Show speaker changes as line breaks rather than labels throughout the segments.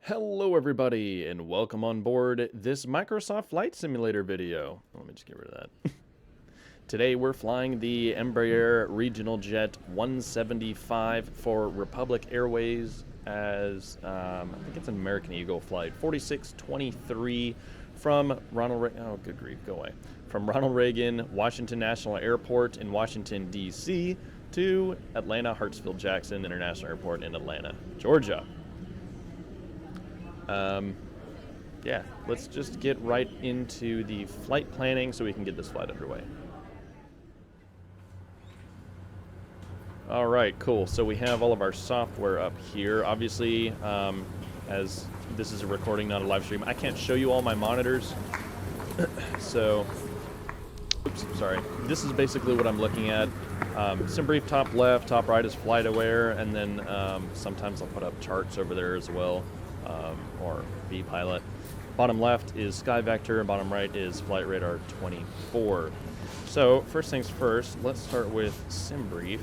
Hello everybody and welcome on board this Microsoft Flight Simulator video. Let me just get rid of that. Today we're flying the Embraer Regional Jet 175 for Republic Airways as, I think it's an American Eagle flight, 4623 from Ronald Reagan, oh good grief, go away. From Ronald Reagan Washington National Airport in Washington, D.C. to Atlanta Hartsfield-Jackson International Airport in Atlanta, Georgia. Yeah, let's just get right into the flight planning so we can get this flight underway. All right, cool. So we have all of our software up here. Obviously, as this is a recording, not a live stream, I can't show you all my monitors. So, oops, sorry. This is basically what I'm looking at. SimBrief top left, top right is FlightAware, and then sometimes I'll put up charts over there as well. Or vPilot. Bottom left is SkyVector, and bottom right is Flight Radar 24. So first things first, let's start with SimBrief.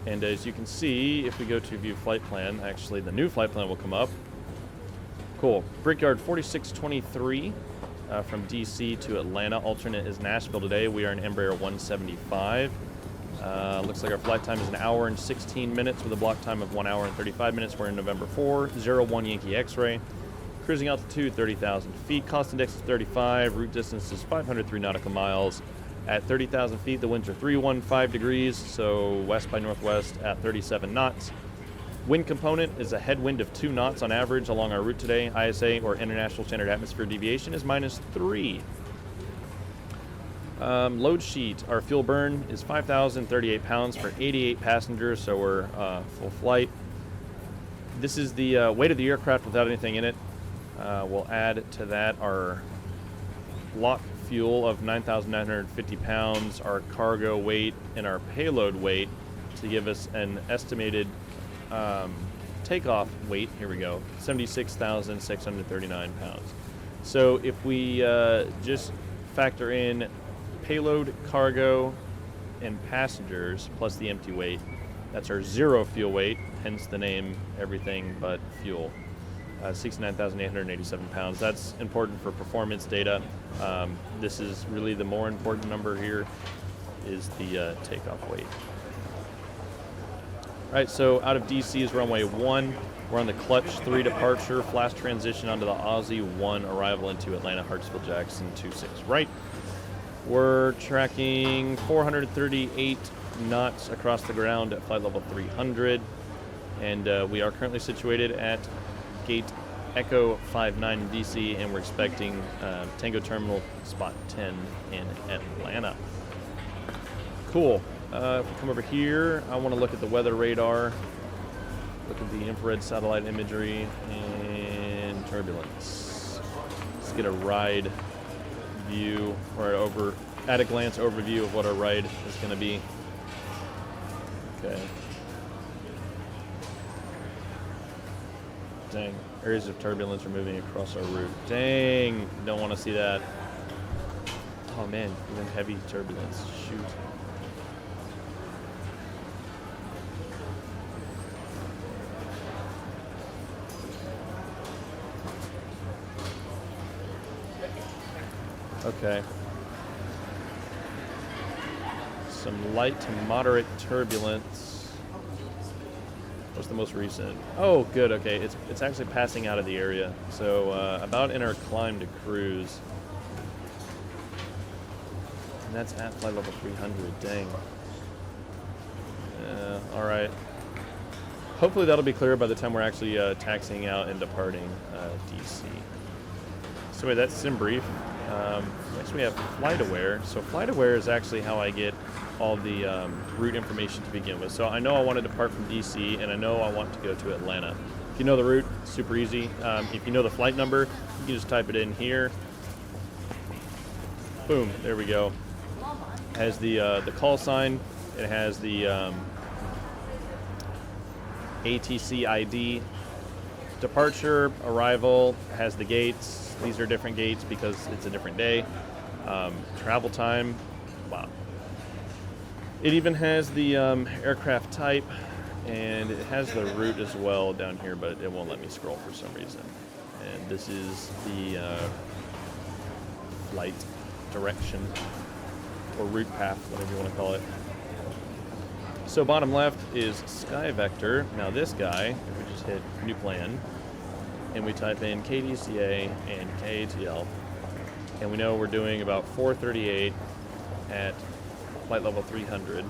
And as you can see, if we go to view flight plan, actually the new flight plan will come up. Cool. Brickyard 4623 from DC to Atlanta. Alternate is Nashville today. We are in Embraer 175. Looks like our flight time is 1 hour and 16 minutes with a block time of 1 hour and 35 minutes. We're in November 4, 01 Yankee X-ray. Cruising altitude 30,000 feet. Cost index is 35. Route distance is 503 nautical miles. At 30,000 feet, the winds are 315 degrees, so west by northwest at 37 knots. Wind component is a headwind of 2 knots on average along our route today. ISA, or International Standard Atmosphere Deviation, is -3. Load sheet, our fuel burn is 5,038 pounds for 88 passengers, so we're full flight. This is the weight of the aircraft without anything in it. We'll add to that our block fuel of 9,950 pounds, our cargo weight, and our payload weight to give us an estimated takeoff weight. Here we go, 76,639 pounds. So if we just factor in payload, cargo, and passengers, plus the empty weight, that's our zero fuel weight, hence the name everything but fuel. 69,887 pounds. That's important for performance data. This is really the more important number here, is the takeoff weight. All right, so out of DC is runway 1. We're on the Clutch 3 departure, flash transition onto the Aussie 1 arrival into Atlanta Hartsfield-Jackson 26 right. We're tracking 438 knots across the ground at flight level 300, and we are currently situated at gate Echo 59 in DC, and we're expecting Tango Terminal Spot 10 in Atlanta. Cool. If we come over here, I want to look at the weather radar, look at the infrared satellite imagery, and turbulence. Let's get a ride view, or at a glance overview of what our ride is going to be. Okay. Dang, areas of turbulence are moving across our route. Dang, don't want to see that. Oh man, even heavy turbulence. Shoot. Okay. Some light to moderate turbulence. What's the most recent? Oh, good. Okay, it's actually passing out of the area. So about in our climb to cruise. And that's at flight level 300. Dang. All right. Hopefully that'll be clear by the time we're actually taxiing out and departing DC. So wait, that's SimBrief. Next we have FlightAware. So FlightAware is actually how I get all the route information to begin with. So I know I want to depart from DC, and I know I want to go to Atlanta. If you know the route, it's super easy. If you know the flight number, you can just type it in here. Boom, there we go. It has the call sign. It has the ATC ID. Departure, arrival, has the gates. These are different gates because it's a different day. Travel time, wow. It even has the aircraft type, And it has the route as well down here, but it won't let me scroll for some reason. And this is the flight direction, or route path, whatever you want to call it. So bottom left is Sky Vector. Now this guy, if we just hit New Plan, and we type in KDCA and KATL, and we know we're doing about 438 at flight level 300.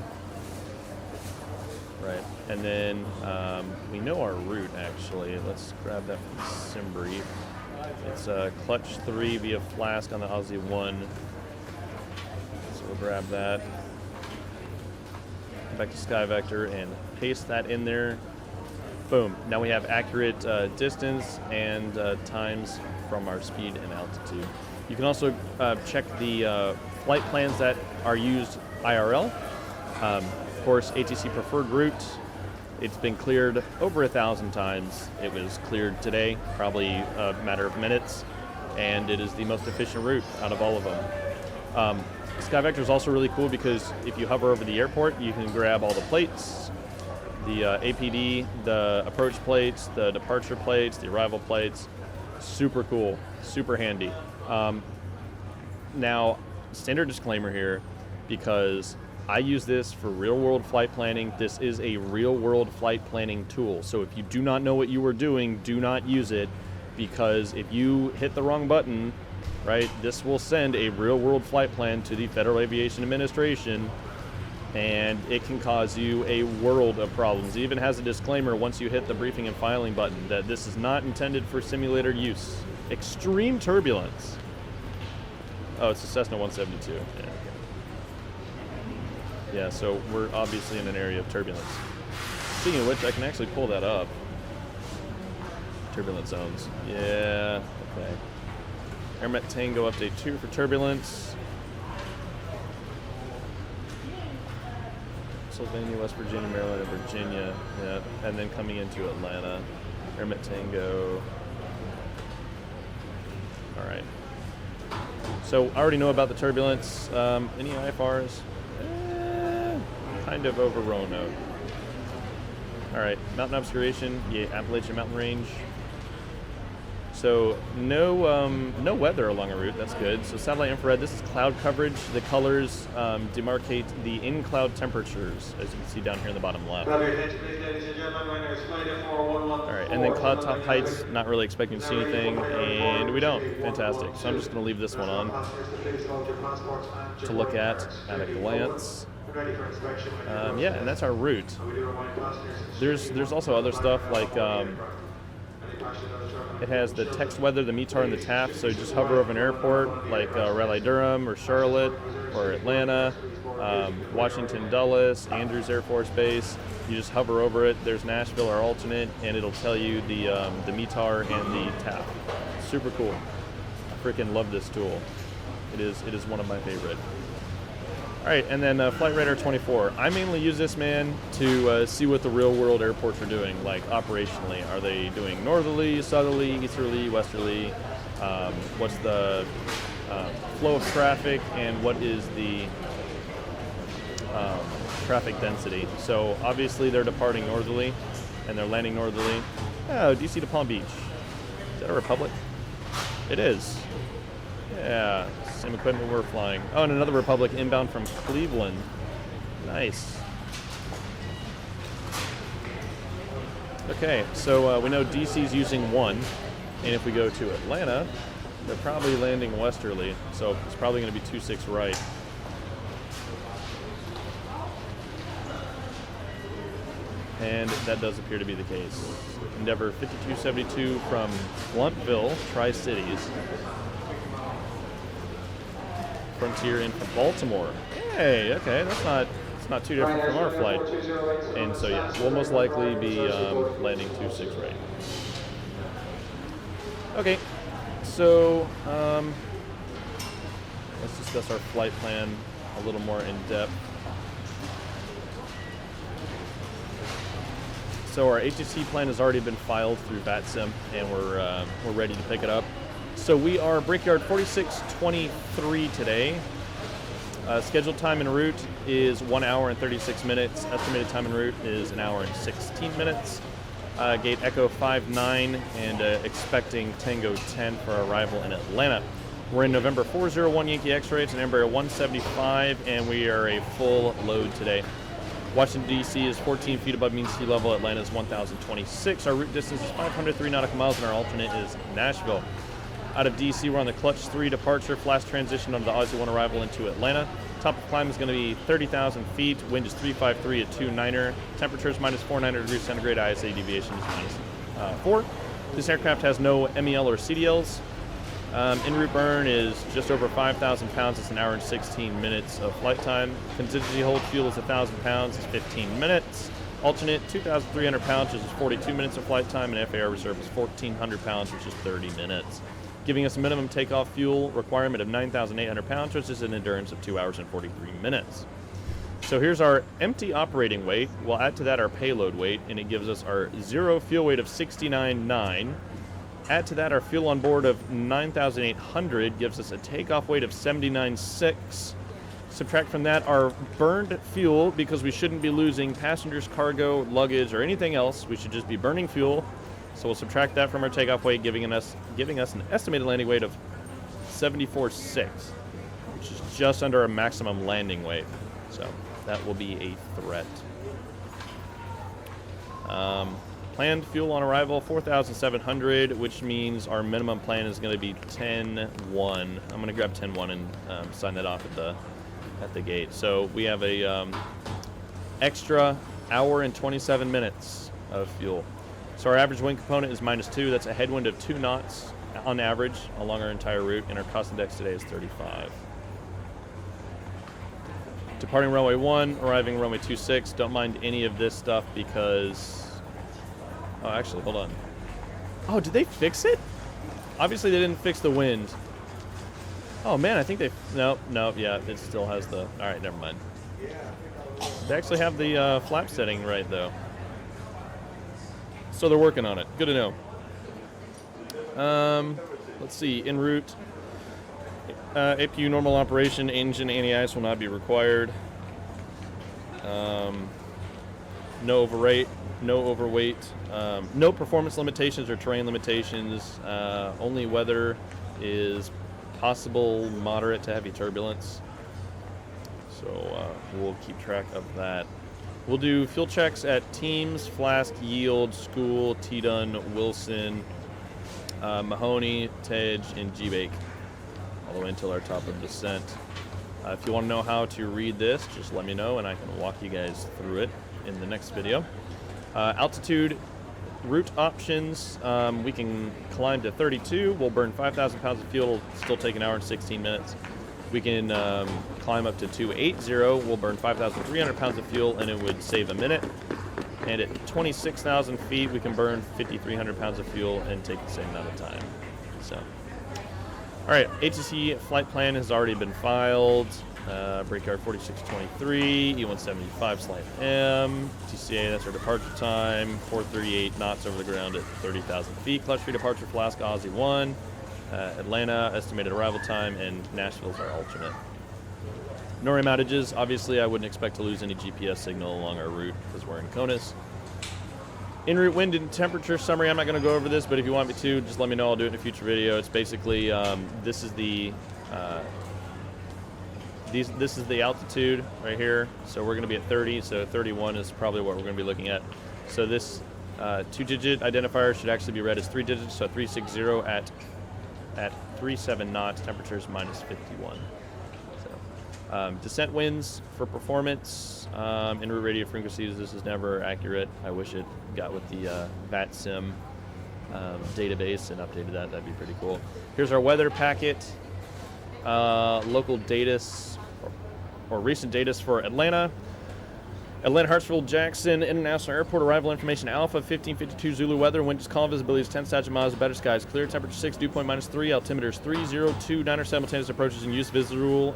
Right, and then we know our route actually. Let's grab that from SimBrief. It's clutch 3 via Flask on the Aussie 1. So we'll grab that. Back to Sky Vector and paste that in there. Boom. Now we have accurate distance and times from our speed and altitude. You can also check the flight plans that are used IRL. Of course, ATC preferred route. It's been cleared over 1,000 times. It was cleared today, probably a matter of minutes, and it is the most efficient route out of all of them. Sky Vector is also really cool because if you hover over the airport, you can grab all the plates, the APD, the approach plates, the departure plates, the arrival plates. Super cool, super handy. Now, standard disclaimer here, because I use this for real-world flight planning. This is a real-world flight planning tool. So if you do not know what you are doing, do not use it, because if you hit the wrong button, right, this will send a real-world flight plan to the Federal Aviation Administration, and it can cause you a world of problems. It even has a disclaimer once you hit the briefing and filing button that this is not intended for simulator use. Extreme turbulence. Oh, it's a Cessna 172. Yeah. Yeah, so we're obviously in an area of turbulence. Speaking of which, I can actually pull that up. Turbulence zones. Yeah, okay. AirMet Tango update 2 for turbulence. Pennsylvania, West Virginia, Maryland, and Virginia. Yeah, and then coming into Atlanta. AirMet Tango. All right. So I already know about the turbulence. Any IFRs? Kind of over Roanoke. All right, mountain obscuration, yeah, Appalachian Mountain Range. So no weather along a route, that's good. So satellite infrared, this is cloud coverage. The colors demarcate the in-cloud temperatures, as you can see down here in the bottom left. All right, and then cloud top heights, not really expecting to see anything, and we don't. Fantastic. So I'm just gonna leave this one on to look at a glance. Yeah, and that's our route. There's also other stuff like it has the text weather, the METAR, and the TAF. So you just hover over an airport like Raleigh-Durham or Charlotte or Atlanta, Washington Dulles, Andrews Air Force Base. You just hover over it. There's Nashville, our alternate, and it'll tell you the METAR and the TAF. Super cool. I freaking love this tool. It is one of my favorite. All right, and then Flight Radar 24. I mainly use this, man, to see what the real-world airports are doing, like operationally. Are they doing northerly, southerly, easterly, westerly? What's the flow of traffic, and what is the traffic density? So obviously they're departing northerly, and they're landing northerly. Oh, DC to Palm Beach. Is that a Republic? It is. Yeah, same equipment we're flying. Oh, and another Republic inbound from Cleveland. Nice. Okay, so we know DC's using 1, and if we go to Atlanta, they're probably landing westerly, so it's probably going to be 26 right. And that does appear to be the case. Endeavor 5272 from Bluntville, Tri-Cities. Frontier in from Baltimore. Hey, okay, it's not too different from our flight. And so yeah, we'll most likely be landing 26 right. Okay, so let's discuss our flight plan a little more in depth. So our ATC plan has already been filed through VATSIM, and we're ready to pick it up. So we are Brickyard 4623 today, Scheduled time en route is 1 hour and 36 minutes. Estimated time en route is 1 hour and 16 minutes. Gate Echo 59 and expecting Tango 10 for our arrival in Atlanta. We're in November 401 Yankee X-ray. It's an ERJ175, and we are a full load today. Washington, D.C. is 14 feet above mean sea level. Atlanta is 1,026. Our route distance is 503 nautical miles, and our alternate is Nashville. Out of D.C., we're on the Clutch 3 departure, flash transition on the Aussie 1 arrival into Atlanta. Top of climb is going to be 30,000 feet. Wind is 353 at 29er. Temperature is minus 49 degrees centigrade. ISA deviation is minus 4. This aircraft has no MEL or CDLs. En route burn is just over 5,000 pounds. It's 1 hour and 16 minutes of flight time. Contingency hold fuel is 1,000 pounds. It's 15 minutes. Alternate 2,300 pounds, which is 42 minutes of flight time. And FAR reserve is 1,400 pounds, which is 30 minutes. Giving us a minimum takeoff fuel requirement of 9,800 pounds, which is an endurance of 2 hours and 43 minutes. So here's our empty operating weight. We'll add to that our payload weight, and it gives us our zero fuel weight of 69.9. Add to that our fuel on board of 9,800, gives us a takeoff weight of 79.6. Subtract from that our burned fuel, because we shouldn't be losing passengers, cargo, luggage, or anything else. We should just be burning fuel. So we'll subtract that from our takeoff weight, giving us an estimated landing weight of 74.6, which is just under our maximum landing weight. So that will be a threat. Planned fuel on arrival, 4,700, which means our minimum plan is going to be 10.1. I'm going to grab 10.1 and sign that off at the gate. So we have a extra hour and 27 minutes of fuel. So our average wind component is -2. That's a headwind of 2 knots on average along our entire route, and our cost index today is 35. Departing runway 1, arriving runway 26. Don't mind any of this stuff because... Oh, actually, hold on. Oh, did they fix it? Obviously, they didn't fix the wind. Oh, man, I think they... No, yeah, it still has the... All right, never mind. They actually have the flap setting right, though. So they're working on it. Good to know. Let's see. En route. APU normal operation. Engine anti-ice will not be required. No overweight. No performance limitations or terrain limitations. Only weather is possible moderate to heavy turbulence. So we'll keep track of that. We'll do fuel checks at Teams, Flask, Yield, School, T-Dun, Wilson, Mahoney, Tej, and G-Bake, all the way until our top of descent. If you want to know how to read this, just let me know, and I can walk you guys through it in the next video. Altitude, route options, we can climb to 32. We'll burn 5,000 pounds of fuel. It'll still take 1 hour and 16 minutes. We can climb up to 280. We'll burn 5,300 pounds of fuel, and it would save a minute. And at 26,000 feet, we can burn 5,300 pounds of fuel and take the same amount of time. So, all right, ATC flight plan has already been filed. Brickyard 4623, E175/M, TCA, that's our departure time, 438 knots over the ground at 30,000 feet. Clutch 3 departure, Flask, Aussie 1. Atlanta, estimated arrival time, and Nashville's our alternate. No RAM outages. Obviously, I wouldn't expect to lose any GPS signal along our route because we're in CONUS. En route wind and temperature summary. I'm not going to go over this, but if you want me to, just let me know. I'll do it in a future video. It's basically this is the altitude right here. So we're going to be at 30. So 31 is probably what we're going to be looking at. So this 2-digit identifier should actually be read as 3 digits. So 360 at 37 knots. Temperature is -51. So descent winds for performance. En route radio frequencies. This is never accurate. I wish it got with the VATSIM database and updated that. That'd be pretty cool. Here's our weather packet. Local data or recent data for Atlanta. Atlanta Hartsfield Jackson International Airport arrival information Alpha 1552 Zulu weather. Wind is calm, visibility is 10 miles, better skies clear, temperature 6, dew point -3, altimeter is 302, 9 simultaneous approaches in use, visual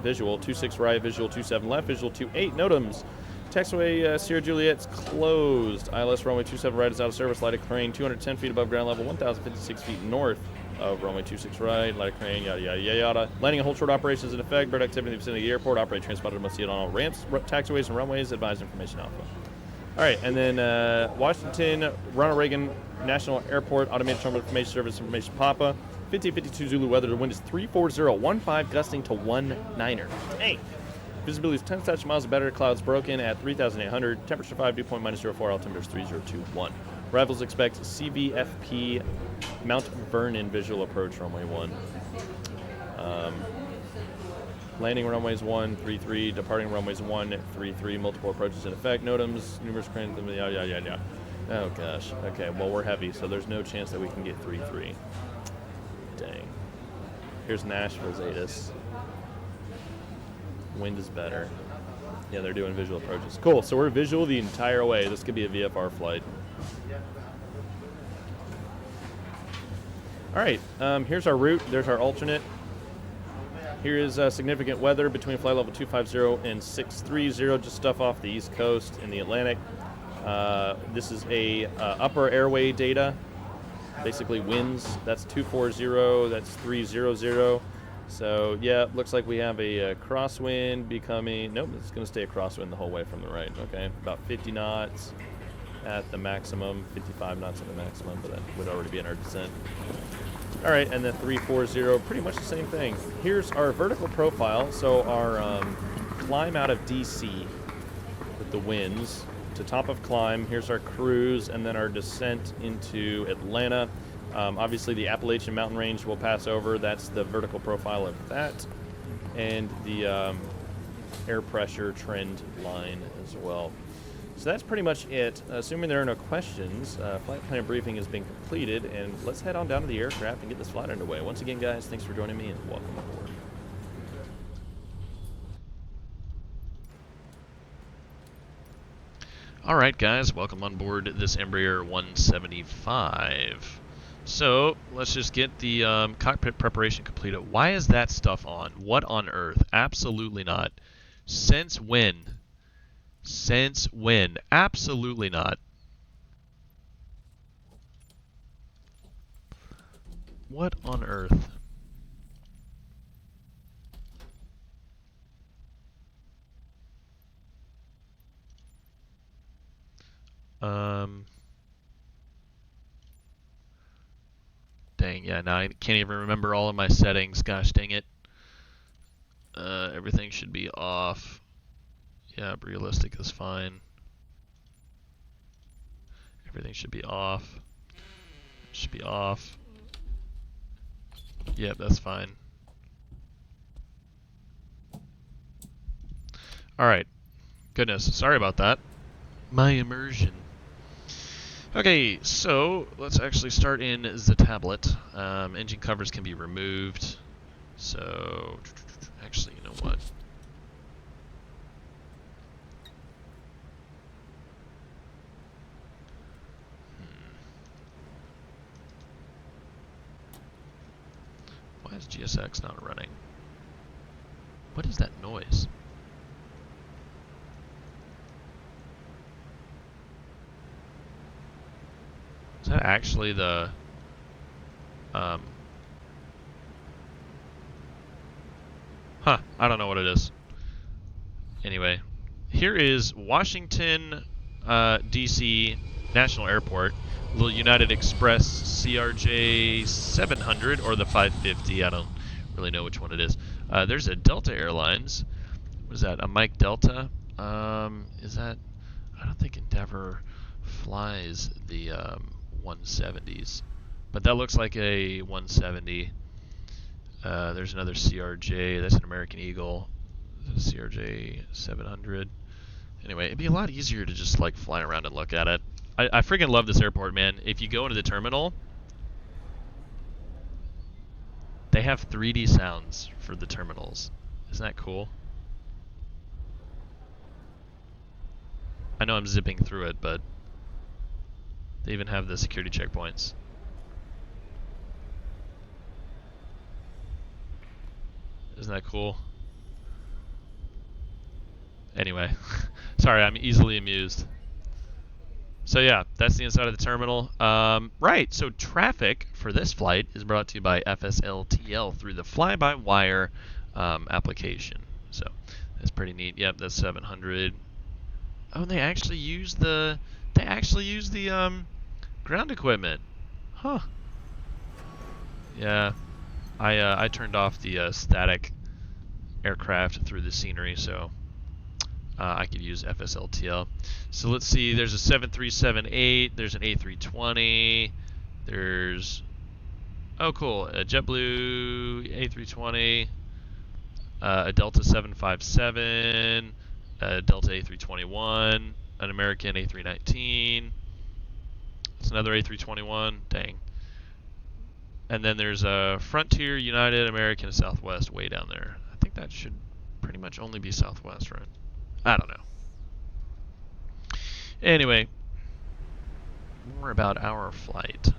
26 right, visual 27 left, visual 28 NOTAMs. Taxiway Sierra Juliet's closed. ILS runway 27 right is out of service, lighted crane 210 feet above ground level, 1,056 feet north. of runway 26 right, light crane, yada, yada, yada, yada. Landing and hold short operations in effect. Bird activity in the vicinity of the airport. Operate transponder must see it on all ramps, taxiways, and runways. Advise information alpha. All right, and then Washington, Ronald Reagan National Airport, Automated Terminal Information Service, Information Papa. 1552 Zulu weather. The wind is 34015, gusting to 19er. Dang. Visibility is 10 statute miles better. Clouds broken at 3,800. Temperature 5, dew point -04. Altimeter is 3021. Arrivals expect CVFP Mount Vernon visual approach runway 1. Landing runways 133, departing runways 133. Multiple approaches in effect. NOTAMs, numerous cranes, yada, yada, yada. Oh gosh. Okay, well we're heavy, so there's no chance that we can get 33. Dang. Here's Nashville's ATIS. Wind is better. Yeah, they're doing visual approaches. Cool, so we're visual the entire way. This could be a VFR flight. All right, here's our route. There's our alternate. Here is significant weather between flight level 250 and 630, just stuff off the East Coast in the Atlantic. This is a upper airway data, basically winds. That's 240, that's 300. So yeah, looks like we have a crosswind becoming, nope, it's going to stay a crosswind the whole way from the right, okay? About 50 knots at the maximum, 55 knots at the maximum, but that would already be in our descent. All right, and then 340, pretty much the same thing. Here's our vertical profile. So our climb out of DC with the winds to top of climb. Here's our cruise, and then our descent into Atlanta. Obviously, the Appalachian Mountain Range will pass over. That's the vertical profile of that. And the air pressure trend line as well. So that's pretty much it. Assuming there are no questions, flight plan briefing has been completed, and let's head on down to the aircraft and get this flight underway. Once again, guys, thanks for joining me, and welcome aboard.
All right, guys, welcome on board this Embraer 175. So let's just get the cockpit preparation completed. Why is that stuff on? What on earth? Absolutely not. Since when? Since when? Absolutely not. What on earth? Dang, yeah, now I can't even remember all of my settings. Gosh dang it. Everything should be off. Yeah, realistic is fine. Everything should be off. Should be off. Yep, that's fine. Alright. Goodness, sorry about that. My immersion. Okay, so let's actually start in the tablet. Engine covers can be removed. So, actually, you know what? Why is GSX not running? What is that noise? Is that actually the I don't know what it is. Anyway, here is Washington DC National Airport, little United Express CRJ700 or the 550. I don't really know which one it is. There's a Delta Airlines. What is that? A Mike Delta? Is that? I don't think Endeavor flies the 170s, but that looks like a 170. There's another CRJ. That's an American Eagle. CRJ 700. Anyway, it'd be a lot easier to just like fly around and look at it. I freaking love this airport, man. If you go into the terminal, they have 3D sounds for the terminals. Isn't that cool? I know I'm zipping through it, but they even have the security checkpoints. Isn't that cool? Anyway, sorry, I'm easily amused. So yeah, that's the inside of the terminal. Right, so traffic for this flight is brought to you by FSLTL through the fly-by-wire application. So that's pretty neat. Yep, that's 700. Oh, and they actually use the ground equipment. Huh. Yeah, I turned off the static aircraft through the scenery, so I could use FSLTL. So let's see, there's a 7378, there's an A320, there's, oh cool, a JetBlue A320, a Delta 757, a Delta A321, an American A319, it's another A321, dang. And then there's a Frontier, United, American, and Southwest way down there. I think that should pretty much only be Southwest, right? I don't know. Anyway, more about our flight.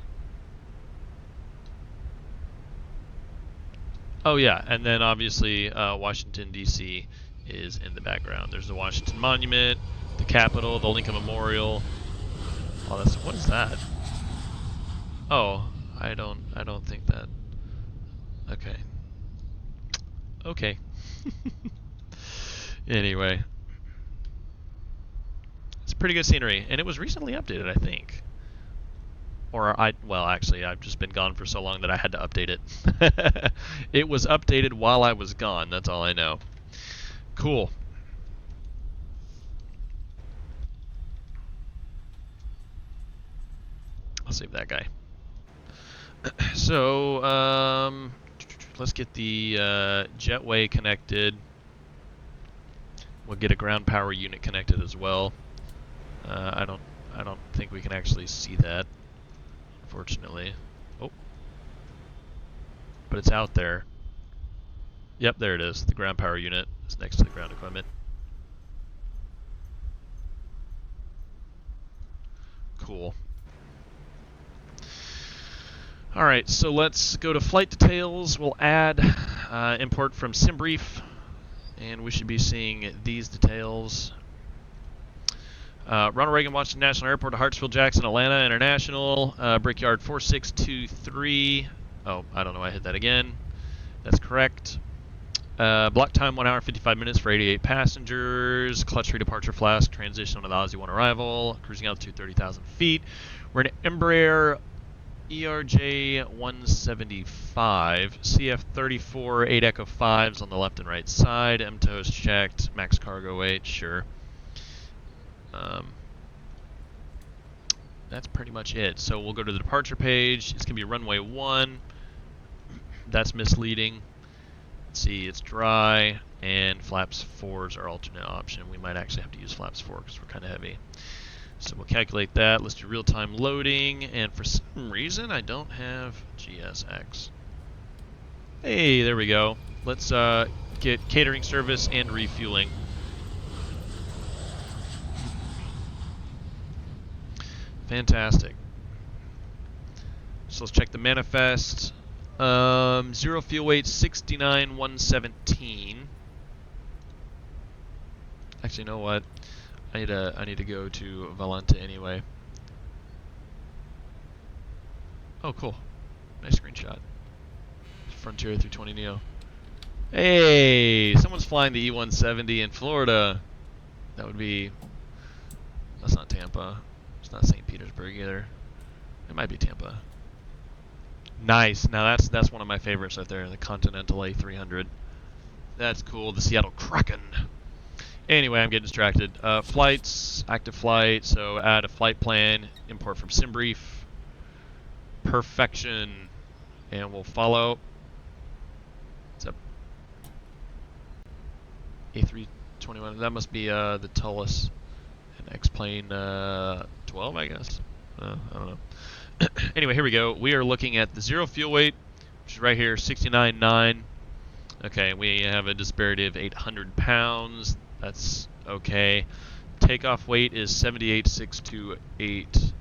Oh yeah, and then obviously Washington, D.C. is in the background. There's the Washington Monument, the Capitol, the Lincoln Memorial. Oh, that's, what is that? Oh, I don't think that. Okay. Okay. Anyway. It's pretty good scenery, and it was recently updated, I think. Or well, actually, I've just been gone for so long that I had to update it. It was updated while I was gone, that's all I know. Cool. I'll save that guy. So, let's get the jetway connected. We'll get a ground power unit connected as well. I don't think we can actually see that, unfortunately. Oh, but it's out there. Yep, there it is. The ground power unit is next to the ground equipment. Cool. All right, so let's go to flight details. We'll add import from SimBrief, and we should be seeing these details. Ronald Reagan Washington National Airport to Hartsfield-Jackson, Atlanta International, Brickyard 4623. Oh, I don't know, I hit that again. That's correct. Block time 1 hour 55 minutes for 88 passengers. Clutch redeparture flask, transition on the Aussie 1 arrival. Cruising altitude 30,000 feet. We're in Embraer ERJ175, CF34, 8 Echo 5s on the left and right side. MTO's checked, max cargo weight, sure. That's pretty much it. So we'll go to the departure page. It's going to be runway 1. That's misleading. Let's see, it's dry, and flaps 4 is our alternate option. We might actually have to use flaps 4 because we're kind of heavy. So we'll calculate that. Let's do real-time loading, and for some reason I don't have GSX. Hey, there we go. Let's get catering service and refueling. Fantastic. So let's check the manifest. 0 fuel weight, 69,117. Actually, you know what? I need to go to Valenta anyway. Oh, cool. Nice screenshot. Frontier A320neo. Hey, someone's flying the E170 in Florida. That would be. That's not Tampa. It's not St. Petersburg either. It might be Tampa. Nice. Now that's one of my favorites right there, the Continental A300. That's cool. The Seattle Kraken. Anyway, I'm getting distracted. Flights, active flight. So add a flight plan. Import from SimBrief. Perfection. And we'll follow. What's up? A321. That must be the Tullus and X-Plane 12, I guess. I don't know. Anyway, here we go. We are looking at the 0 fuel weight, which is right here, 69.9. Okay, we have a disparity of 800 pounds. That's okay. Takeoff weight is 78,628.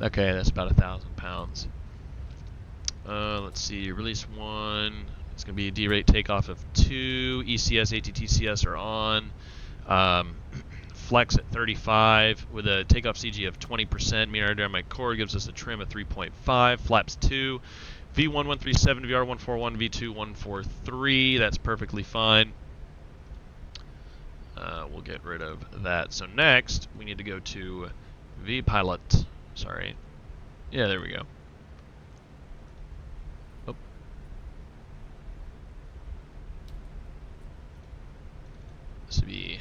Okay, that's about 1,000 pounds. Let's see, release 1. It's going to be a D-rate takeoff of 2. ECS, ATTCS are on. flex at 35 with a takeoff CG of 20%. Mean aerodynamic core gives us a trim of 3.5. Flaps 2. V1137, VR141, V2143. That's perfectly fine. We'll get rid of that. So next, we need to go to vPilot. Sorry. Yeah, there we go. Oh. This would be...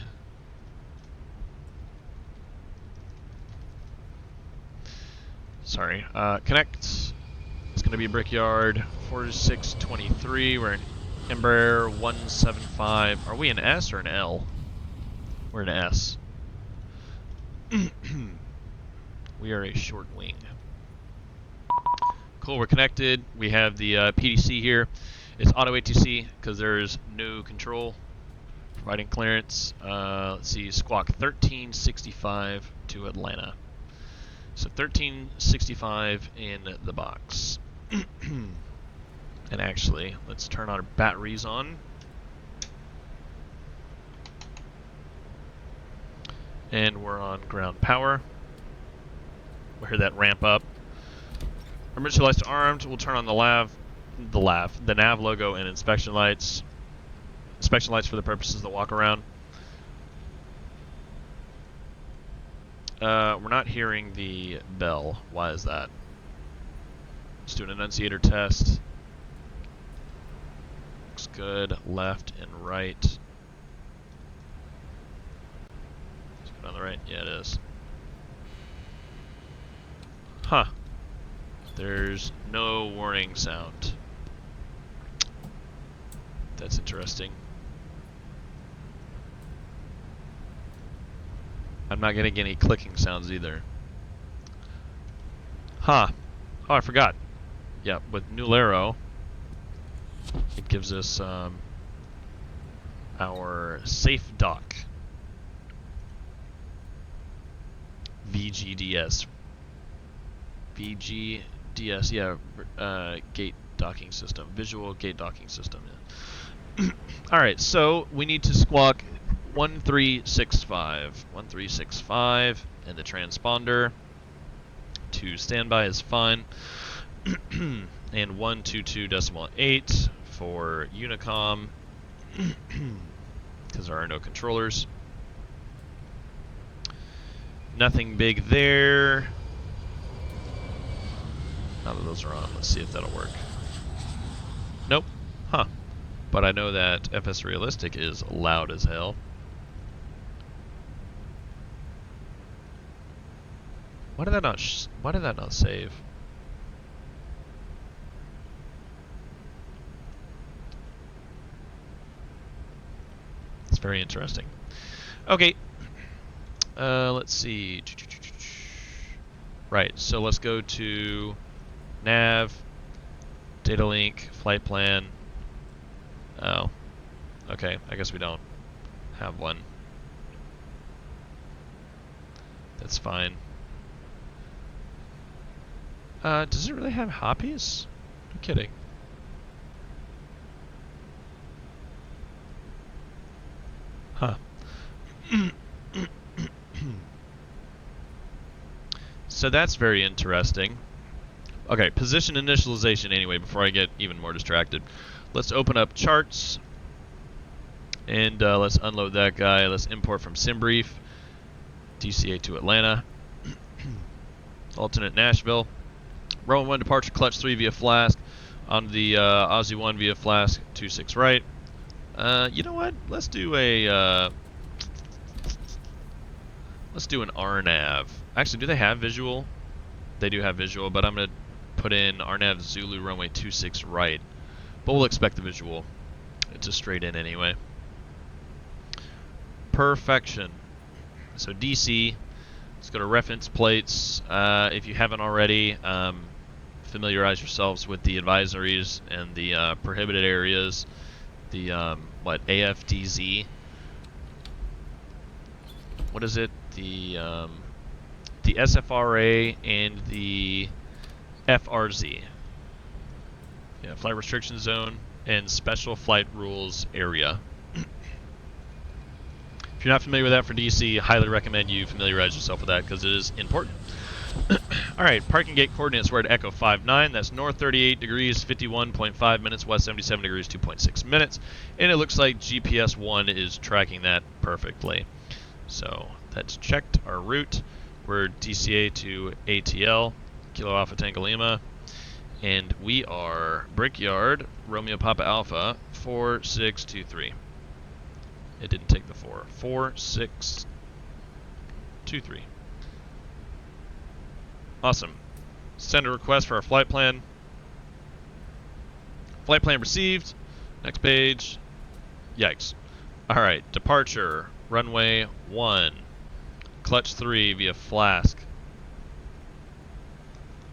Sorry. Connect. It's going to be Brickyard 4623. We're in Embraer 175. Are we an S or an L? We're an S. We are a short wing. Cool, we're connected. We have the PDC here. It's auto ATC because there's no control. Providing clearance. Let's see, squawk 1365 to Atlanta. So 1365 in the box. And actually, let's turn our batteries on. And we're on ground power. We'll hear that ramp up. Emergency lights are armed. We'll turn on the nav logo and inspection lights. Inspection lights for the purposes of the walk around. We're not hearing the bell. Why is that? Let's do an annunciator test. Looks good. Left and right. Is it on the right? Yeah, it is. Huh. There's no warning sound. That's interesting. I'm not getting any clicking sounds either. Huh. Oh, I forgot. Yeah, with Nulero, it gives us our safe dock. VGDS. VGDS, yeah, gate docking system. Visual gate docking system, yeah. Alright, so we need to squawk 1365. 1365 and the transponder. To standby is fine. And 122.8 for Unicom. Because there are no controllers. Nothing big there. Now that those are on, let's see if that'll work. Nope. Huh. But I know that FS Realistic is loud as hell. Why did that not save? It's very interesting. Okay. Let's see. Right, so let's go to nav, data link, flight plan. Oh. Okay, I guess we don't have one. That's fine. Does it really have hoppies? No kidding. Huh. So that's very interesting. Okay, position initialization anyway, before I get even more distracted. Let's open up charts. And let's unload that guy. Let's import from SimBrief. DCA to Atlanta. Alternate Nashville. Rowan 1 departure, clutch 3 via Flask. On the Aussie 1 via Flask, 26 right. You know what? Let's do a... let's do an RNAV. Actually, do they have visual? They do have visual, but I'm going to put in RNAV Zulu runway 26 right. But we'll expect the visual. It's a straight in anyway. Perfection. So DC, let's go to reference plates. If you haven't already, familiarize yourselves with the advisories and the prohibited areas. The, AFDZ. What is it? The SFRA and the FRZ. Yeah, flight restriction zone and special flight rules area. If If you're not familiar with that for DC, highly recommend you familiarize yourself with that because it is important. Alright, parking gate coordinates were at Echo 59. That's north 38 degrees, 51.5 minutes, west 77 degrees, 2.6 minutes. And it looks like GPS 1 is tracking that perfectly. So that's checked our route. We're DCA to ATL, Kilo Alpha Tango Lima. And we are Brickyard, Romeo Papa Alpha, 4623. It didn't take the 4. 4623. Awesome. Send a request for our flight plan. Flight plan received. Next page. Yikes. Alright, departure. Runway 1. Clutch 3 via Flask.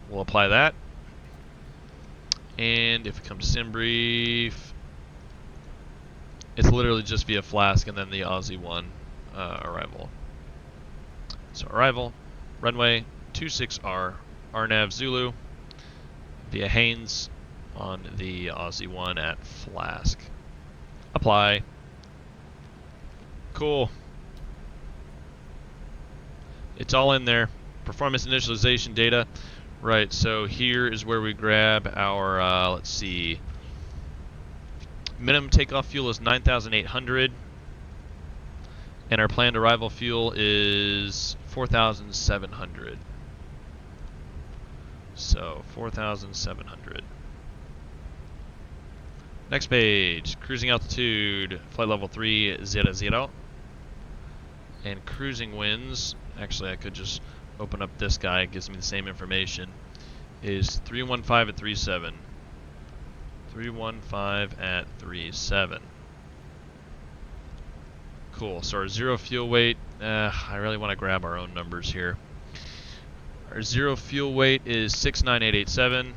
We'll apply that. And if we come to sim brief, it's literally just via Flask and then the Aussie 1 arrival. So arrival, runway 26R, RNAV Zulu, via Haynes on the Aussie 1 at Flask. Apply. Cool. It's all in there. Performance initialization data. Right, so here is where we grab our, let's see, minimum takeoff fuel is 9,800, and our planned arrival fuel is 4,700. So, 4,700. Next page, cruising altitude, flight level 300. And cruising winds, actually I could just open up this guy, it gives me the same information, is 315 at 37. 315 at 37. Cool, so our zero fuel weight, I really want to grab our own numbers here. Our zero fuel weight is 69887.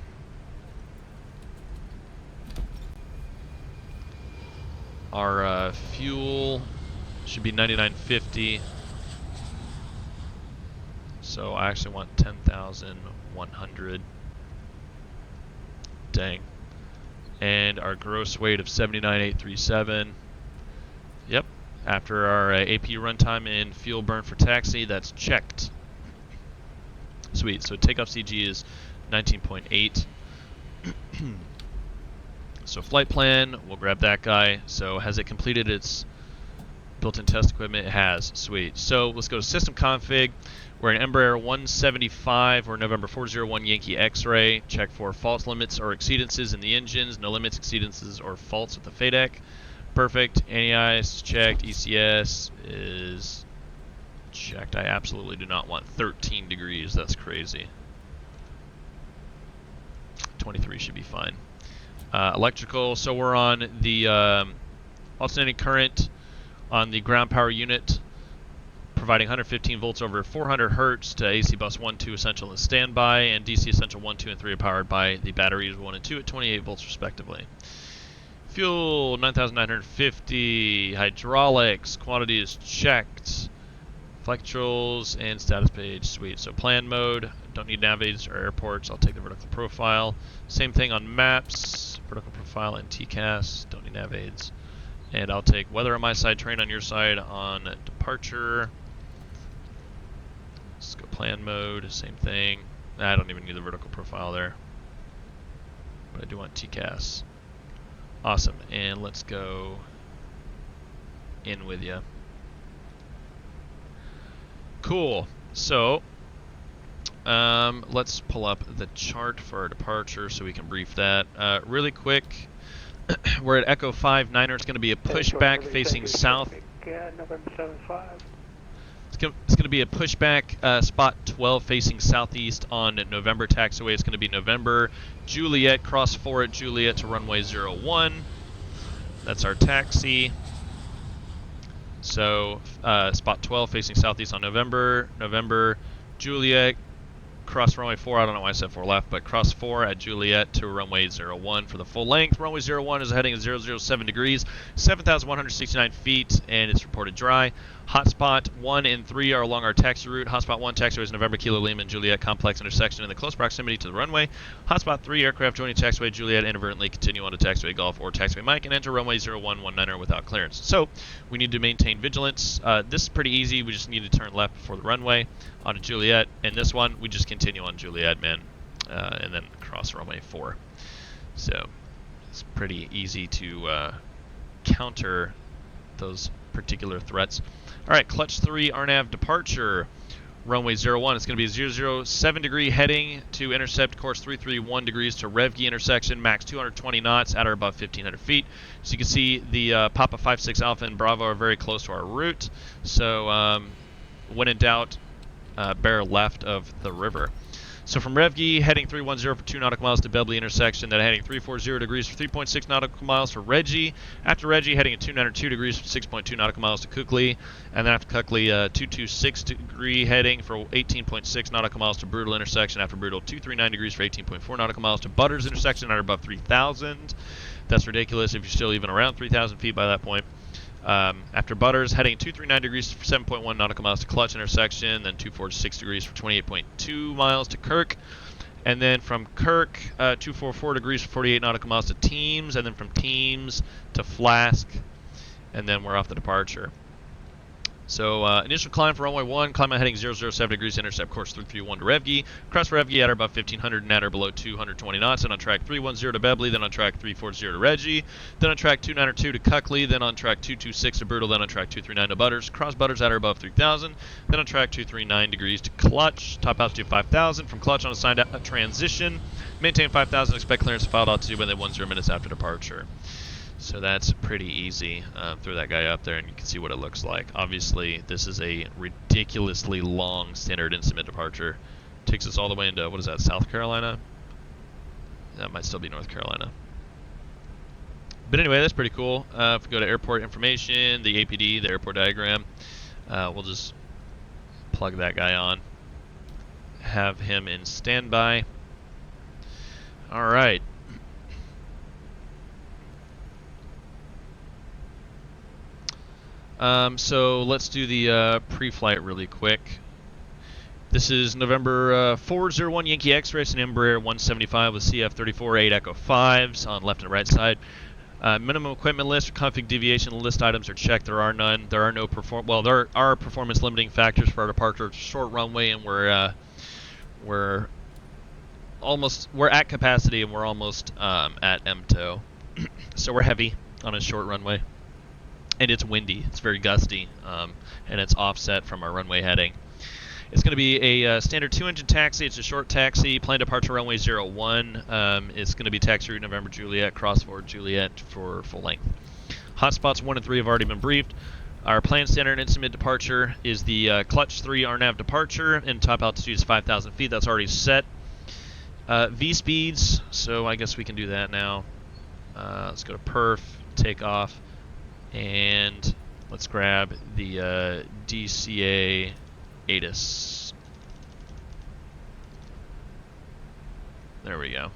Our fuel should be 9950. So I actually want 10,100. Dang. And our gross weight of 79,837. Yep. After our AP runtime and fuel burn for taxi, that's checked. Sweet. So takeoff CG is 19.8. So flight plan, we'll grab that guy. So has it completed its built-in test equipment? It has. Sweet. So let's go to system config. We're in Embraer 175 or November 401 Yankee X-ray. Check for faults, limits, or exceedances in the engines. No limits, exceedances, or faults with the FADEC. Perfect. ANI-ice checked. ECS is checked. I absolutely do not want 13 degrees. That's crazy. 23 should be fine. Electrical. So we're on the alternating current on the ground power unit, providing 115 volts over 400 hertz to AC bus 1, 2 essential and standby, and DC essential 1, 2, and 3 are powered by the batteries 1 and 2 at 28 volts respectively. Fuel 9,950. Hydraulics quantity is checked. Flectrals and status page. Sweet. So plan mode. Don't need navigators or airports. I'll take the vertical profile. Same thing on maps. Vertical profile and TCAS. Don't need navigators. And I'll take weather on my side, terrain on your side on departure. Let's go plan mode, same thing. I don't even need the vertical profile there. But I do want TCAS. Awesome, and let's go in with you. Cool, so let's pull up the chart for our departure so we can brief that. Really quick. We're at Echo 59er. It's going to be a pushback facing south.
November 75.
It's going to be a pushback spot 12 facing southeast on November taxiway. It's going to be November Juliet, cross 4 at Juliet to runway 01. That's our taxi. So spot 12 facing southeast on November Juliet, cross runway 4, I don't know why I said 4 left, but cross 4 at Juliet to runway 01 for the full length. Runway 01 is heading at 007 degrees, 7,169 feet, and it's reported dry. Hotspot 1 and 3 are along our taxi route. Hotspot 1 taxiway is November Kilo Lima and Juliet complex intersection in the close proximity to the runway. Hotspot 3 aircraft joining taxiway Juliet inadvertently continue on to taxiway Golf or taxiway Mike and enter runway 0119er without clearance. So we need to maintain vigilance. This is pretty easy. We just need to turn left before the runway onto Juliet. And this one, we just continue on Juliet, man, and then cross runway 4. So it's pretty easy to counter those particular threats. All right, clutch 3 RNAV departure, runway 01. It's going to be a 007 degree heading to intercept course 331 degrees to Revgi intersection, max 220 knots at or above 1,500 feet. So you can see the Papa 56 Alpha and Bravo are very close to our route. So when in doubt, bear left of the river. So from Revgi, heading 310 for 2 nautical miles to Bebley intersection, then heading 340 degrees for 3.6 nautical miles for Reggie. After Reggie, heading at 292 degrees for 6.2 nautical miles to Kukli. And then after Kukli, 226 degree heading for 18.6 nautical miles to Brutal intersection. After Brutal, 239 degrees for 18.4 nautical miles to Butters intersection at above 3,000. That's ridiculous if you're still even around 3,000 feet by that point. After Butters, heading 239 degrees for 7.1 nautical miles to Clutch intersection, then 246 degrees for 28.2 miles to Kirk, and then from Kirk, 244 degrees for 48 nautical miles to Teams, and then from Teams to Flask, and then we're off the departure. So initial climb for runway 1, climb at heading 007 degrees, intercept course 331 to Revgi, cross Revgi at or above 1,500 and at or below 220 knots, then on track 310 to Bebley, then on track 340 to Reggie, then on track 292 to Kukli, then on track 226 to Brutal, then on track 239 to Butters, cross Butters at or above 3,000, then on track 239 degrees to Clutch, top altitude 5,000, from Clutch on assigned transition, maintain 5,000, expect clearance to filed altitude within 10 minutes after departure. So that's pretty easy. Throw that guy up there and you can see what it looks like. Obviously, this is a ridiculously long standard instrument departure. Takes us all the way into, what is that, South Carolina? That might still be North Carolina. But anyway, that's pretty cool. If we go to airport information, the APD, the airport diagram, we'll just plug that guy on. Have him in standby. All right. So let's do the pre-flight really quick. This is November 401 Yankee X-ray, an Embraer 175 with CF34 8 Echo 5s on left and right side. Minimum equipment list or config deviation list items are checked. There are none. There are no there are performance limiting factors for our departure. It's a short runway, and we're at capacity, and we're almost at MTO. So we're heavy on a short runway. And it's windy, it's very gusty, and it's offset from our runway heading. It's going to be a standard 2-engine taxi. It's a short taxi. Planned departure runway 01. It's going to be taxi route November Juliet, cross forward Juliet for full length. Hotspots 1 and 3 have already been briefed. Our planned standard instrument departure is the Clutch 3 RNAV departure, and top altitude is 5,000 feet. That's already set. V speeds, so I guess we can do that now. Let's go to perf, take off. And let's grab the DCA ATIS. There we go.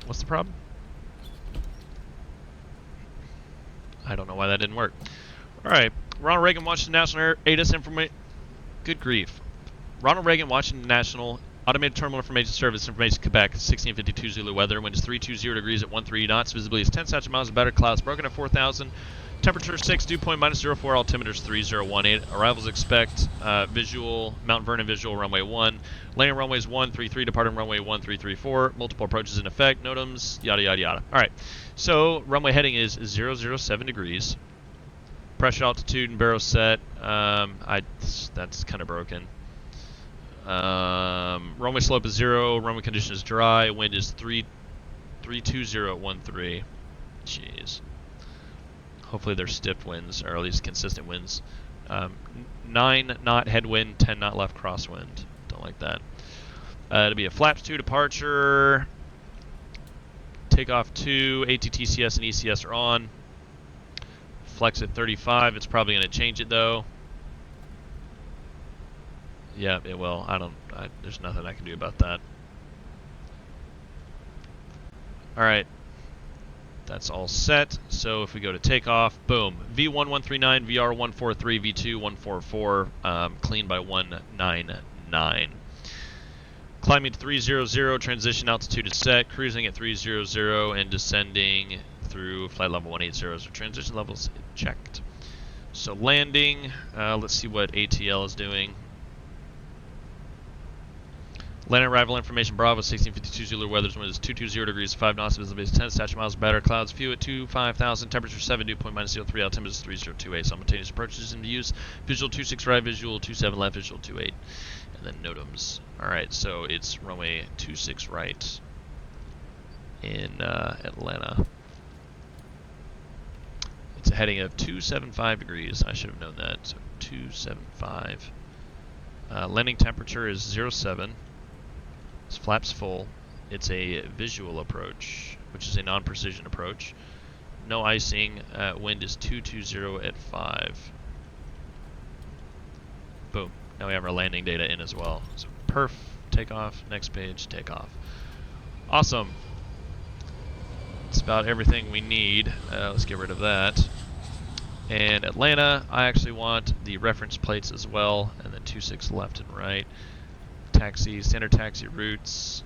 What's the problem? I don't know why that didn't work. All right, Ronald Reagan, Washington National ATIS information. Good grief. Ronald Reagan, Washington National Automated Terminal Information Service, Information Quebec, 1652 Zulu weather. Wind is 320 degrees at 13 knots. Visibility is 10 statute miles of better. Clouds broken at 4,000. Temperature 6. Dew point -04. Altimeter is 3018. Arrivals expect visual, Mount Vernon visual, runway 1. Landing runways 133. Departing runway 1334. Multiple approaches in effect. NOTAMs, yada, yada, yada. All right. So runway heading is 007 degrees. Pressure, altitude, and barrel set. That's kind of broken. Runway slope is 0, runway condition is dry, wind is 320 at 13. Jeez. Hopefully they're stiff winds, or at least consistent winds. 9 knot headwind, 10 knot left crosswind. Don't like that. It'll be a flaps 2 departure. Takeoff 2, ATTCS and ECS are on. Flex at 35, it's probably going to change it though. Yeah, it will. There's nothing I can do about that. Alright. That's all set. So if we go to takeoff, boom. V1139, VR143, V2144, clean by 199. Climbing to 300, transition altitude is set, cruising at 300 and descending through flight level 180. So transition levels checked. So landing, let's see what ATL is doing. Landing arrival information, Bravo 1652 Zulu, weather's wind is 220 degrees, 5 knots, visibility is 10, statute miles better, clouds few at 25,000, temperature 7, dew point -03, altimeter is 3028, simultaneous approaches into use, visual 26 right, visual 27 left, visual 28, and then NOTAMs. Alright, so it's runway 26 right in Atlanta. It's a heading of 275 degrees, I should have known that, so 275. Landing temperature is 07. Flaps full. It's a visual approach, which is a non-precision approach. No icing. Wind is 220 at 5. Boom. Now we have our landing data in as well. So perf, takeoff, next page, takeoff. Awesome. It's about everything we need. Let's get rid of that. And Atlanta, I actually want the reference plates as well, and then 26 left and right. Taxi, standard taxi routes,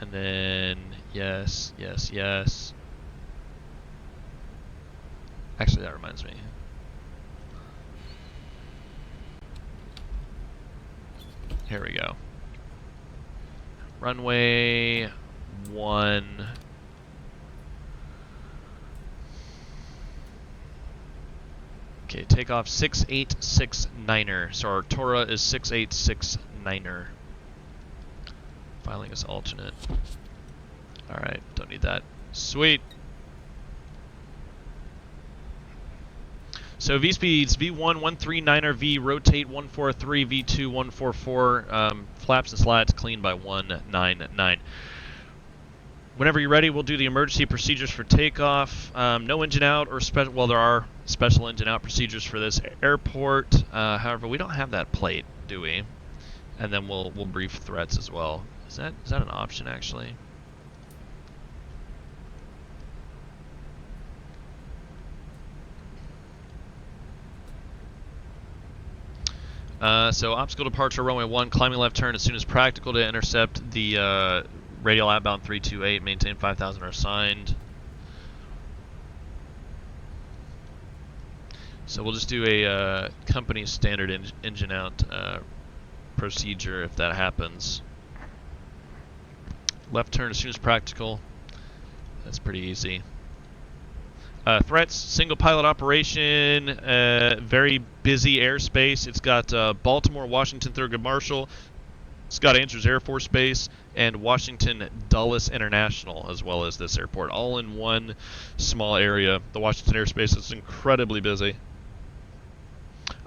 and then yes, yes, yes. Actually, that reminds me. Here we go. Runway 1. Okay, takeoff 6869er. So our Tora is 6869er. Filing is alternate. Alright, don't need that. Sweet. So V speeds, V1139er, V rotate 143, V2 144, flaps and slats clean by 199. Whenever you're ready, we'll do the emergency procedures for takeoff. No engine out or special. Well, there are special engine out procedures for this airport. However, we don't have that plate, do we? And then we'll brief threats as well. Is that an option actually? So obstacle departure runway 1, climbing left turn as soon as practical to intercept the radial outbound 328, maintain 5,000 are assigned. So we'll just do a company standard engine out procedure if that happens. Left turn as soon as practical. That's pretty easy. Threats, single pilot operation, very busy airspace. It's got Baltimore, Washington, Thurgood Marshall, Scott Andrews Air Force Base, and Washington Dulles International, as well as this airport, all in one small area. The Washington airspace is incredibly busy.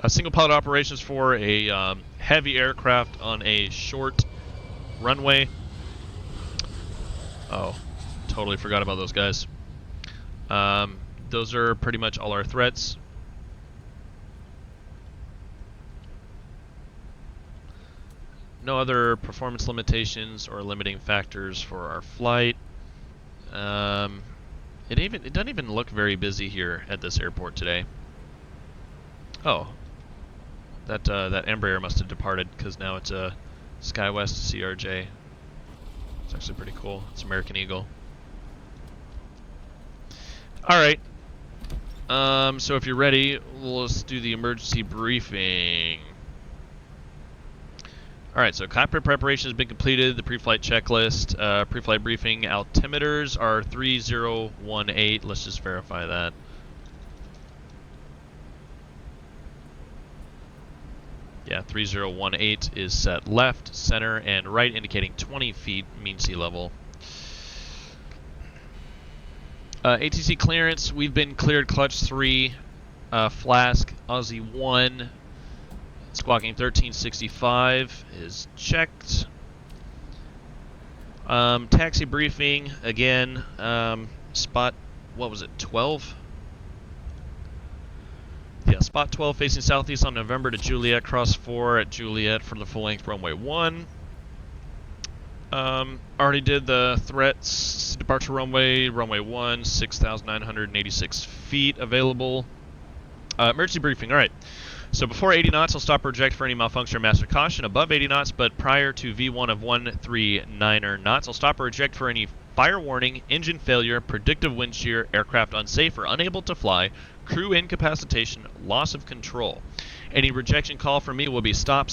Single pilot operations for a heavy aircraft on a short runway. Oh, totally forgot about those guys. Those are pretty much all our threats. No other performance limitations or limiting factors for our flight. It doesn't even look very busy here at this airport today. Oh, that Embraer must have departed because now it's a SkyWest CRJ. It's actually pretty cool. It's American Eagle. All right. So if you're ready, let's do the emergency briefing. All right, so cockpit preparation has been completed. The pre-flight checklist, pre-flight briefing. Altimeters are 3018. Let's just verify that. Yeah, 3018 is set left, center, and right, indicating 20 feet mean sea level. ATC clearance, we've been cleared clutch 3, flask, Aussie 1, squawking 1365 is checked. Taxi briefing, again, spot, what was it, 12? Yes, Spot 12 facing southeast on November to Juliet, cross 4 at Juliet for the full-length runway 1. Already did the threats, departure runway 1, 6,986 feet available. Emergency briefing, alright. So before 80 knots, I'll stop or eject for any malfunction or master caution. Above 80 knots, but prior to V1 of 139 knots, I'll stop or eject for any fire warning, engine failure, predictive wind shear, aircraft unsafe or unable to fly, crew incapacitation, loss of control. Any rejection call from me will be stop,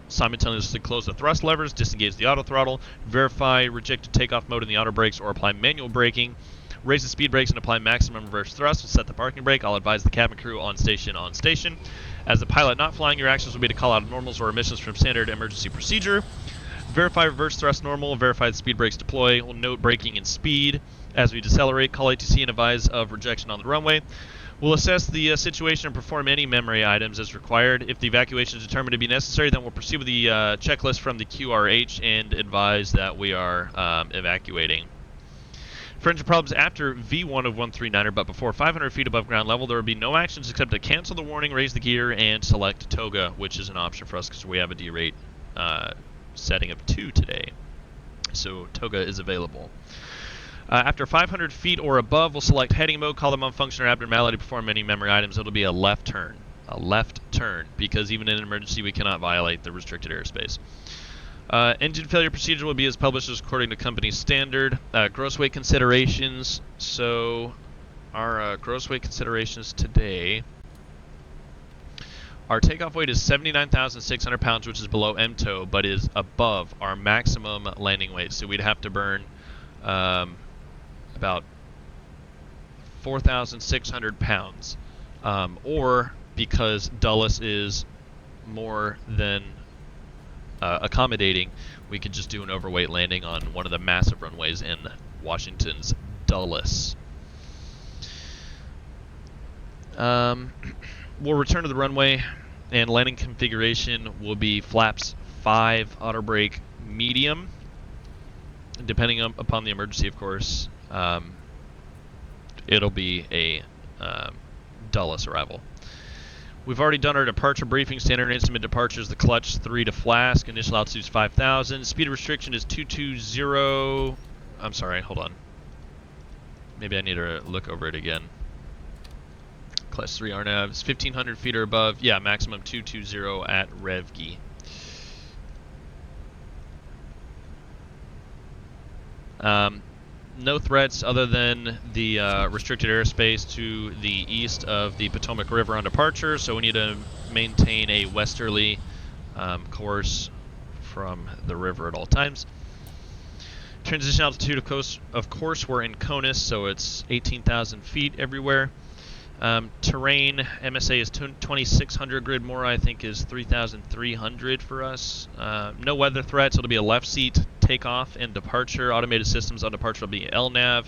simultaneously close the thrust levers, disengage the auto throttle, verify rejected takeoff mode in the auto brakes or apply manual braking, raise the speed brakes and apply maximum reverse thrust and set the parking brake. I'll advise the cabin crew on station. As the pilot not flying, your actions will be to call out normals or emissions from standard emergency procedure. Verify reverse thrust normal, verify the speed brakes deploy, we'll note braking and speed. As we decelerate, call ATC and advise of rejection on the runway. We'll assess the situation and perform any memory items as required. If the evacuation is determined to be necessary, then we'll proceed with the checklist from the QRH and advise that we are evacuating. For engine problems after V1 of 139, but before 500 feet above ground level, there will be no actions except to cancel the warning, raise the gear, and select toga, which is an option for us because we have a D-rate setting of 2 today. So toga is available. After 500 feet or above, we'll select heading mode, call the malfunction or abnormality, perform any memory items. It'll be a left turn. A left turn, because even in an emergency, we cannot violate the restricted airspace. Engine failure procedure will be as published as according to company standard. Gross weight considerations. So our gross weight considerations today. Our takeoff weight is 79,600 pounds, which is below MTOW, but is above our maximum landing weight. So we'd have to burn about 4,600 pounds. Or because Dulles is more than accommodating, we could just do an overweight landing on one of the massive runways in Washington's Dulles. We'll return to the runway, and landing configuration will be flaps 5 auto brake medium, depending upon the emergency, of course. It'll be a Dulles arrival. We've already done our departure briefing. Standard instrument departures, the clutch 3 to Flask. Initial altitude is 5,000. Speed restriction is 220. I'm sorry, hold on. Maybe I need to look over it again. Class 3 RNAV is 1,500 feet or above. Yeah, maximum 220 at RevGi. No threats other than the restricted airspace to the east of the Potomac River on departure, so we need to maintain a westerly course from the river at all times. Transition altitude, of course, we're in CONUS, so it's 18,000 feet everywhere. Terrain, MSA is 2,600, grid Mora I think is 3,300 for us. No weather threats, it'll be a left seat takeoff and departure. Automated systems on departure will be LNAV.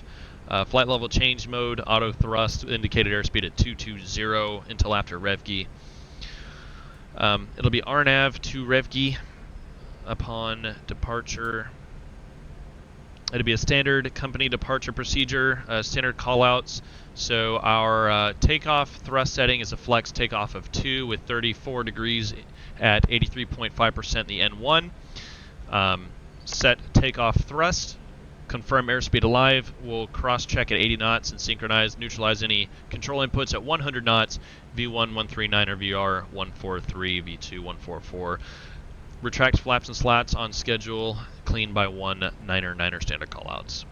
Flight level change mode, auto thrust, indicated airspeed at 220 until after RevGi. It'll be RNAV to RevGi upon departure. It'll be a standard company departure procedure, standard callouts. So our takeoff thrust setting is a flex takeoff of 2 with 34 degrees at 83.5% the N1. Set takeoff thrust, confirm airspeed alive. We'll cross-check at 80 knots and synchronize, neutralize any control inputs at 100 knots, V1 139 or VR 143, V2 144. Retract flaps and slats on schedule, clean by 199er standard callouts.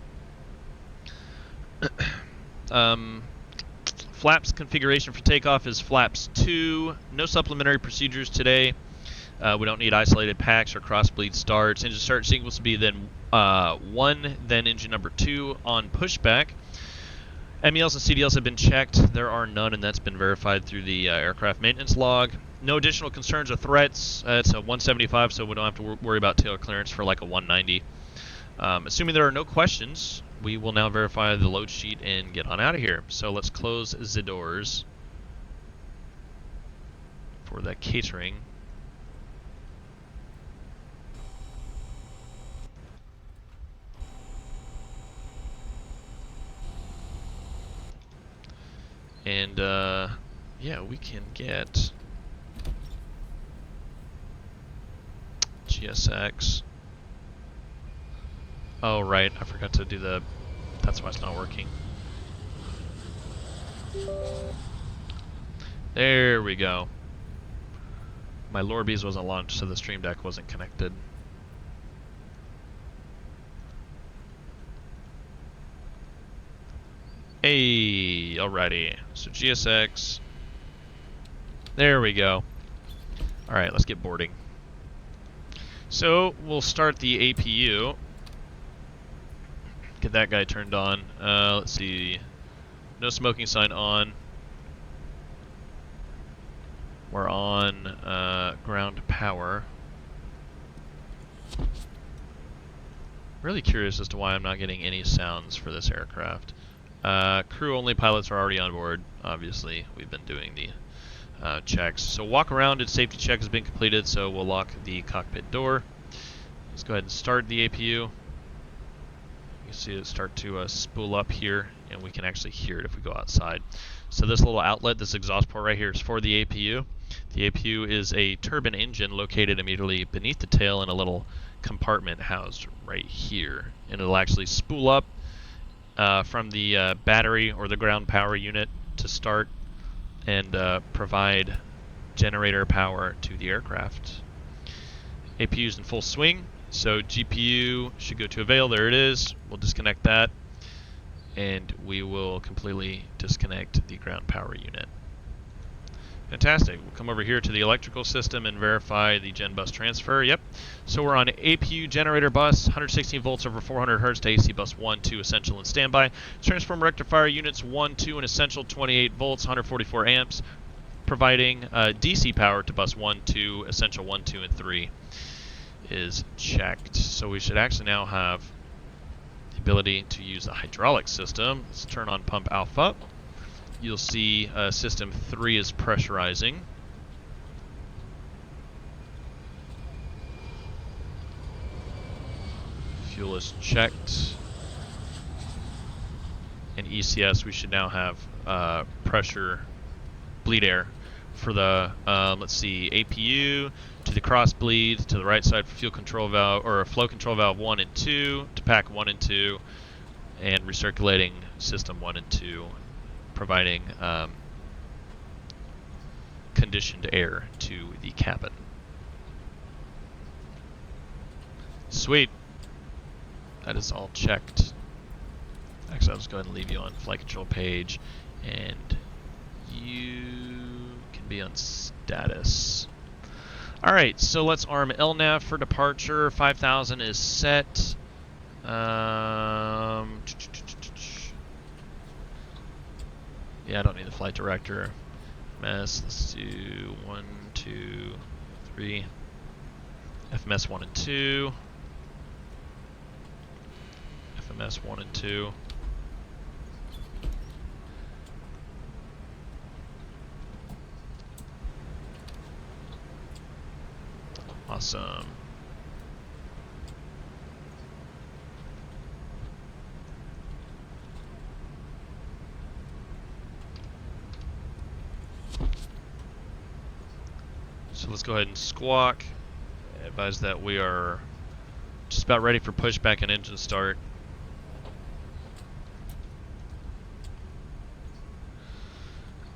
Flaps configuration for takeoff is flaps 2. No supplementary procedures today. We don't need isolated packs or cross-bleed starts. Engine start sequence will be then 1, then engine number 2 on pushback. MELs and CDLs have been checked. There are none, and that's been verified through the aircraft maintenance log. No additional concerns or threats. It's a 175, so we don't have to worry about tail clearance for like a 190. Assuming there are no questions, we will now verify the load sheet and get on out of here. So let's close the doors for the catering. And yeah, we can get GSX. Oh, right, I forgot to do the... That's why it's not working. There we go. My Lorbeez wasn't launched, so the Stream Deck wasn't connected. Hey, alrighty. So GSX. There we go. Alright, let's get boarding. So, we'll start the APU. Get that guy turned on. Let's see. No smoking sign on. We're on ground power. Really curious as to why I'm not getting any sounds for this aircraft. Crew-only pilots are already on board. Obviously, we've been doing the checks. So walk around and safety check has been completed, so we'll lock the cockpit door. Let's go ahead and start the APU. You can see it start to spool up here, and we can actually hear it if we go outside. So this little outlet, this exhaust port right here, is for the APU. The APU is a turbine engine located immediately beneath the tail in a little compartment housed right here. And it'll actually spool up from the battery or the ground power unit to start and provide generator power to the aircraft. APU is in full swing, so GPU should go to avail. There it is. We'll disconnect that, and we will completely disconnect the ground power unit. Fantastic. We'll come over here to the electrical system and verify the gen bus transfer. Yep. So we're on APU generator bus, 116 volts over 400 hertz to AC bus 1, 2, essential and standby. Transformer rectifier units 1, 2, and essential 28 volts, 144 amps, providing DC power to bus 1, 2, essential 1, 2, and 3 is checked. So we should actually now have the ability to use the hydraulic system. Let's turn on pump alpha. You'll see system 3 is pressurizing. Fuel is checked. And ECS, we should now have pressure bleed air for the, let's see, APU to the cross bleed to the right side for fuel control valve, or flow control valve 1 and 2, to pack 1 and 2, and recirculating system 1 and 2. Providing conditioned air to the cabin. Sweet. That is all checked. Actually, I'll just go ahead and leave you on flight control page, and you can be on status. Alright, so let's arm LNAV for departure. 5,000 is set. Yeah, I don't need the flight director. FMS, let's do 1, 2, 3. FMS 1 and 2. FMS 1 and 2. Awesome. So let's go ahead and squawk. Advise that we are just about ready for pushback and engine start.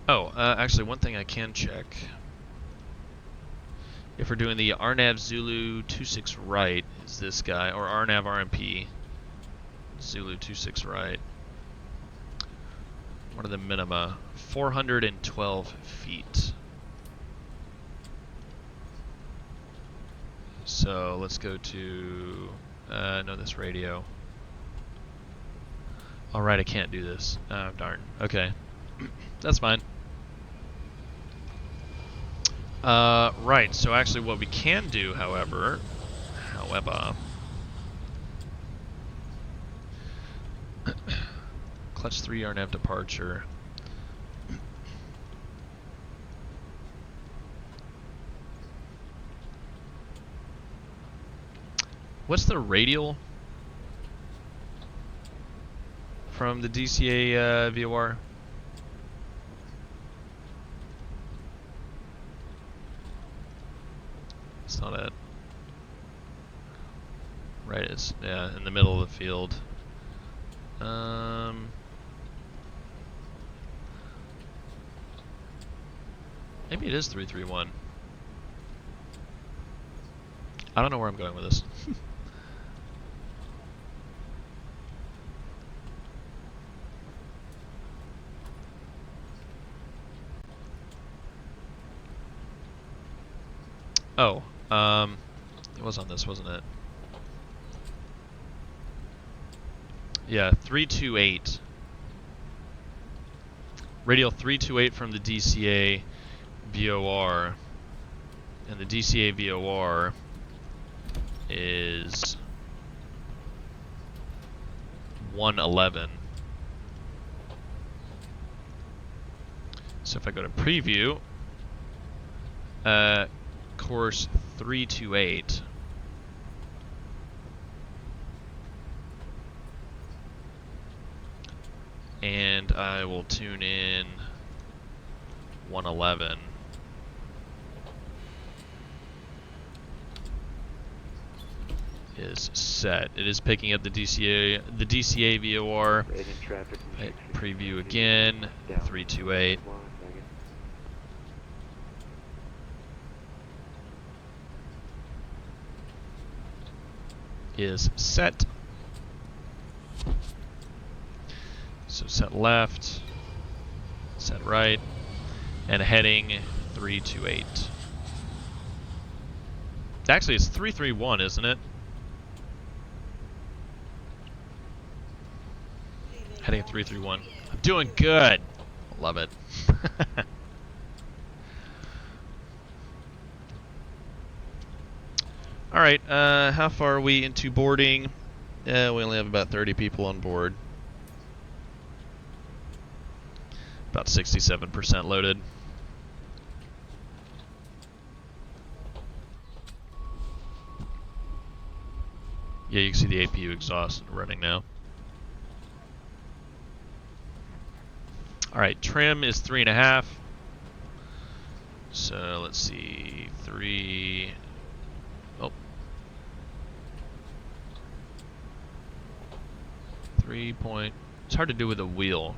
Oh, actually one thing I can check. If we're doing the RNAV Zulu 26 right, is this guy, or RNAV RMP Zulu 26 right. What are the minima? 412 feet. So let's go to, no, this radio. Alright, I can't do this. Oh, darn. Okay. That's fine. Right, so actually what we can do, however, clutch 3 RNAV departure. What's the radial from the DCA VOR? That's not it. Right, it's, yeah, in the middle of the field. Maybe it is 331. I don't know where I'm going with this. Oh, it was on this, wasn't it? Yeah, 328. Radial 328 from the DCA VOR. And the DCA VOR is 111. So if I go to preview, course 328. And I will tune in 111. Is set. It is picking up the DCA VOR. Hit preview again. 328. Is set. So set left, set right, and heading 328. Actually, it's 331, isn't it? Heading 331. I'm doing good. Love it. All right, how far are we into boarding? We only have about 30 people on board. About 67% loaded. Yeah, you can see the APU exhaust running now. All right, trim is 3.5. So let's see, 3. Oh. 3 point. It's hard to do with a wheel.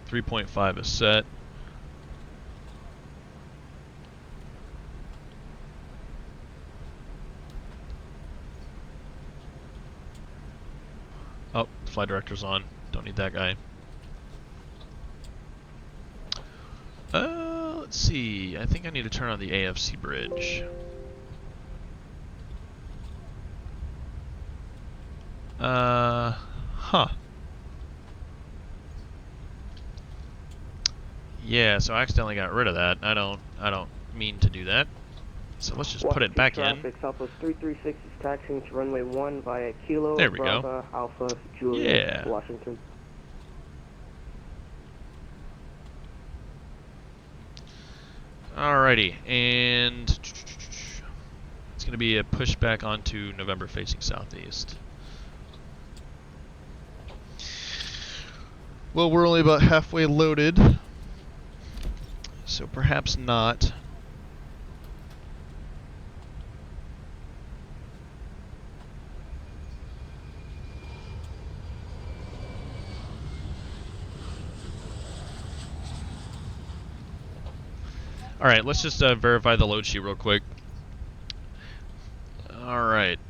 3.5 is set. Oh, flight director's on. Don't need that guy. Let's see. I think I need to turn on the AFC bridge. Huh. Yeah, so I accidentally got rid of that. I don't mean to do that. So let's just put it back in.
Southwest 336 is taxiing to runway 1 via Kilo,
There we go.
Bravo, Alpha, Juliet,
Yeah.
Washington.
Alrighty, and it's going to be a pushback onto November facing southeast. Well, we're only about halfway loaded, so perhaps not. All right, let's just verify the load sheet real quick. All right.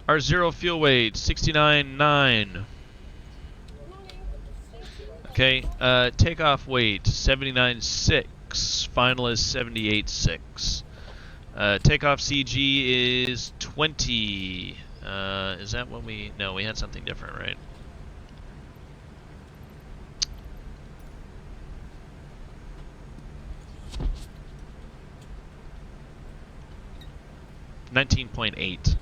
Our zero fuel weight, 69.9. Okay, takeoff weight, 79.6. Final is 78.6. Takeoff CG is 20. Is that what we... No, we had something different, right? $19.8.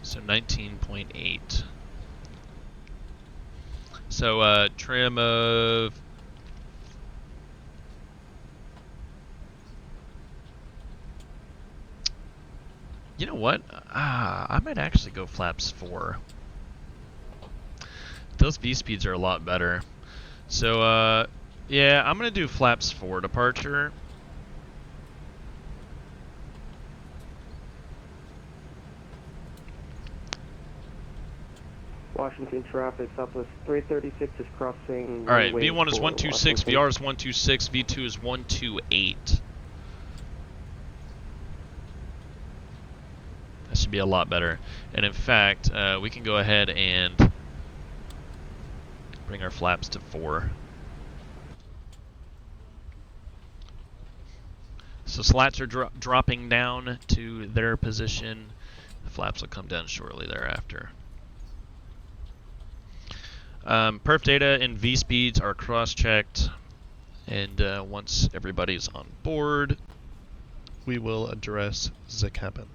So 19.8. So trim of... You know what? I might actually go flaps 4. Those V speeds are a lot better. So, yeah, I'm going to do flaps 4 departure.
Washington traffic, Southwest 336 is crossing.
All right,
runway
V1 is
4,
126,
Washington.
VR is 126, V2 is 128. That should be a lot better. And in fact, we can go ahead and bring our flaps to 4. So slats are dropping down to their position. The flaps will come down shortly thereafter. Perf data and V speeds are cross-checked, and once everybody's on board, we will address the cabin.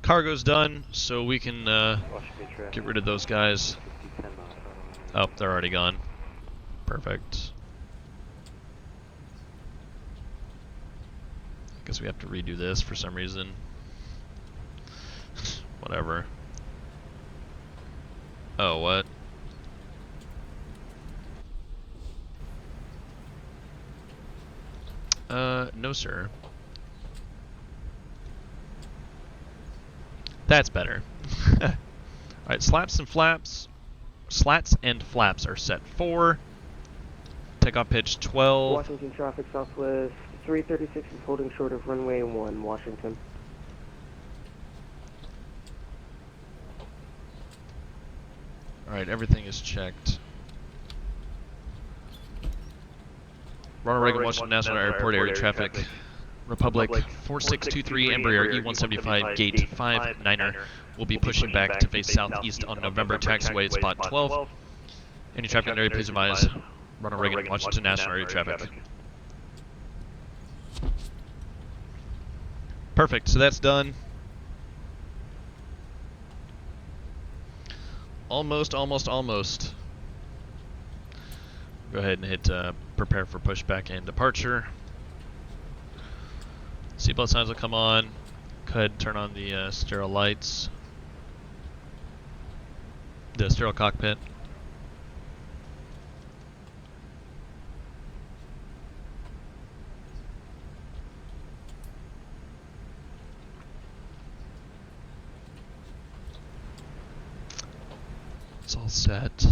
Cargo's done, so we can get rid of those guys. Oh, they're already gone. Perfect. I guess we have to redo this for some reason. Whatever. Oh, what? No, sir. That's better. Alright, slats and flaps are set 4. Takeoff pitch 12.
Washington traffic, Southwest 336 is holding short of runway 1, Washington.
Alright, everything is checked. Ronald Reagan, Washington National Airport area traffic. Republic 4623, Embraer E175, gate 59er will be pushing back to face southeast on November, taxiway at spot 12. Any traffic in the area, please advise Ronald Reagan, Washington National area traffic. Perfect, so that's done. Almost. Go ahead and hit prepare for pushback and departure. Seatbelt signs will come on. Go ahead and turn on the sterile lights. The sterile cockpit. It's all set.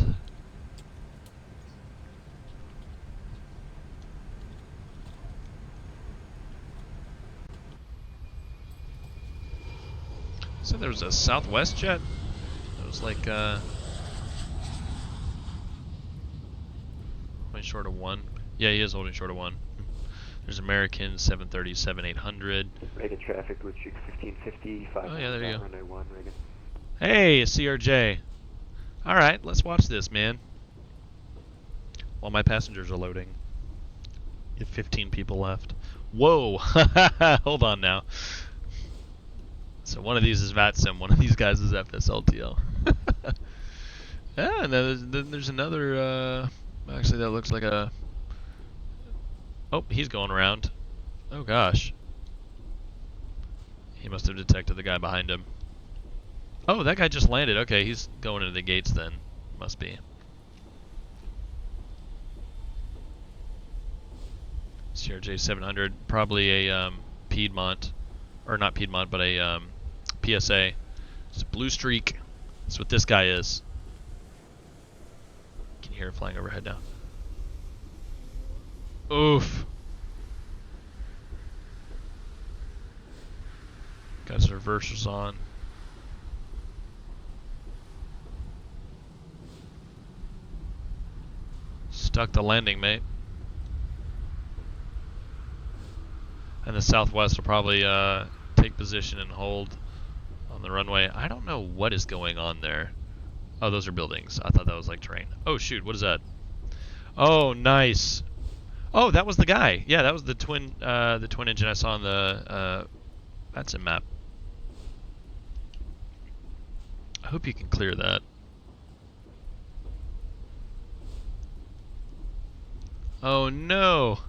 So there was a Southwest jet. It was like only short of 1. Yeah, he is holding short of 1. There's American 737-800.
Reagan traffic with Duke 1550.
Oh yeah, there you go.
Runway 1, Reagan.
Hey, CRJ. All right, let's watch this, man. While my passengers are loading. You have 15 people left. Whoa! Hold on now. So one of these is VATSIM, one of these guys is FSLTL. Yeah, and then there's another, actually that looks like a... Oh, he's going around. Oh gosh. He must have detected the guy behind him. Oh, that guy just landed. Okay, he's going into the gates then. Must be. CRJ 700, probably a Piedmont, or not Piedmont, but a PSA. It's a blue streak. That's what this guy is. You can hear it flying overhead now. Oof. Got his reversers on. Stuck the landing, mate. And the Southwest will probably take position and hold on the runway. I don't know what is going on there. Oh, those are buildings. I thought that was like terrain. Oh shoot, what is that? Oh, nice. Oh, that was the guy. Yeah, that was the twin engine I saw on the VATSIM map. hope you can clear that. Oh no!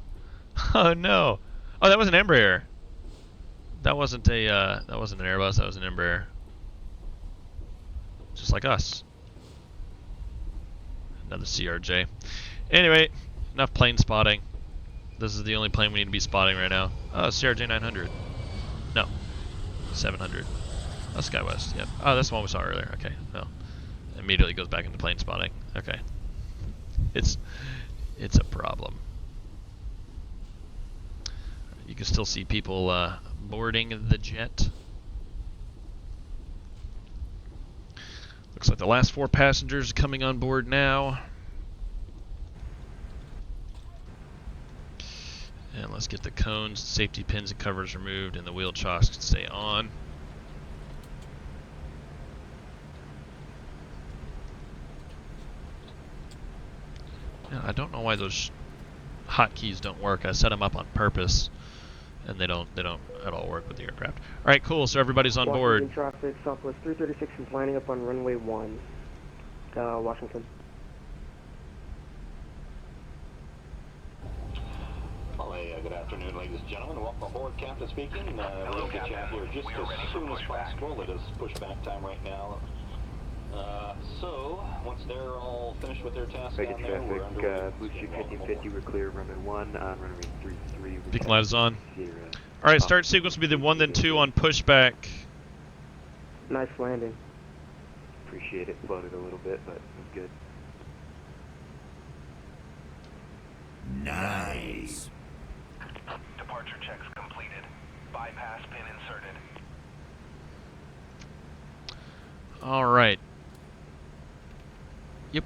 Oh no! Oh, that was an Embraer. That wasn't an Airbus. That was an Embraer. Just like us. Another CRJ. Anyway, enough plane spotting. This is the only plane we need to be spotting right now. Oh, CRJ 900. No, 700. Oh, SkyWest. Yep. Oh, that's the one we saw earlier. Okay. No. Immediately goes back into plane spotting. Okay. It's a problem. You can still see people boarding the jet. Looks like the last 4 passengers are coming on board now. And let's get the cones, safety pins, and covers removed, and the wheel chocks can stay on. Yeah, I don't know why those hotkeys don't work. I set them up on purpose, and they don't at all work with the aircraft. All right, cool. So everybody's on board.
Washington traffic, Southwest 336 is lining up on runway 1. Washington.
Good afternoon, ladies and gentlemen. Welcome aboard. Captain speaking. We'll get you out here just as soon as possible. It is pushback time right now. So, once they're all finished with their task down there, we're underway.
Blue Chief 1550, we're clear runway 1 on runway 33.
Beacon light is on. Alright, start sequence will be the 1 then 2 on pushback.
Nice landing.
Appreciate it. Floated a little bit, but it was good.
Nice.
Departure checks completed. Bypass pin inserted.
Alright. Yep.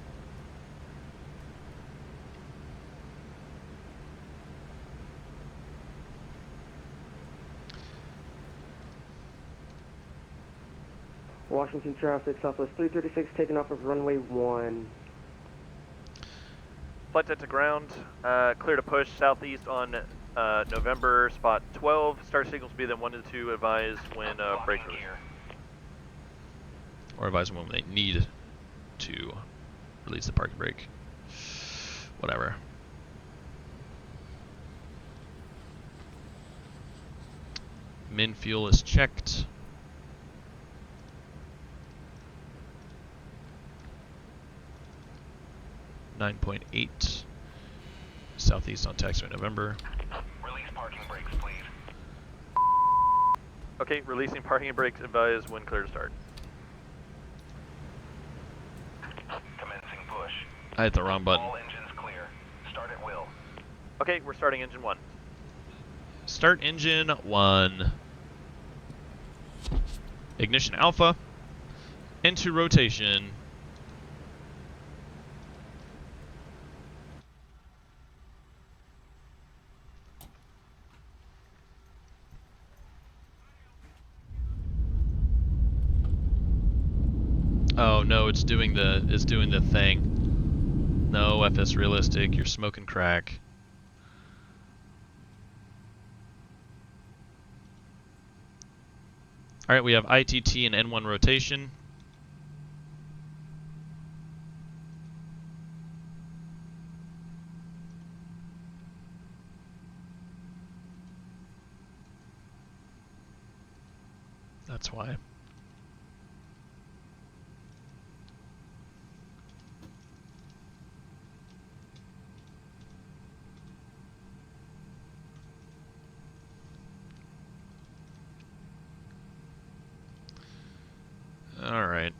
Washington traffic, Southwest 336, taking off of runway 1.
Flight deck to ground, clear to push southeast on November, spot 12. Start signals will be then 1 to 2, advise when brakes release.
Or advise them when they need to release the parking brake. Whatever. Min fuel is checked. .8 southeast on taxiway November.
Release parking brakes, please.
Okay, releasing parking and brakes, advise when clear to start.
Commencing push.
I hit the wrong button.
All engines clear. Start at will.
Okay, we're starting engine 1.
Start engine 1. Ignition alpha. Into rotation. Oh no, it's doing the thing. No, FS realistic, you're smoking crack. Alright, we have ITT and N1 rotation. That's why. All right.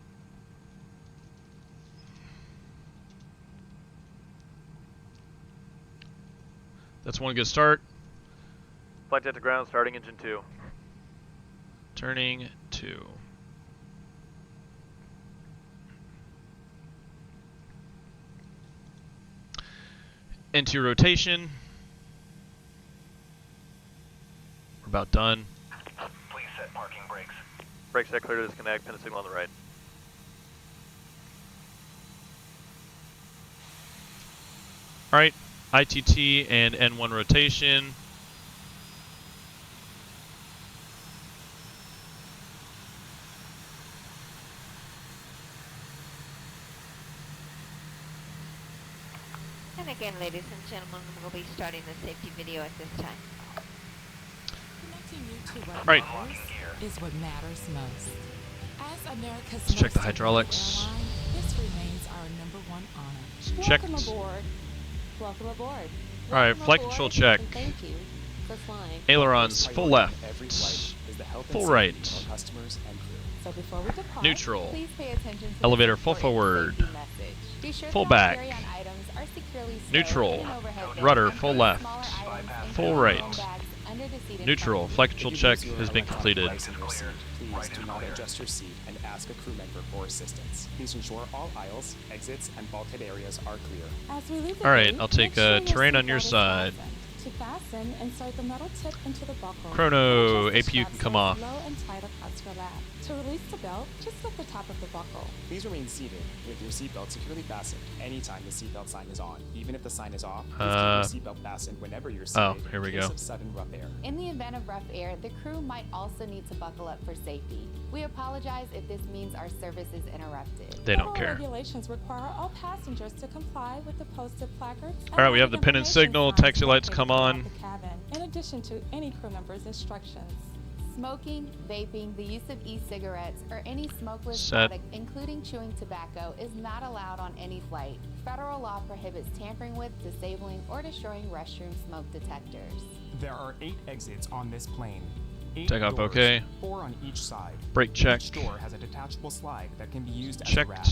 That's one good start.
Flight deck to ground, starting engine 2.
Turning 2. Into rotation. We're about done.
Please set parking brakes.
Brakes set clear to disconnect, pin a signal on the right.
Alright, ITT and N1 rotation.
And again, ladies and gentlemen, we'll be starting the safety video at this time.
Connecting you to what
Right.
matters is what matters most. As America's
Let's check the
most
hydraulics.
airline, this remains our #1 honor.
Checked.
Welcome aboard. Welcome aboard.
All right,
Welcome
flight
aboard,
control check.
and thank you for flying.
Ailerons, full left.
Every flight is the health and
Full
safety
right.
of our customers and crew.
So before we depart,
Neutral.
please pay attention to
Elevator
the
full
important
forward.
safety message. Be sure
Full
that all
back.
carry-on items are securely stowed
Neutral.
in overhead bins
Rudder,
and
full
any
left.
smaller items
Full
including
right.
handbags under the seat in
Neutral.
front of
Flight
you.
control
If you
check
lose your
has been
electronic
completed.
device in your seat, please do not adjust your seat and ask a crew member for assistance. Please ensure all aisles, exits, and bulkhead areas are clear.
As we leave the
All right,
gate,
I'll take
make sure
terrain on your
seatbelt is
side.
fastened. To fasten, insert the metal tip into the buckle.
Chrono,
Adjust the
APU
strap
can
so
come
it's
off.
low and tight across your lap. To release the belt, just lift the top of the buckle.
Please remain seated with your seatbelt securely fastened anytime the seatbelt sign is on. Even if the sign is off, please keep your seatbelt fastened whenever you're seated.
Oh, here we
in case
go.
of sudden rough air.
In the event of rough air, the crew might also need to buckle up for safety. We apologize if this means our service is interrupted.
They don't
Federal
care.
regulations require all passengers to comply with the posted placards.
All right, we have the pin and signal. Taxi lights come on.
The cabin, in addition to any crew member's instructions.
Smoking, vaping, the use of e-cigarettes, or any smokeless
Set.
product, including chewing tobacco, is not allowed on any flight. Federal law prohibits tampering with, disabling, or destroying restroom smoke detectors.
There are 8 exits on this plane. 8
Takeoff
doors,
okay.
4 on each side.
Brake check.
Each door has a detachable slide that can be used as a
Checked.
rack.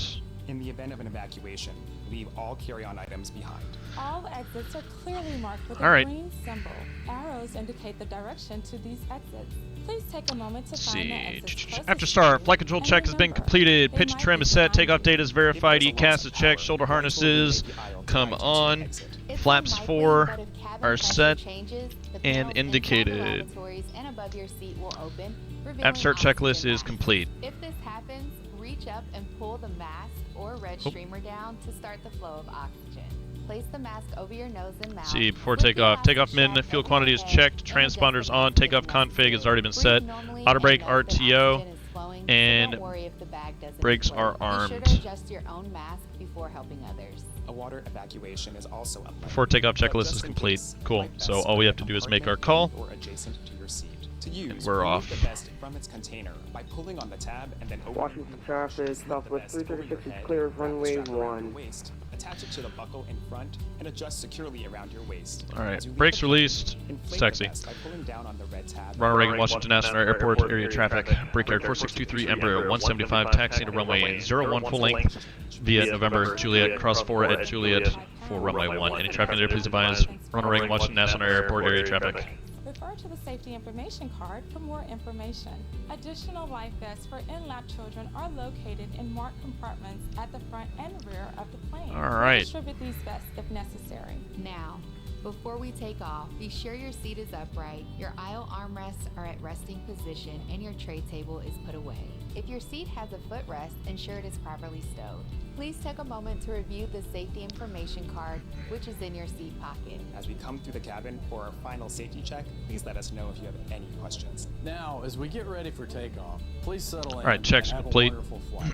In the event of an evacuation, leave all carry-on items behind.
All exits are clearly marked with
All
a
right.
green symbol. Arrows indicate the direction to these exits. Please take a moment to
Let's
find the
see.
exits closest
After
to
start,
you,
flight control
and
check has been
remember,
completed.
they
Pitch
might
trim
be
is set.
behind
Takeoff
you.
date is verified.
If there's a loss
ECAS is
of
checked.
power,
Shoulder
the control will
harnesses
relay the aisle to
come
guide you to
on.
the exit.
It's
Flaps
unlikely,
4
but if cabin
are
pressure
set
changes, the
and
panels inside the
indicated.
lavatories and above your seat will open, revealing
After start checklist
oxygen
is
masks.
complete.
If this happens, reach up and pull the mask or red streamer down to start the flow of oxygen. Place the mask over your nose and mouth.
See, before
Lift the
takeoff.
mask
Takeoff min,
strap
fuel
over
quantity
your
is
head
checked.
and adjust the
Transponders on.
mask
Takeoff
if
config has already been
necessary.
set.
Breathe normally
Auto
and
brake
know that
RTO.
oxygen is flowing, so
And
don't worry if the bag doesn't
brakes
inflate.
are
Be sure
armed.
to adjust your own mask before helping others.
A water evacuation is also a plan.
Before takeoff
But
checklist
just
is
in
complete.
case,
Cool.
flight
So
vests
all we
are
have to do is make our
compartment
call.
or adjacent to your seat. To use,
we're
remove
off.
the vest from its container by pulling on the tab and then opening
Washington
the
traffic,
Slip the
Southwest
vest over your
336 is
head,
clear of
wrap the
runway
strap around your
1.
waist, attach it to the buckle in front, and adjust securely around your waist.
All right.
As you leave
Brakes
the
released.
plane, inflate the
Taxi.
vest by pulling down on the red tab.
Ronald Reagan, Washington National Airport, area traffic. Brickyard 4623, Embraer 175, taxiing to runway 01 full length via November Juliet, cross 4 at Juliet for runway 1. Any traffic there, please advise. Ronald Reagan, Washington National Airport, area traffic.
Refer to the safety information card for more information. Additional life vests for in-lap children are located in marked compartments at the front and rear of the plane.
All
We'll
right.
distribute these vests if necessary.
Now, before we take off, be sure your seat is upright, your aisle armrests are at resting position, and your tray table is put away. If your seat has a footrest, ensure it is properly stowed. Please take a moment to review the safety information card, which is in your seat pocket.
As we come through the cabin for our final safety check, please let us know if you have any questions.
Now, as we get ready for takeoff, please settle in.
All right, checks
and have
complete.
A wonderful flight.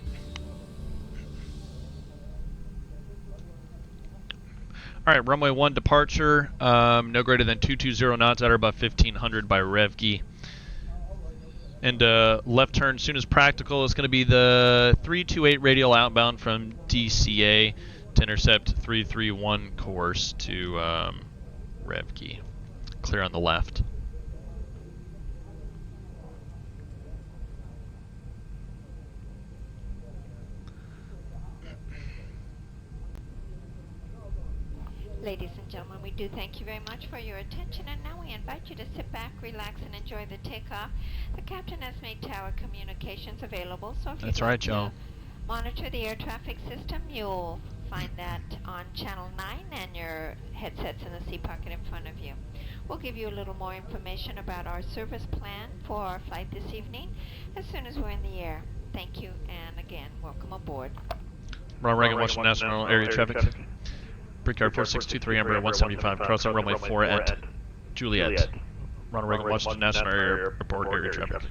All right, runway 1 departure. No greater than 220 knots at or above 1500 by Revgi. And left turn as soon as practical is going to be the 328 radial outbound from DCA to intercept 331 course to Revgi. Clear on the left.
Ladies and gentlemen, we do thank you very much for your attention, and now we invite you to sit back, relax, and enjoy the takeoff. The captain has made tower communications available, so if
That's
you'd
right,
like
y'all.
to monitor the air traffic system, you'll find that on channel 9 and your headsets in the seat pocket in front of you. We'll give you a little more information about our service plan for our flight this evening as soon as we're in the air. Thank you, and again, welcome aboard.
Ronald Reagan, Washington National area traffic. Brickyard 4623, Embraer 175, crossing runway 4 at Juliet. Ronald Reagan, Washington National Airport area traffic.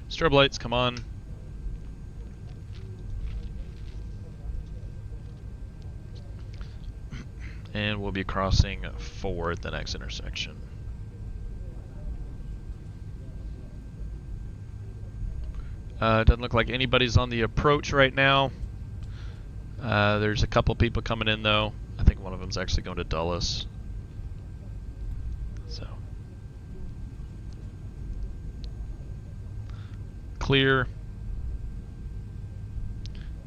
Strobe lights, come on. And we'll be crossing 4 at the next intersection. Doesn't look like anybody's on the approach right now. There's a couple people coming in though. I think one of them's actually going to Dulles. So clear.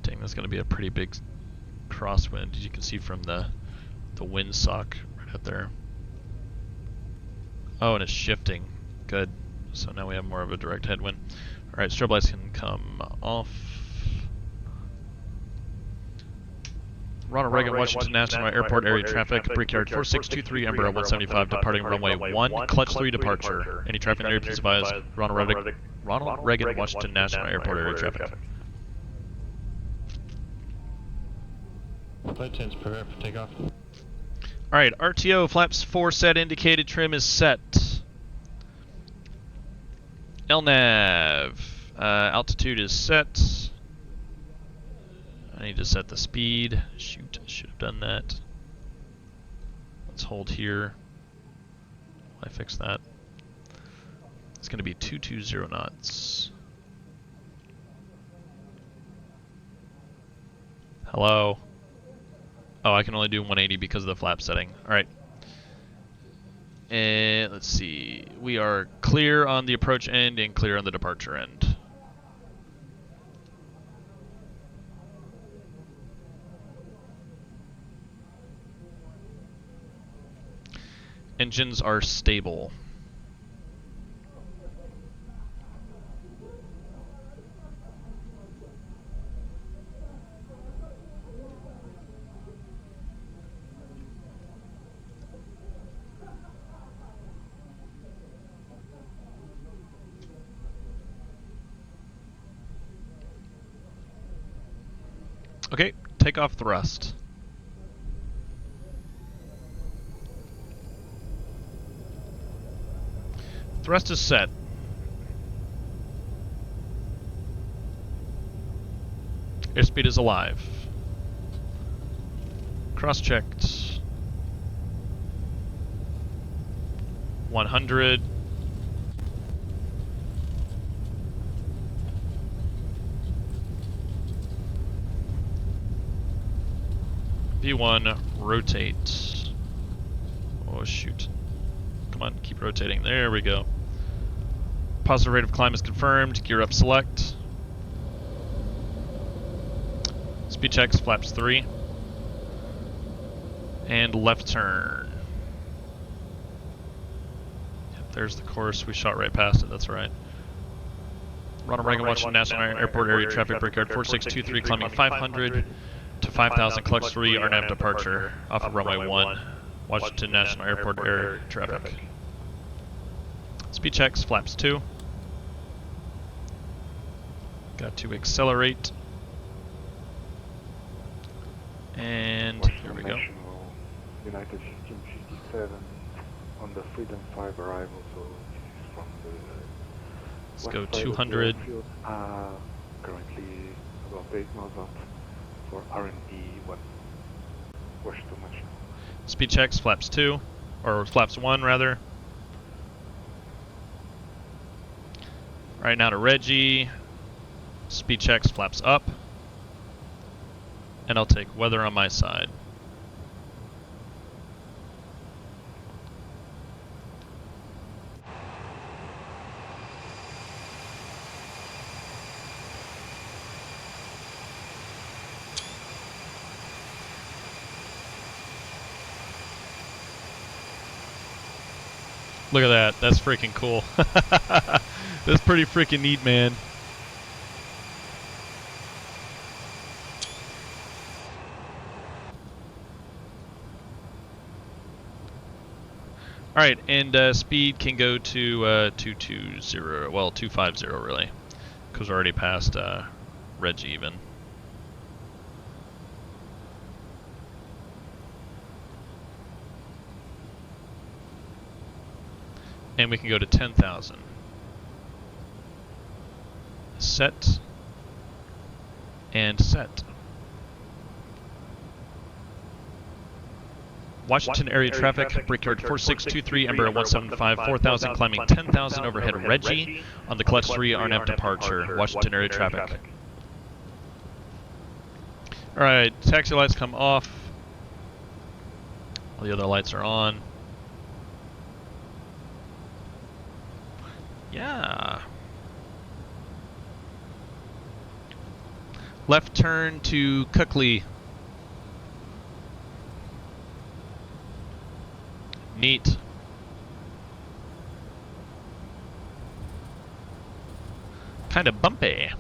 Dang, that's going to be a pretty big crosswind, as you can see from the windsock right out there. Oh, and it's shifting. Good. So now we have more of a direct headwind. All right, strobe lights can come off. Ronald Reagan, Washington National Airport area traffic, Brickyard 4623, Embraer 175, departing runway 1, clutch 3 departure. Any traffic in the area, please advise Ronald Reagan, Washington National Airport area traffic.
Flight 10's prepared for takeoff.
Alright, RTO, flaps 4 set, indicated trim is set. LNAV, altitude is set. I need to set the speed. Shoot, I should have done that. Let's hold here. I fix that. It's going to be 220 knots. Hello? Oh, I can only do 180 because of the flap setting. Alright. And let's see. We are clear on the approach end and clear on the departure end. Engines are stable. Okay, takeoff thrust. Thrust is set. Airspeed is alive. Cross-checked. 100. V1, rotate. Oh shoot. Come on, keep rotating. There we go. Positive rate of climb is confirmed. Gear up select. Speed checks, flaps 3. And left turn. Yep, there's the course. We shot right past it, that's right. Ronald Reagan, Washington National Airport area traffic, Brickyard 4623, climbing 500 to 5000, clutch 3, RNAV departure, off of runway 1, Washington National Airport air traffic. Speed checks, flaps 2. Got to accelerate. And here we go.
United 1557 on the Freedom 5 arrival, so this is from the
let's go 200.
Currently about 8 miles out for R&D 1. Wash too much.
Speed checks, flaps 2, or flaps 1 rather. Right now to Reggie. Speed checks, flaps up. And I'll take weather on my side. Look at that. That's freaking cool. That's pretty freaking neat, man. Alright, and speed can go to 220, well, 250 really, because we're already past Reggie even. And we can go to 10,000. Set. And set. Washington area traffic, Brickyard 4623, Embraer 175, 4000 climbing 10,000 overhead Reggie on the Clutch 3 RNF departure, Washington area traffic. Alright, taxi lights come off. All the other lights are on. Yeah. Left turn to Cookley. Neat. Kind of bumpy.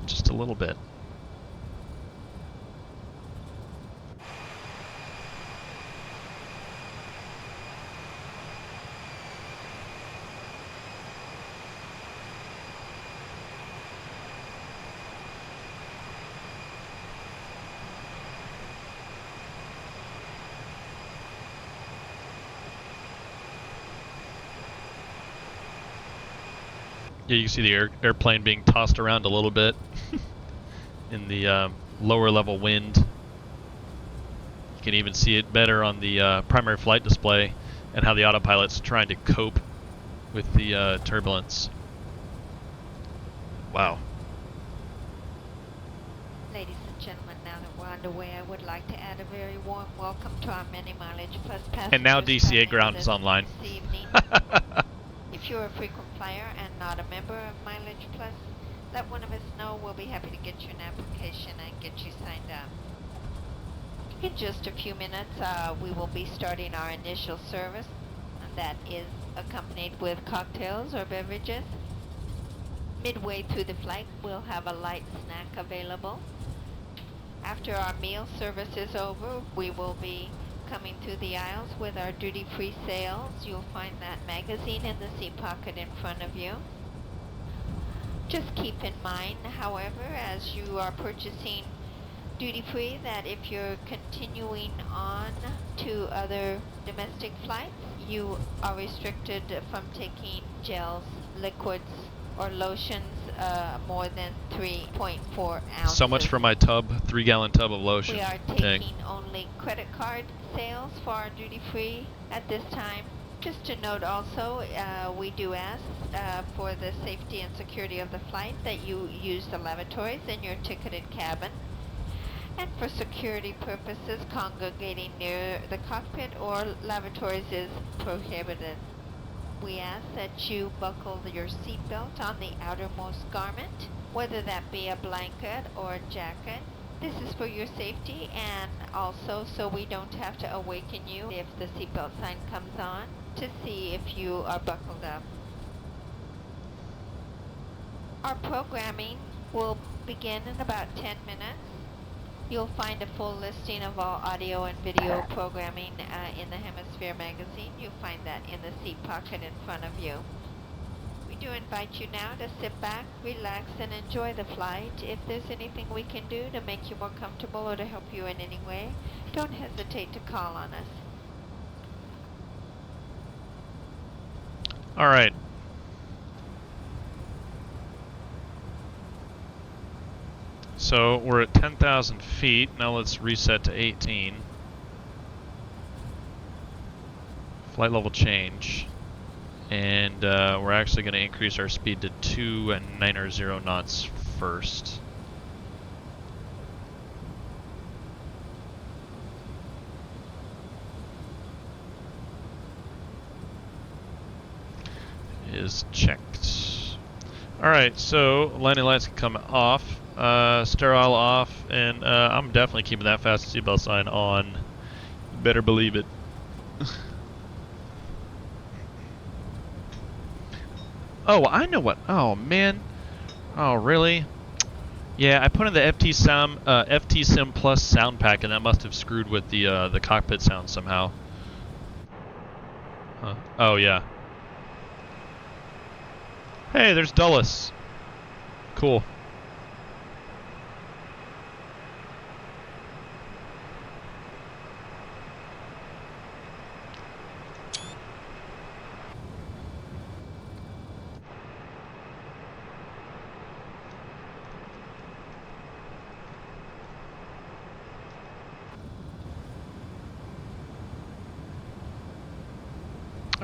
Just a little bit. Yeah, you can see the airplane being tossed around a little bit in the lower level wind. You can even see it better on the primary flight display and how the autopilot's trying to cope with the turbulence. Wow.
Ladies and gentlemen, now that we're underway, I would like to add a very warm welcome to our many mileage plus passengers.
And now DCA ground is online.
This evening. If you're a frequent flyer and not a member of Mileage Plus, let one of us know. We'll be happy to get you an application and get you signed up. In just a few minutes, we will be starting our initial service. That is accompanied with cocktails or beverages. Midway through the flight, we'll have a light snack available. After our meal service is over, we will be coming through the aisles with our duty-free sales. You'll find that magazine in the seat pocket in front of you. Just keep in mind, however, as you are purchasing duty-free, that if you're continuing on to other domestic flights, you are restricted from taking gels, liquids, or lotions more than 3.4 ounces.
So much for my tub, 3-gallon tub of lotion.
We are taking only credit card sales for our duty-free at this time. Just to note also, we do ask for the safety and security of the flight that you use the lavatories in your ticketed cabin. And for security purposes, congregating near the cockpit or lavatories is prohibited. We ask that you buckle your seatbelt on the outermost garment, whether that be a blanket or a jacket. This is for your safety and also so we don't have to awaken you if the seatbelt sign comes on to see if you are buckled up. Our programming will begin in about 10 minutes. You'll find a full listing of all audio and video programming in the Hemisphere magazine. You'll find that in the seat pocket in front of you. We do invite you now to sit back, relax, and enjoy the flight. If there's anything we can do to make you more comfortable or to help you in any way, don't hesitate to call on us.
All right. So we're at 10,000 feet. Now let's reset to 18. Flight level change. And we're actually going to increase our speed to 290 knots first. Is checked. Alright, so landing lights can come off. Sterile off, and I'm definitely keeping that fast seatbelt sign on. You better believe it. Oh, I know what. Oh man. Oh really? Yeah, I put in the FT Sim Plus sound pack, and that must have screwed with the cockpit sound somehow. Huh. Oh yeah. Hey, there's Dulles. Cool.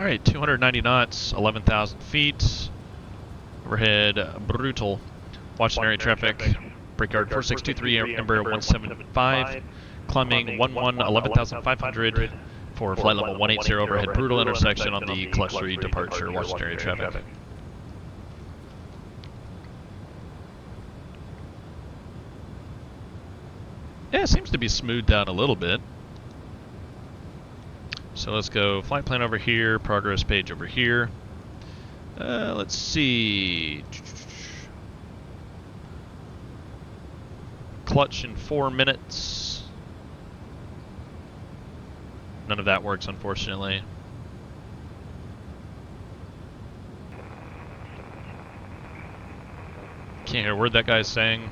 Alright, 290 knots, 11,000 feet. Overhead, brutal. Watch area traffic. Brickyard 4623, Embraer 175. Climbing 11,500 for flight level 180 overhead. Brutal intersection on the Clutch 3 departure. Watch area traffic. Yeah, it seems to be smoothed out a little bit. So let's go flight plan over here, progress page over here. Let's see. Clutch in 4 minutes. None of that works, unfortunately. Can't hear a word that guy's saying.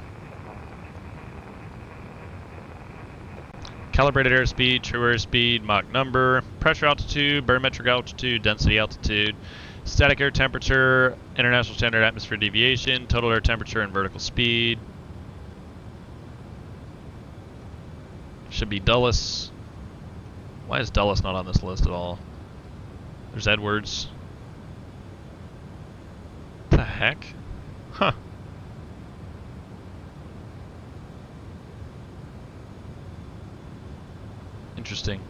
Calibrated airspeed, true airspeed, Mach number, pressure altitude, barometric altitude, density altitude, static air temperature, international standard atmosphere deviation, total air temperature, and vertical speed. Should be Dulles. Why is Dulles not on this list at all? There's Edwards. What the heck? Huh. Interesting.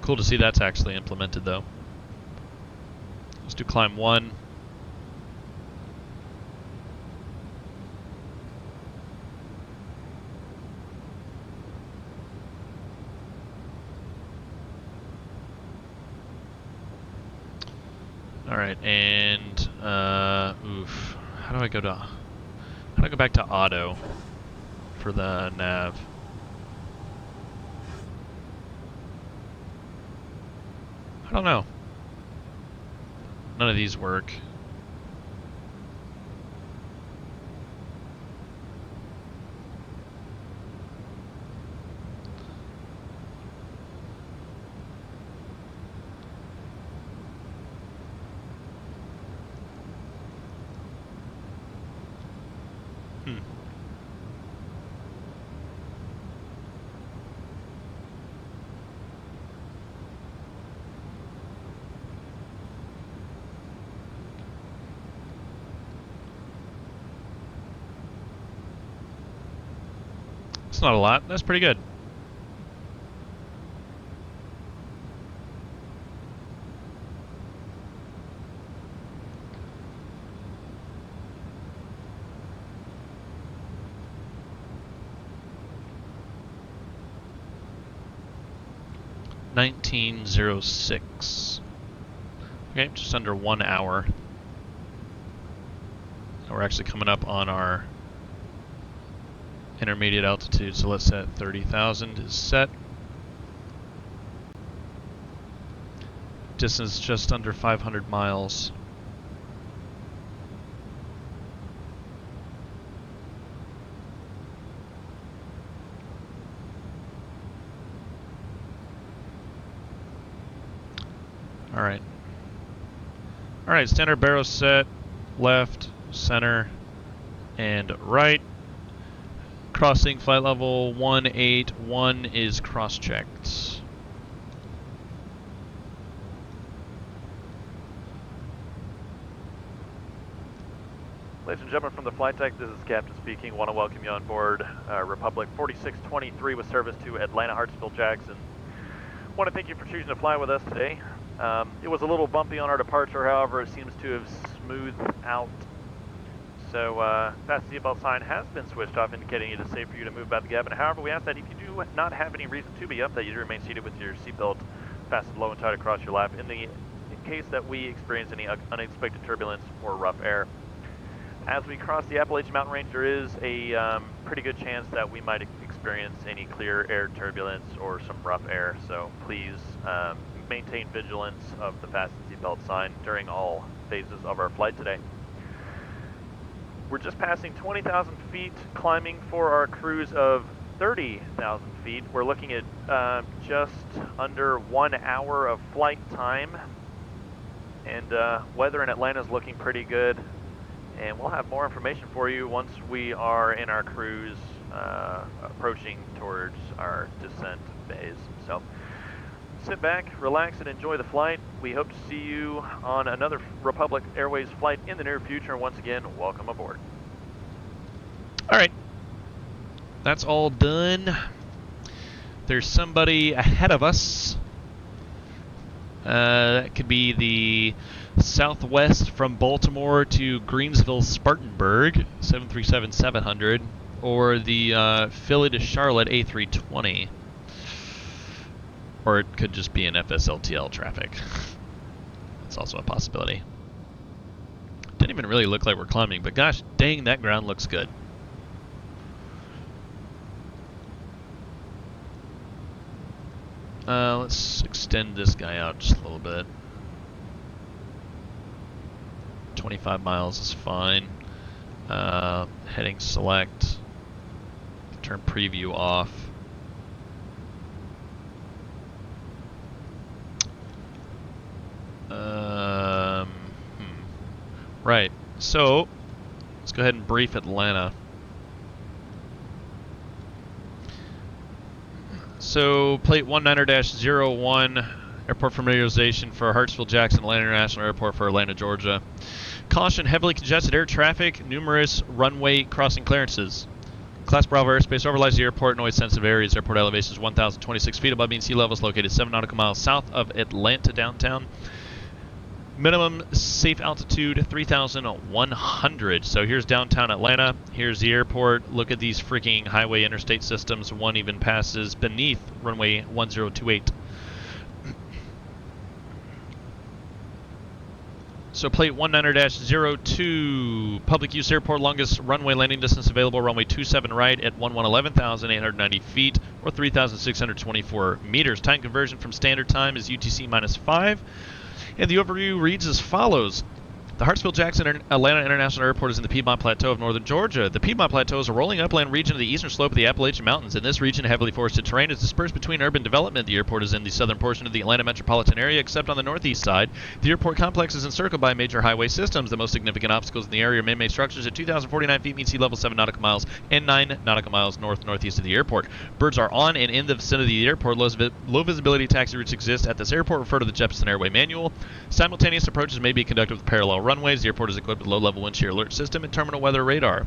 Cool to see that's actually implemented, though. Let's do climb 1. All right, and oof. How do I go back to auto for the nav? I don't know. None of these work. That's not a lot. That's pretty good. $19.06. Okay, just under 1 hour. We're actually coming up on our intermediate altitude, so let's set 30,000 is set. Distance just under 500 miles. Alright. Alright, standard barrel set, left, center, and right. Crossing flight level 181 is cross-checked.
Ladies and gentlemen from the flight deck, this is Captain speaking. Want to welcome you on board Republic 4623 with service to Atlanta Hartsfield Jackson. Want to thank you for choosing to fly with us today. It was a little bumpy on our departure, however, it seems to have smoothed out. So, fast seatbelt sign has been switched off, indicating it is safe for you to move about the cabin. However, we ask that if you do not have any reason to be up, that you do remain seated with your seatbelt fastened low and tight across your lap in case that we experience any unexpected turbulence or rough air. As we cross the Appalachian Mountain Range, there is a pretty good chance that we might experience any clear air turbulence or some rough air, so please maintain vigilance of the fasten seatbelt sign during all phases of our flight today. We're just passing 20,000 feet, climbing for our cruise of 30,000 feet. We're looking at just under 1 hour of flight time, and weather in Atlanta is looking pretty good. And we'll have more information for you once we are in our cruise, approaching towards our descent phase. So sit back, relax, and enjoy the flight. We hope to see you on another Republic Airways flight in the near future. And once again, welcome aboard.
All right. That's all done. There's somebody ahead of us. That could be the Southwest from Baltimore to Greensville, Spartanburg, 737-700, or the Philly to Charlotte A320. Or it could just be an FSLTL traffic. That's also a possibility. Didn't even really look like we're climbing, but gosh dang, that ground looks good. Let's extend this guy out just a little bit. 25 miles is fine. Heading select. Turn preview off. Right. So, let's go ahead and brief Atlanta. So, plate 19-01, airport familiarization for Hartsfield-Jackson Atlanta International Airport for Atlanta, Georgia. Caution, heavily congested air traffic, numerous runway crossing clearances. Class Bravo airspace overlies the airport, noise-sensitive areas. Airport elevation is 1,026 feet above mean sea levels, located 7 nautical miles south of Atlanta downtown. Minimum safe altitude 3,100. So here's downtown Atlanta. Here's the airport. Look at these freaking highway interstate systems. One even passes beneath runway 1028. So plate 19-02, public use airport, longest runway landing distance available, runway 27 right at 11,890 feet or 3,624 meters. Time conversion from standard time is UTC -5. And the overview reads as follows. The Hartsfield-Jackson Atlanta International Airport is in the Piedmont Plateau of northern Georgia. The Piedmont Plateau is a rolling upland region of the eastern slope of the Appalachian Mountains. In this region, heavily forested terrain is dispersed between urban development. The airport is in the southern portion of the Atlanta metropolitan area, except on the northeast side. The airport complex is encircled by major highway systems. The most significant obstacles in the area are man-made structures at 2,049 feet mean sea level, 7 nautical miles, and 9 nautical miles northeast of the airport. Birds are on and in the vicinity of the airport. Low visibility taxi routes exist at this airport. Refer to the Jefferson Airway Manual. Simultaneous approaches may be conducted with parallel runways. The airport is equipped with low-level wind shear alert system and terminal weather radar.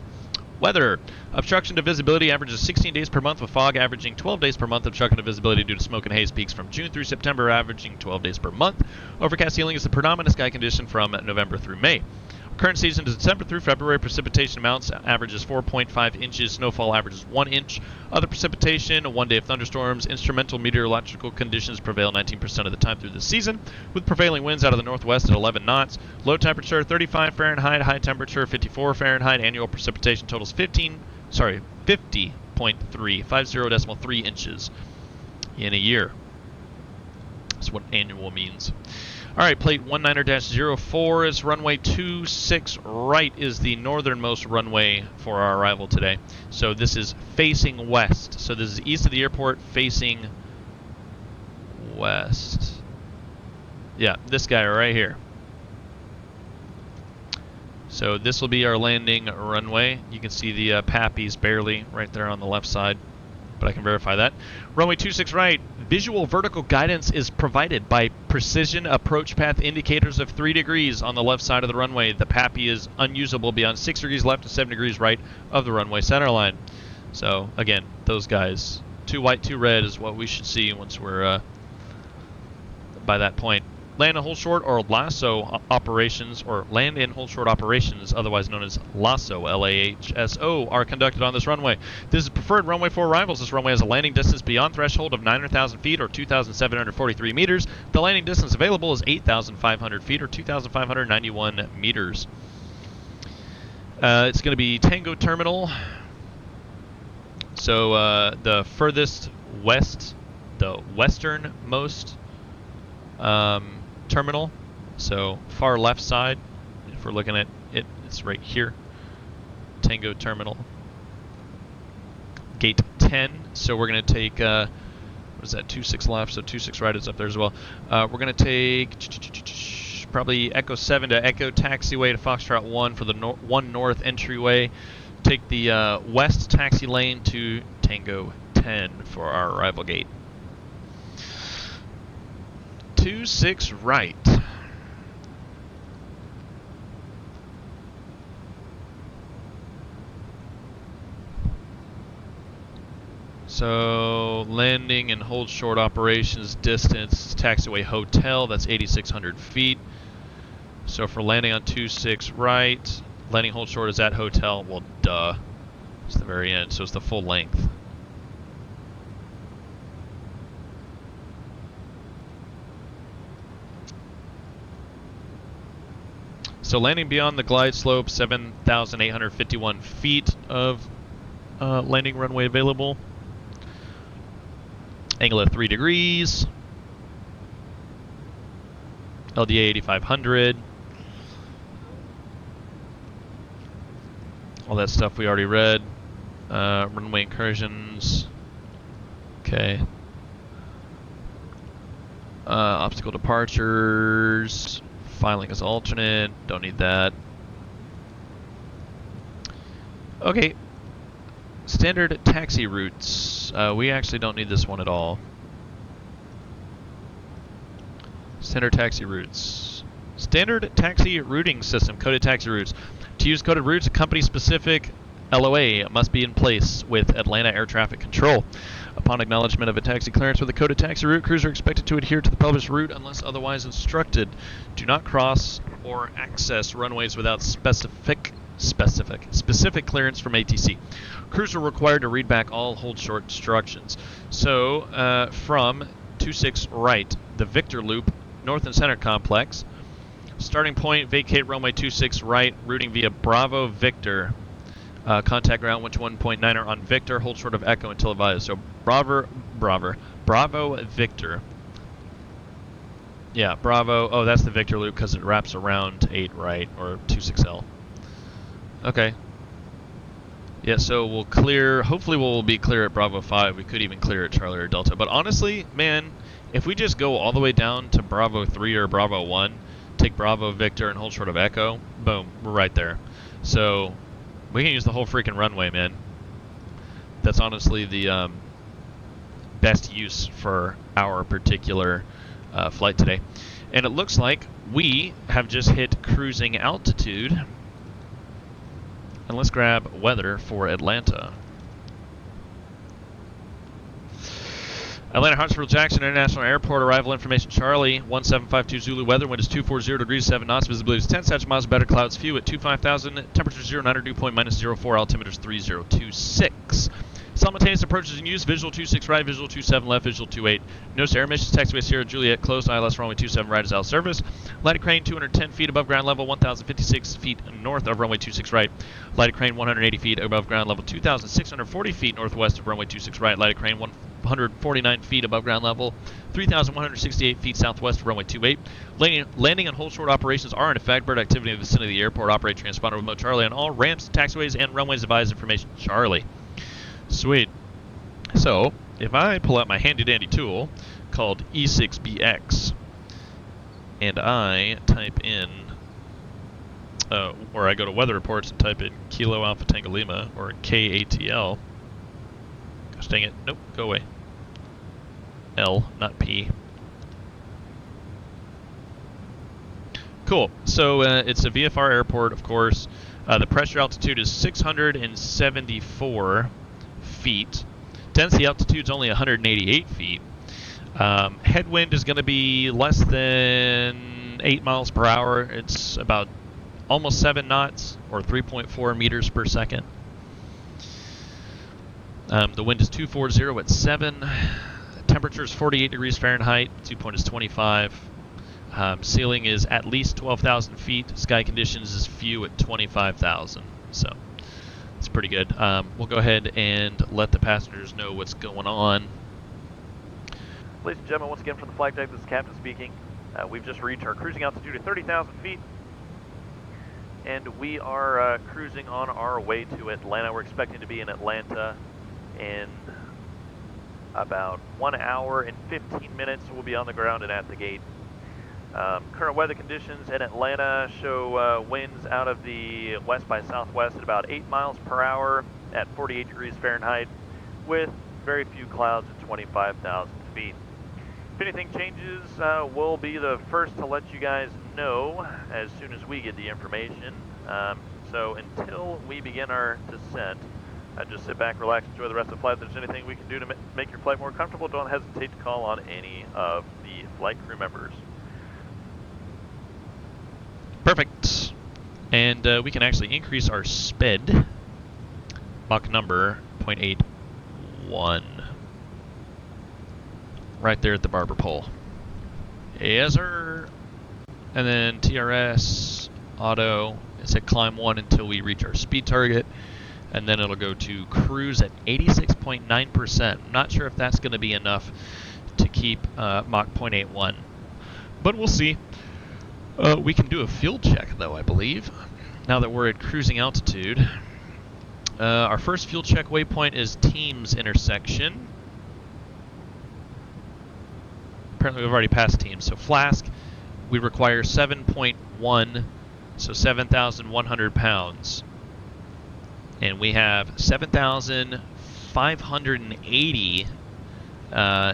Weather. Obstruction to visibility averages 16 days per month, with fog averaging 12 days per month. Obstruction to visibility due to smoke and haze peaks from June through September, averaging 12 days per month. Overcast ceiling is the predominant sky condition from November through May. Current season is December through February. Precipitation amounts averages 4.5 inches. Snowfall averages 1 inch. Other precipitation, a 1 day of thunderstorms. Instrumental meteorological conditions prevail 19% of the time through the season, with prevailing winds out of the northwest at 11 knots. Low temperature 35 Fahrenheit. High temperature 54 Fahrenheit. Annual precipitation totals 50.3 inches in a year. That's what annual means. All right, plate 19-04 is runway 26 right is the northernmost runway for our arrival today. So this is facing west. So this is east of the airport facing west. Yeah, this guy right here. So this will be our landing runway. You can see the Pappies barely right there on the left side, but I can verify that. Runway 26 right, visual vertical guidance is provided by precision approach path indicators of 3 degrees on the left side of the runway. The Pappy is unusable beyond 6 degrees left and 7 degrees right of the runway center line. So again, those guys, 2 white, 2 red is what we should see once we're by that point. Land and hold short or lasso operations, or land and hold short operations, otherwise known as LASSO, L-A-H-S-O, are conducted on this runway. This is preferred runway for arrivals. This runway has a landing distance beyond threshold of 900,000 feet or 2,743 meters. The landing distance available is 8,500 feet or 2,591 meters. It's going to be Tango Terminal. So the furthest west, the westernmost terminal, so far left side, if we're looking at it, it's right here. Tango Terminal. Gate 10, so we're going to take, what is that, 26 left, so 26 right is up there as well. We're going to take probably Echo 7 to Echo Taxiway to Foxtrot 1 for the 1 north entryway. Take the west taxi lane to Tango 10 for our arrival gate. 26 right. So landing and hold short operations distance, taxiway hotel, that's 8,600 feet. So for landing on 26 right, landing hold short is at hotel, well duh. It's the very end, so it's the full length. So landing beyond the glide slope, 7,851 feet of landing runway available. Angle of 3 degrees. LDA 8,500. All that stuff we already read. Runway incursions. Okay. Obstacle departures. Filing as alternate. Don't need that. Okay. Standard taxi routes. We actually don't need this one at all. Standard taxi routes. Standard taxi routing system. Coded taxi routes. To use coded routes, a company-specific LOA must be in place with Atlanta Air Traffic Control. Upon acknowledgement of a taxi clearance with a coded taxi route, crews are expected to adhere to the published route unless otherwise instructed. Do not cross or access runways without specific clearance from ATC. Crews are required to read back all hold short instructions. So from 26 right, the Victor Loop, North and Center Complex. Starting point, vacate runway 26 right, routing via Bravo Victor. Contact ground 121.9 on Victor, hold short of Echo until advised. So Bravo Victor. Yeah, Bravo. Oh, that's the Victor Loop because it wraps around 8 right, or 26L. Okay. Yeah, so we'll clear, hopefully we'll be clear at Bravo 5. We could even clear at Charlie or Delta. But honestly, man, if we just go all the way down to Bravo 3 or Bravo 1, take Bravo Victor and hold short of Echo, boom, we're right there. So we can use the whole freaking runway, man. That's honestly the best use for our particular flight today. And it looks like we have just hit cruising altitude. And let's grab weather for Atlanta. Atlanta Hartsfield Jackson International Airport, arrival information Charlie, 1752 Zulu, weather, wind is 240 degrees, 7 knots, visibility is 10 satch miles, better clouds, few at 25,000, temperature 09, dew point -04, altimeter is 3026. Simultaneous approaches in use, visual 26 right, visual 27 left, visual 28. Notice air emissions, taxiway Sierra Juliet, closed, ILS runway 27 right is out of service. Lighted crane 210 feet above ground level, 1,056 feet north of runway 26 right. Lighted crane 180 feet above ground level, 2,640 feet northwest of runway 26 right. Lighted crane 149 feet above ground level, 3,168 feet southwest of runway 28. Landing and hold short operations are in effect. Bird activity in the vicinity of the airport. Operate transponder remote Charlie on all ramps, taxiways, and runways. Advise information Charlie. Sweet. So, if I pull out my handy-dandy tool called E6BX, and I type in, or I go to weather reports and type in Kilo Alpha Tango Lima, or KATL, gosh dang it, nope, go away, L, not P. Cool, so it's a VFR airport, of course. The pressure altitude is 674 feet. Density altitude is only 188 feet. Headwind is going to be less than 8 miles per hour. It's about almost 7 knots, or 3.4 meters per second. The wind is 240 at 7. Temperature is 48 degrees Fahrenheit. Dew point is 25. Ceiling is at least 12,000 feet. Sky conditions is few at 25,000. So it's pretty good. We'll go ahead and let the passengers know what's going on. Ladies and gentlemen, once again from the flight deck, this is Captain speaking. We've just reached our cruising altitude of 30,000 feet. And we are cruising on our way to Atlanta. We're expecting to be in Atlanta in about 1 hour and 15 minutes. We'll be on the ground and at the gate. Current weather conditions in Atlanta show winds out of the west by southwest at about 8 miles per hour at 48 degrees Fahrenheit with very few clouds at 25,000 feet.
If anything changes, we'll be the first to let you guys know as soon as we get the information. So until we begin our descent, just sit back, relax, enjoy the rest of the flight. If there's anything we can do to make your flight more comfortable, don't hesitate to call on any of the flight crew members.
Perfect. And we can actually increase our sped, Mach number 0.81. Right there at the barber pole. Yes, sir. And then TRS, auto, it's at climb 1 until we reach our speed target. And then it'll go to cruise at 86.9%. I'm not sure if that's going to be enough to keep Mach 0.81. But we'll see. We can do a fuel check, though, I believe, now that we're at cruising altitude. Our first fuel check waypoint is Teams intersection. Apparently we've already passed Teams. So Flask, we require 7.1, so 7,100 pounds. And we have 7,580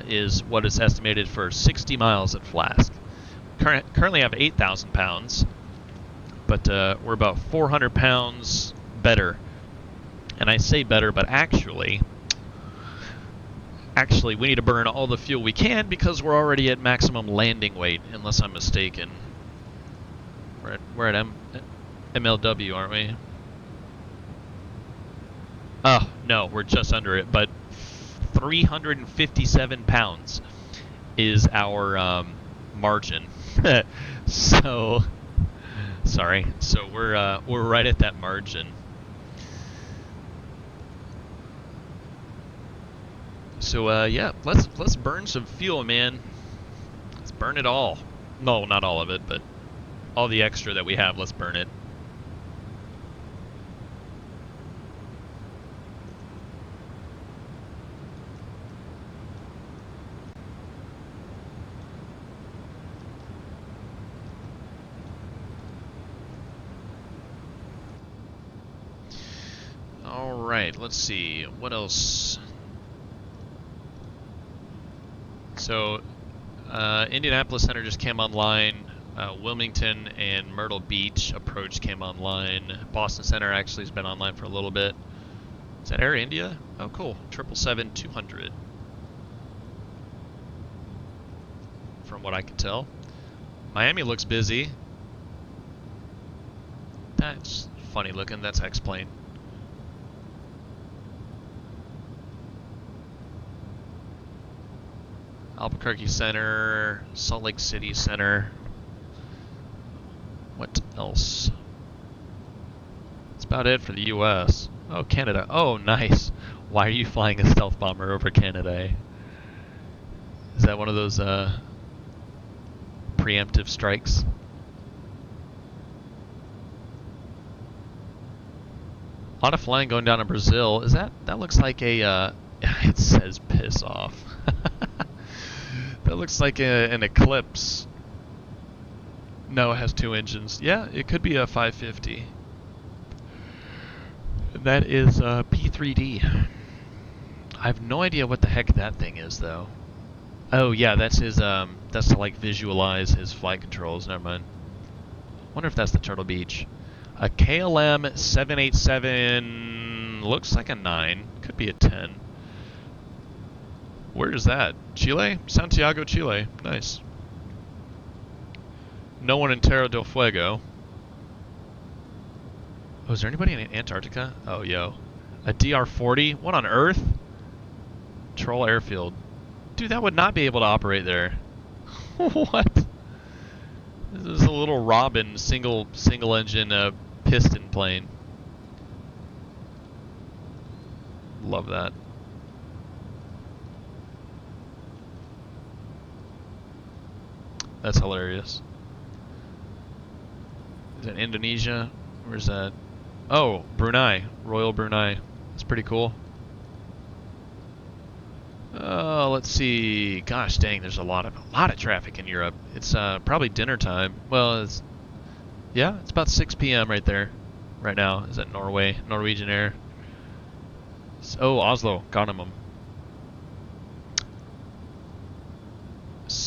is what is estimated for 60 miles at Flask. Currently have 8,000 pounds, but we're about 400 pounds better. And I say better, but actually we need to burn all the fuel we can because we're already at maximum landing weight, unless I'm mistaken. We're at MLW, aren't we? Oh, no, we're just under it, but 357 pounds is our margin. So, sorry. So we're right at that margin. So yeah, let's burn some fuel, man. Let's burn it all. No, not all of it, but all the extra that we have, let's burn it. All right, let's see what else. So, Indianapolis Center just came online. Wilmington and Myrtle Beach approach came online. Boston Center actually has been online for a little bit. Is that Air India? Oh, cool. 777-200. From what I can tell. Miami looks busy. That's funny looking. That's X-plane. Albuquerque Center, Salt Lake City Center. What else? That's about it for the U.S. Oh, Canada. Oh, nice. Why are you flying a stealth bomber over Canada? Is that one of those preemptive strikes? A lot of flying going down in Brazil. Is that looks like a it says piss off. That looks like an Eclipse. No, it has 2 engines. Yeah, it could be a 550. That is P3D. I have no idea what the heck that thing is, though. Oh yeah, that's his. That's to like visualize his flight controls. Never mind. Wonder if that's the Turtle Beach. A KLM-787 looks like a 9. Could be a 10. Where is that? Chile? Santiago, Chile. Nice. No one in Terra del Fuego. Oh, is there anybody in Antarctica? Oh, yo. A DR-40? What on Earth? Troll Airfield. Dude, that would not be able to operate there. What? This is a little Robin single engine piston plane. Love that. That's hilarious. Is that Indonesia? Where's that? Oh, Brunei. Royal Brunei. That's pretty cool. Let's see. Gosh dang, there's a lot of traffic in Europe. It's probably dinner time. Well, it's about 6 p.m. right there. Right now. Is that Norway? Norwegian Air. Oh, Oslo. Gardermoen.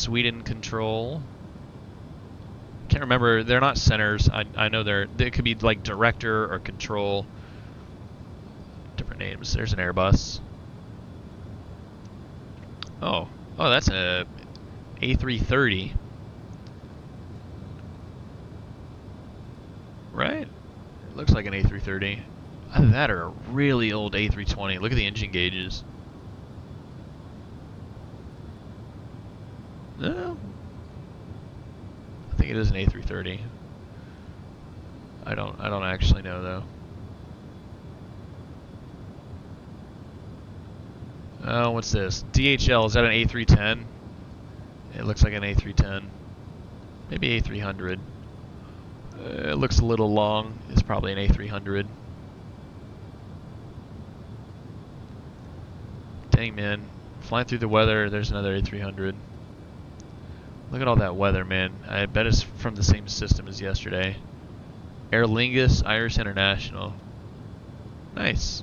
Sweden control. Can't remember. They're not centers. I know they could be like director or control. Different names. There's an Airbus. Oh, that's a A330. Right? It looks like an A330. Either that or a really old A320. Look at the engine gauges. No. I think it is an A330. I don't actually know though. Oh, what's this? DHL, is that an A310? It looks like an A310. Maybe A300. It looks a little long. It's probably an A300. Dang, man. Flying through the weather, there's another A300. Look at all that weather, man. I bet it's from the same system as yesterday. Aer Lingus, Irish International. Nice.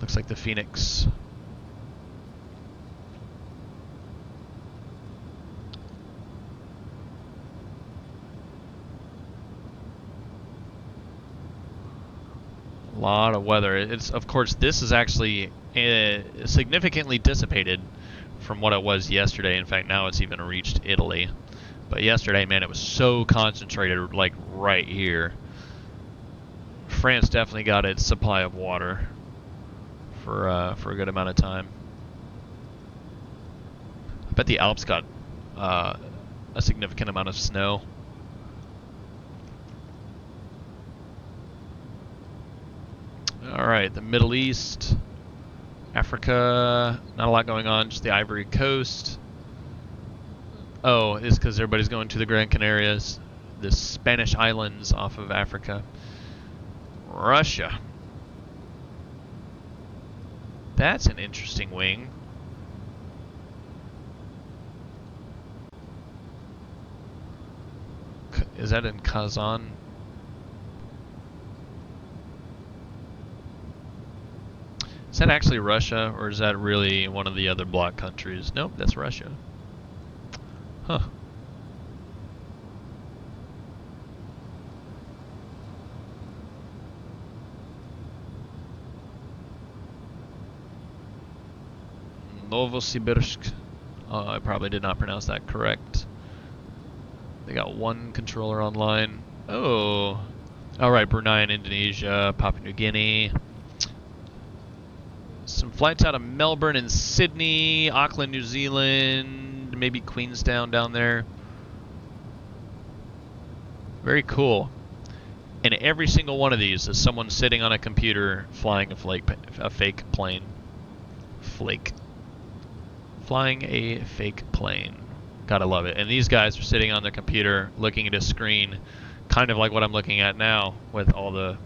Looks like the Phoenix. A lot of weather. It's, of course, this is actually significantly dissipated from what it was yesterday. In fact, now it's even reached Italy. But yesterday, man, it was so concentrated, like right here. France definitely got its supply of water for a good amount of time. I bet the Alps got a significant amount of snow. All right, the Middle East, Africa, not a lot going on, just the Ivory Coast. Oh, it's because everybody's going to the Gran Canarias, the Spanish islands off of Africa. Russia. That's an interesting wing. Is that in Kazan? Is that actually Russia, or is that really one of the other bloc countries? Nope, that's Russia. Huh. Novosibirsk. I probably did not pronounce that correct. They got one controller online. Oh. Alright, Brunei and Indonesia, Papua New Guinea. Some flights out of Melbourne and Sydney, Auckland, New Zealand, maybe Queenstown down there. Very cool. And every single one of these is someone sitting on a computer flying a fake plane. Flying a fake plane. Gotta love it. And these guys are sitting on their computer looking at a screen, kind of like what I'm looking at now, with all the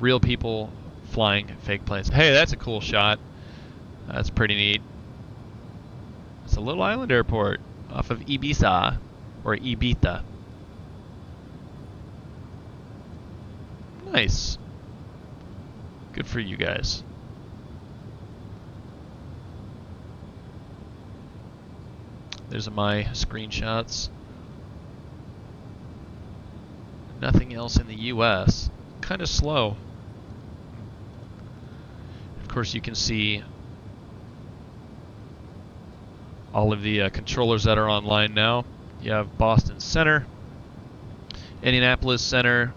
real people flying fake planes. Hey, that's a cool shot. That's pretty neat. It's a little island airport off of Ibiza, or Ibiza. Nice. Good for you guys. There's my screenshots. Nothing else in the US. Kind of slow. Of course, you can see all of the controllers that are online now. You have Boston Center, Indianapolis Center,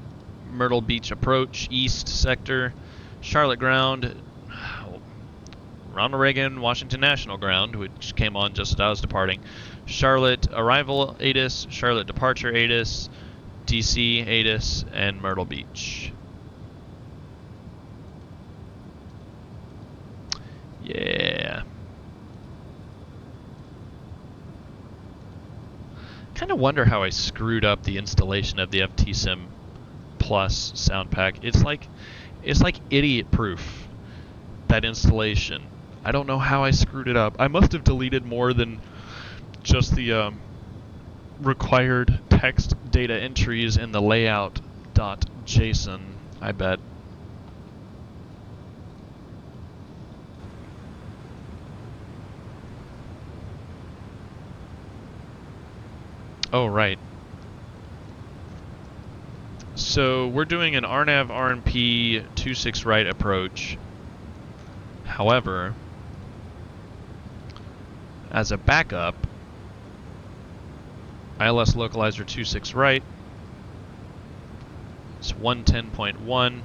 Myrtle Beach Approach, East Sector, Charlotte Ground, Ronald Reagan Washington National Ground, which came on just as I was departing, Charlotte Arrival ATIS, Charlotte Departure ATIS, DC ATIS, and Myrtle Beach. Yeah. Kind of wonder how I screwed up the installation of the FTSIM Plus sound pack. It's like idiot proof, that installation. I don't know how I screwed it up. I must have deleted more than just the required text data entries in the layout.json, I bet. Oh, right. So we're doing an RNAV RNP 26 right approach. However, as a backup, ILS localizer 26 right. It's 110.1.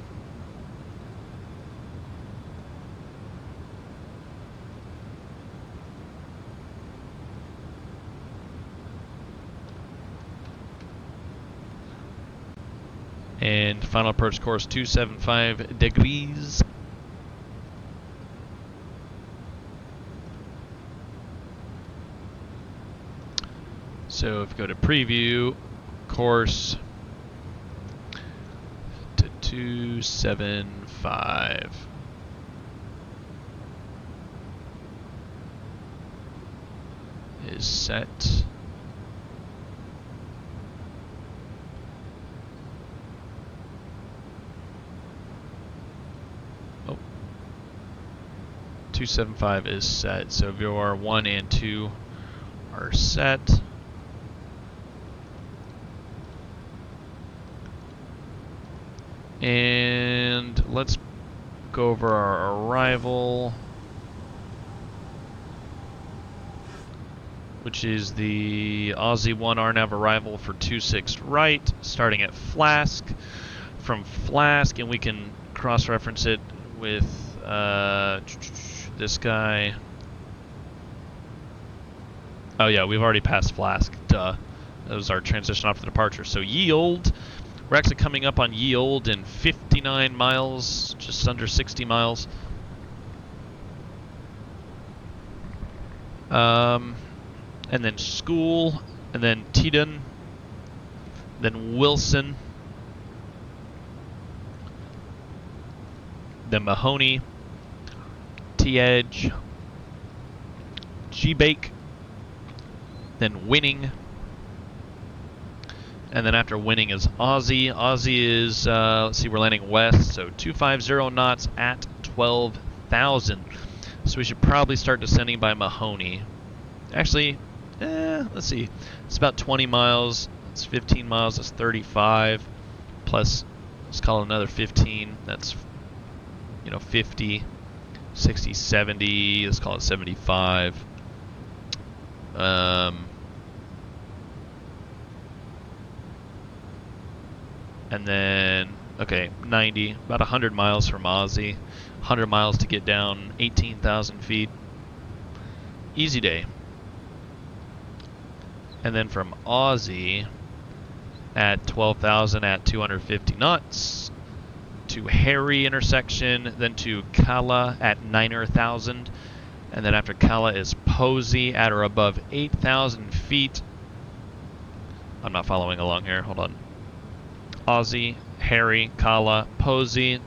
And final approach course 275 degrees. So if you go to preview, course to 275. Is set. Oh. 275 is set. So VOR 1 and 2 are set. And let's go over our arrival, which is the Aussie 1 RNAV arrival for 26 right, starting at Flask. From Flask, and we can cross-reference it with this guy. Oh yeah, we've already passed Flask, duh. That was our transition off the departure. So yield. We're actually coming up on yield in 59 miles, just under 60 miles. And then School, and then Teton, then Wilson, then Mahoney, T-Edge, G-Bake, then Winning. And then after Winning is Aussie. Aussie is, let's see, we're landing west, so 250 knots at 12,000. So we should probably start descending by Mahoney. Actually, let's see. It's about 20 miles. It's 15 miles. That's 35. Plus, let's call it another 15. That's, 50, 60, 70. Let's call it 75. And then, okay, 90, about 100 miles from Aussie. 100 miles to get down 18,000 feet. Easy day. And then from Aussie at 12,000 at 250 knots to Harry intersection, then to Kala at 9,000. And then after Kala is Posey at or above 8,000 feet. I'm not following along here, hold on. Aussie, Harry, Kala, Posey,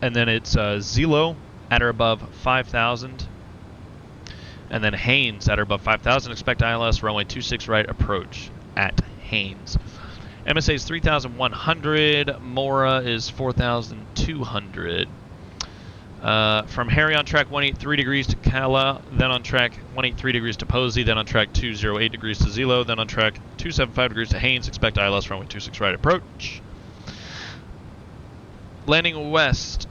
and then it's Zelo at or above 5,000, and then Haynes at or above 5,000. Expect ILS runway 26 right approach at Haynes. MSA is 3,100. Mora is 4,200. From Harry on track 183 degrees to Kala, then on track 183 degrees to Posey, then on track 208 degrees to Zelo, then on track 275 degrees to Haynes. Expect ILS runway 26 right approach. Landing west.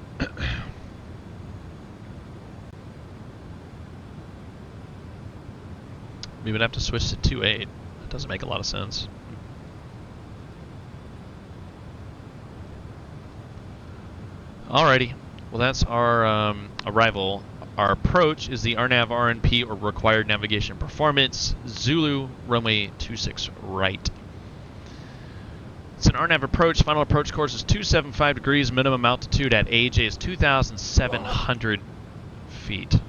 We would have to switch to 28. That doesn't make a lot of sense. Alrighty. Well, that's our arrival. Our approach is the RNAV RNP, or Required Navigation Performance, Zulu, runway 26 right. It's an RNAV approach. Final approach course is 275 degrees. Minimum altitude at AJ is 2,700 feet.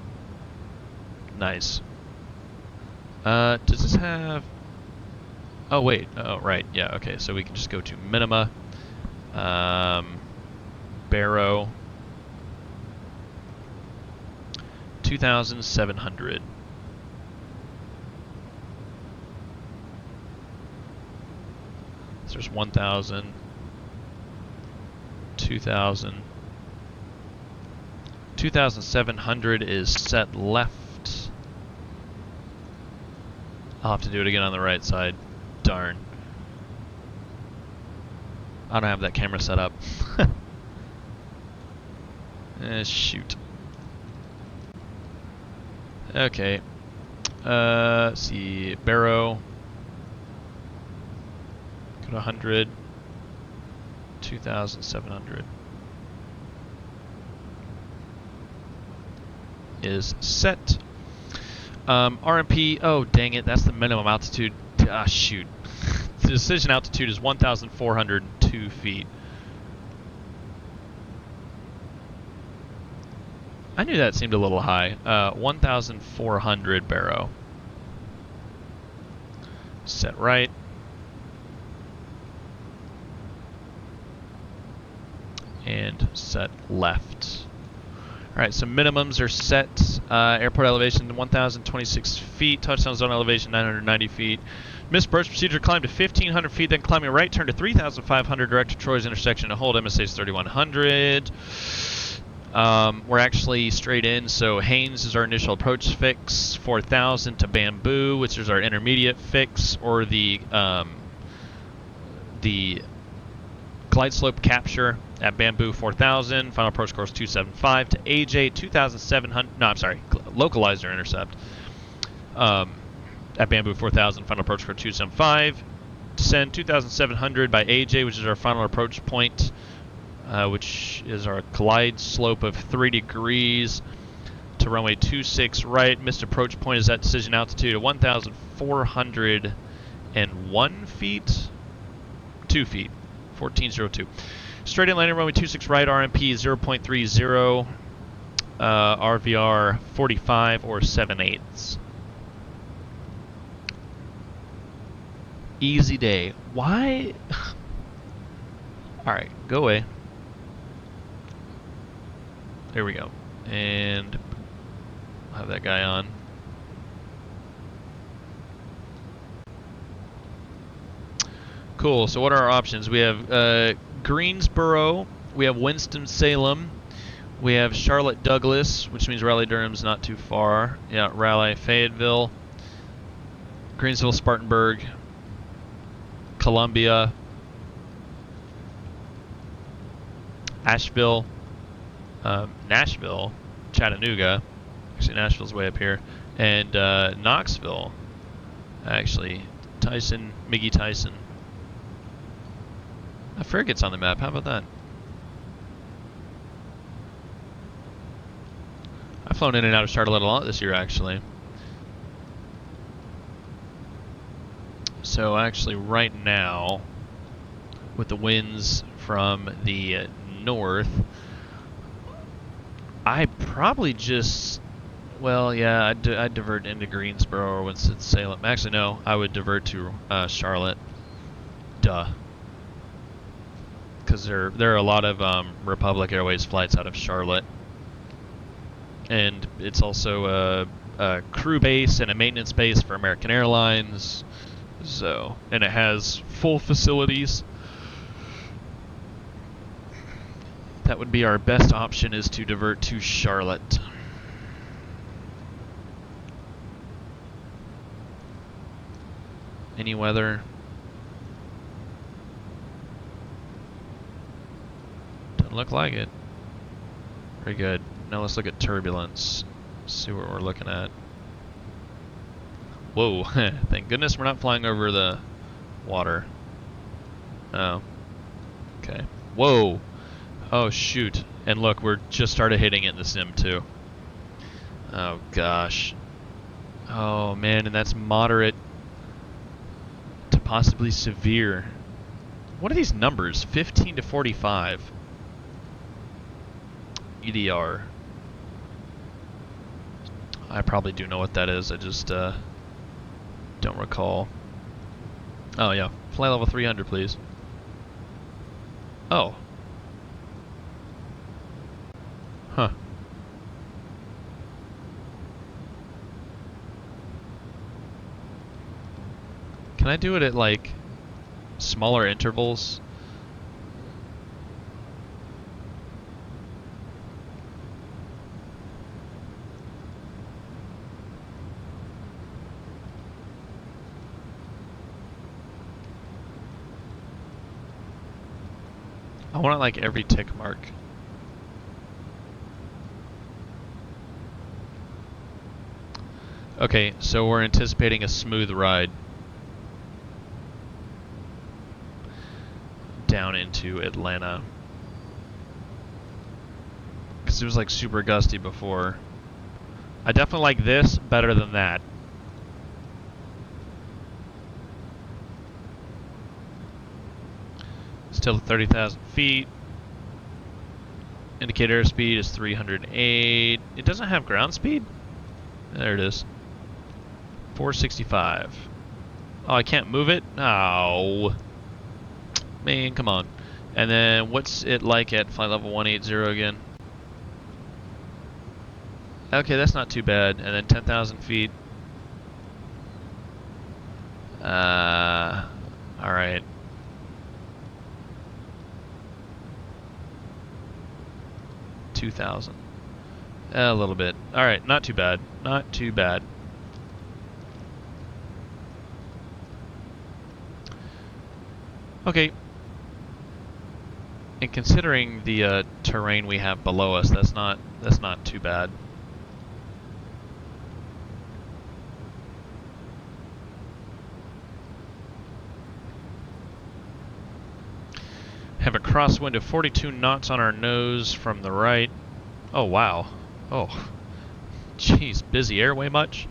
Nice. Does this have... Oh, wait. Oh, right. Yeah, okay. So we can just go to Minima. Barrow. 2,700. So there's 1,000, 2,000. 2,700 is set left. I'll have to do it again on the right side. Darn. I don't have that camera set up. Shoot. Okay. Let's see. Barrow. Go to 100. 2,700. Is set. RMP, oh dang it, that's the minimum altitude. Ah, shoot. The decision altitude is 1,402 feet. I knew that seemed a little high. 1,400 Barrow. Set right. And set left. Alright, so minimums are set. Airport elevation 1,026 feet. Touchdown zone elevation 990 feet. Missed approach procedure, climb to 1,500 feet, then climbing right, turn to 3,500 direct to Troy's intersection and hold MSH 3,100. We're actually straight in, so Haynes is our initial approach fix. 4,000 to Bamboo, which is our intermediate fix, or the glide slope capture at Bamboo 4,000. Final approach course 275 to AJ 2,700. No, I'm sorry, localizer intercept. At Bamboo 4,000, final approach course 275. Descend 2,700 by AJ, which is our final approach point, which is our glide slope of 3 degrees to runway 26 right. Missed approach point is at decision altitude of 1,401 feet. 2 feet. 1402. Straight in landing runway 26 right, RMP 0.30, RVR 45 or 7/8. Easy day. Why? Alright, go away. There we go. And I'll have that guy on. Cool, so what are our options? We have Greensboro, we have Winston-Salem, we have Charlotte-Douglas, which means Raleigh-Durham's not too far. Yeah, Raleigh-Fayetteville, Greensville-Spartanburg, Columbia, Asheville, Nashville, Chattanooga, actually Nashville's way up here, and Knoxville, actually, Tyson, Miggy Tyson. Farragut's on the map, how about that? I've flown in and out of Charlotte a lot this year, actually. So actually right now, with the winds from the north, I probably just, well, yeah, I'd divert into Greensboro or Winston-Salem. Actually, no, I would divert to Charlotte. Duh. Because there are a lot of Republic Airways flights out of Charlotte. And it's also a crew base and a maintenance base for American Airlines. So, and it has full facilities. That would be our best option, is to divert to Charlotte. Any weather? Doesn't look like it. Very good. Now let's look at turbulence. See what we're looking at. Whoa, thank goodness we're not flying over the water. Oh. Okay. Whoa. Oh, shoot. And look, we're just started hitting it in the sim, too. Oh, gosh. Oh, man, and that's moderate to possibly severe. What are these numbers? 15 to 45. EDR. I probably do know what that is. I just don't recall. Oh, yeah. Flight level 300, please. Oh. Huh. Can I do it at, like, smaller intervals? I want it like every tick mark. Okay, so we're anticipating a smooth ride down into Atlanta. Because it was like super gusty before. I definitely like this better than that. Still at 30,000 feet. Indicator airspeed is 308. It doesn't have ground speed? There it is. 465. Oh, I can't move it? Oh. Man, come on. And then what's it like at flight level 180 again? Okay, that's not too bad. And then 10,000 feet. Alright. $2,000. A little bit. Alright, not too bad. Not too bad. Okay. And considering the terrain we have below us, that's not too bad. Have a crosswind of 42 knots on our nose from the right. Oh, wow. Oh. Jeez, busy airway much?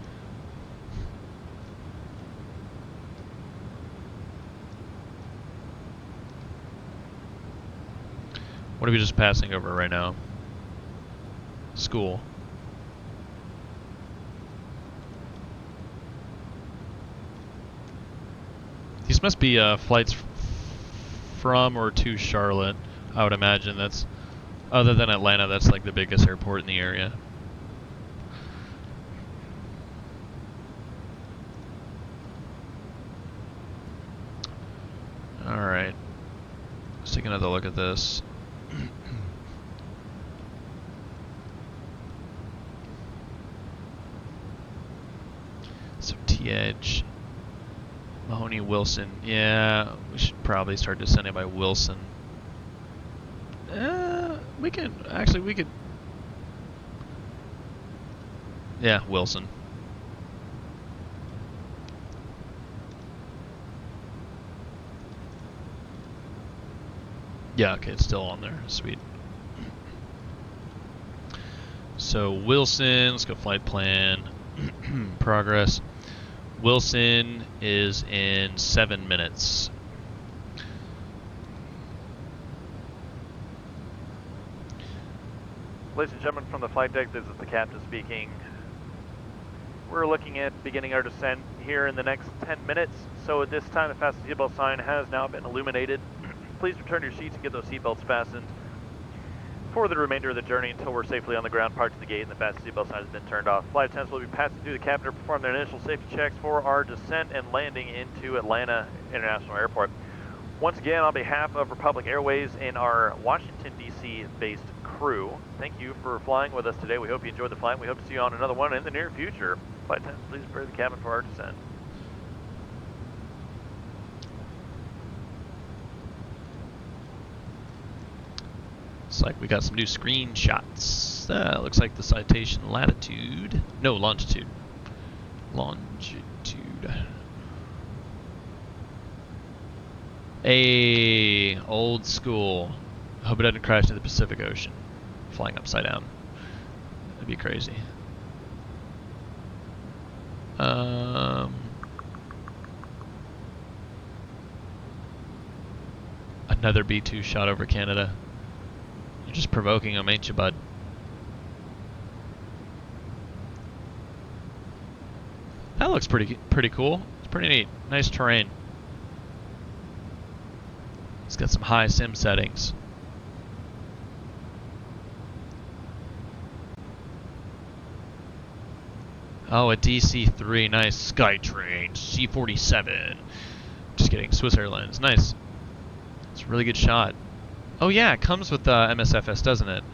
What are we just passing over right now? School. These must be flights from or to Charlotte. I would imagine that's, other than Atlanta, that's like the biggest airport in the area. Alright. Let's take another look at this. So T-Edge, Mahoney, Wilson. Yeah, we should probably start descending by Wilson. We could, actually we could. Yeah, Wilson. Yeah, okay, it's still on there. Sweet. So Wilson, let's go flight plan. Progress. Wilson is in 7 minutes.
Ladies and gentlemen, from the flight deck, this is the captain speaking. We're looking at beginning our descent here in the next 10 minutes. So at this time, the fasten seatbelt sign has now been illuminated. Please return to your seats and get those seatbelts fastened for the remainder of the journey until we're safely on the ground, parked at the gate, and the fasten seatbelt sign has been turned off. Flight attendants will be passing through the cabin to perform their initial safety checks for our descent and landing into Atlanta International Airport. Once again, on behalf of Republic Airways and our Washington, D.C. based crew, thank you for flying with us today. We hope you enjoyed the flight. We hope to see you on another one in the near future. Flight attendants, please prepare the cabin for our descent.
Looks like we got some new screenshots. Looks like the citation latitude. No, longitude. Longitude. Hey, old school. Hope it doesn't crash into the Pacific Ocean. Flying upside down. That'd be crazy. Another B-2 shot over Canada. You're just provoking them, ain't you, bud? That looks pretty cool. It's pretty neat. Nice terrain. It's got some high sim settings. Oh, a DC-3. Nice. Skytrain. C-47. Just kidding. Swiss Airlines. Nice. It's a really good shot. Oh yeah, it comes with MSFS, doesn't it?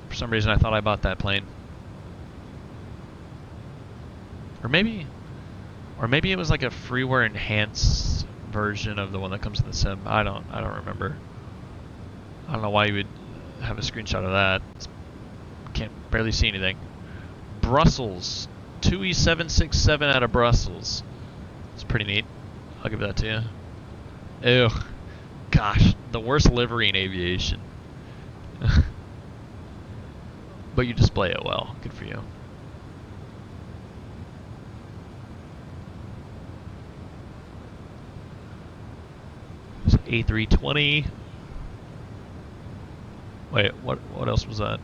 For some reason I thought I bought that plane. Or maybe it was like a freeware enhanced version of the one that comes in the sim. I don't remember. I don't know why you would have a screenshot of that. Can't barely see anything. Brussels. 2E767 out of Brussels. It's pretty neat. I'll give that to you. Ew. Gosh, the worst livery in aviation. But you display it well. Good for you. It's A320. Wait, what else was that?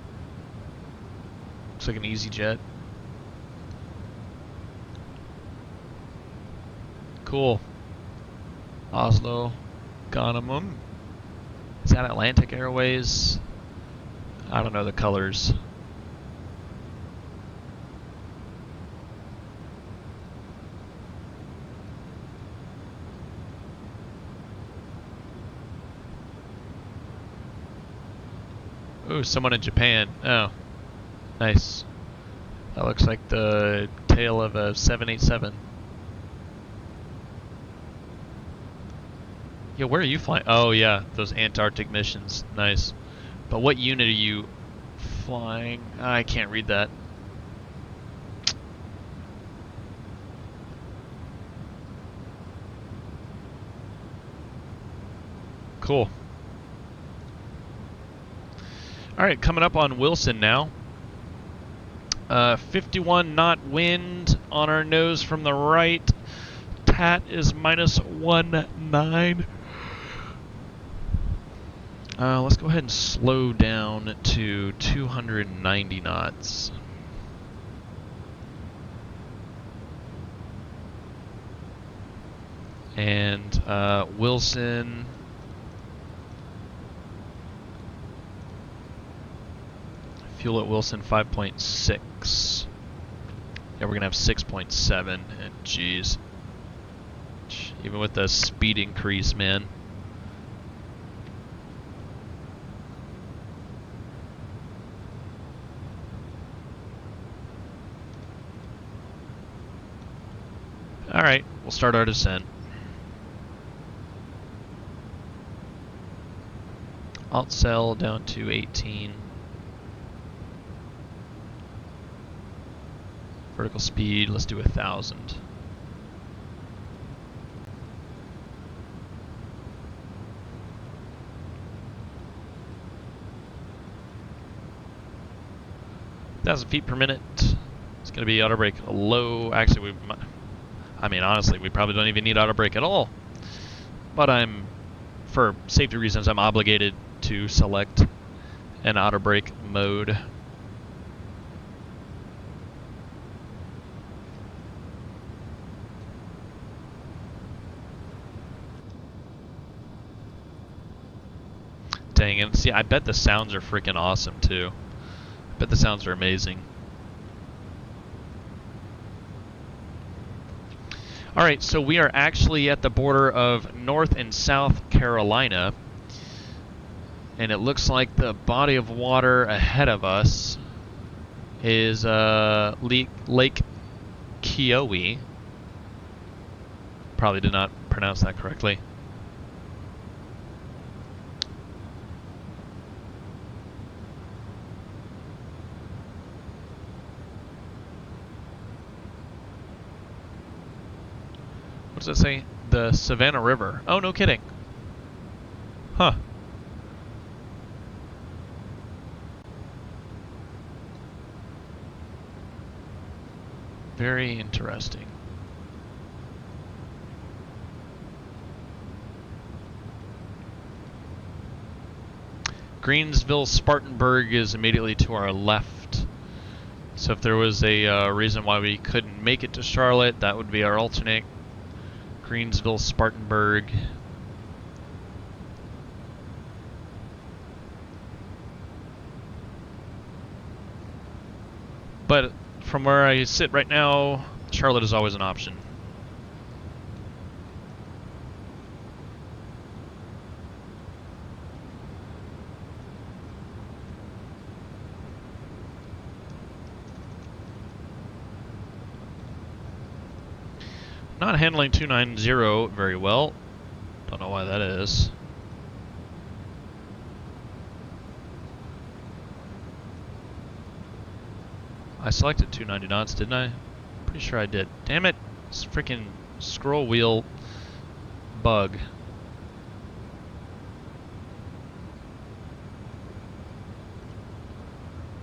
Looks like an EasyJet. Cool. Oslo, Ghanimum. Is that Atlantic Airways? I don't know the colors. Ooh, someone in Japan. Oh, nice. That looks like the tail of a 787. Yeah, where are you flying? Oh yeah, those Antarctic missions. Nice. But what unit are you flying? I can't read that. Cool. Alright, coming up on Wilson now. 51 knot wind on our nose from the right. TAT is -19. Let's go ahead and slow down to 290 knots. And Wilson. Fuel at Wilson 5.6. Yeah, we're gonna have 6.7. And geez, even with the speed increase, man. All right, we'll start our descent. Alt cell down to 18. Vertical speed, let's do 1,000. .000 feet per minute. It's going to be auto brake low. Actually, honestly, we probably don't even need auto brake at all. But for safety reasons, I'm obligated to select an auto brake mode. Dang it. See, I bet the sounds are freaking awesome too. I bet the sounds are amazing. Alright, so we are actually at the border of North and South Carolina. And it looks like the body of water ahead of us is Lake Kiowa. Probably did not pronounce that correctly. What does it say? The Savannah River. Oh, no kidding. Huh. Very interesting. Greensville Spartanburg is immediately to our left. So if there was a reason why we couldn't make it to Charlotte, that would be our alternate. Greensville Spartanburg. But from where I sit right now, Charlotte is always an option. Not handling 290 very well. Don't know why that is. I selected 290 knots, didn't I? Pretty sure I did. Damn it! This freaking scroll wheel bug.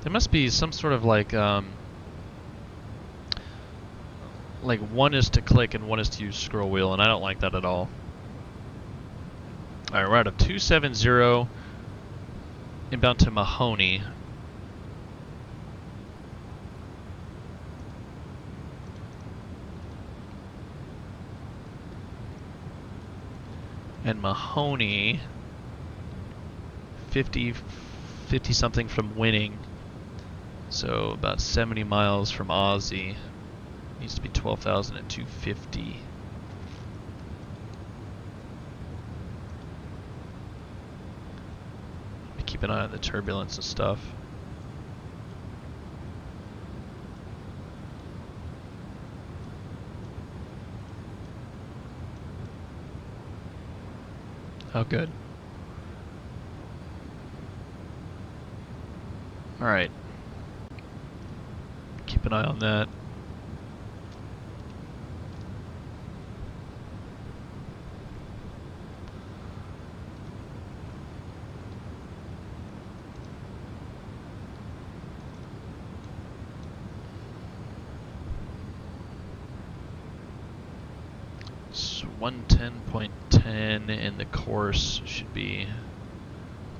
There must be some sort of like one is to click and one is to use scroll wheel, and I don't like that at all. Alright, we're out of 270 inbound to Mahoney. And Mahoney 50 something from Winning. So about 70 miles from Aussie. Needs to be 12,250. Keep an eye on the turbulence and stuff. Oh, good. All right. Keep an eye on that. So 110.10 and the course should be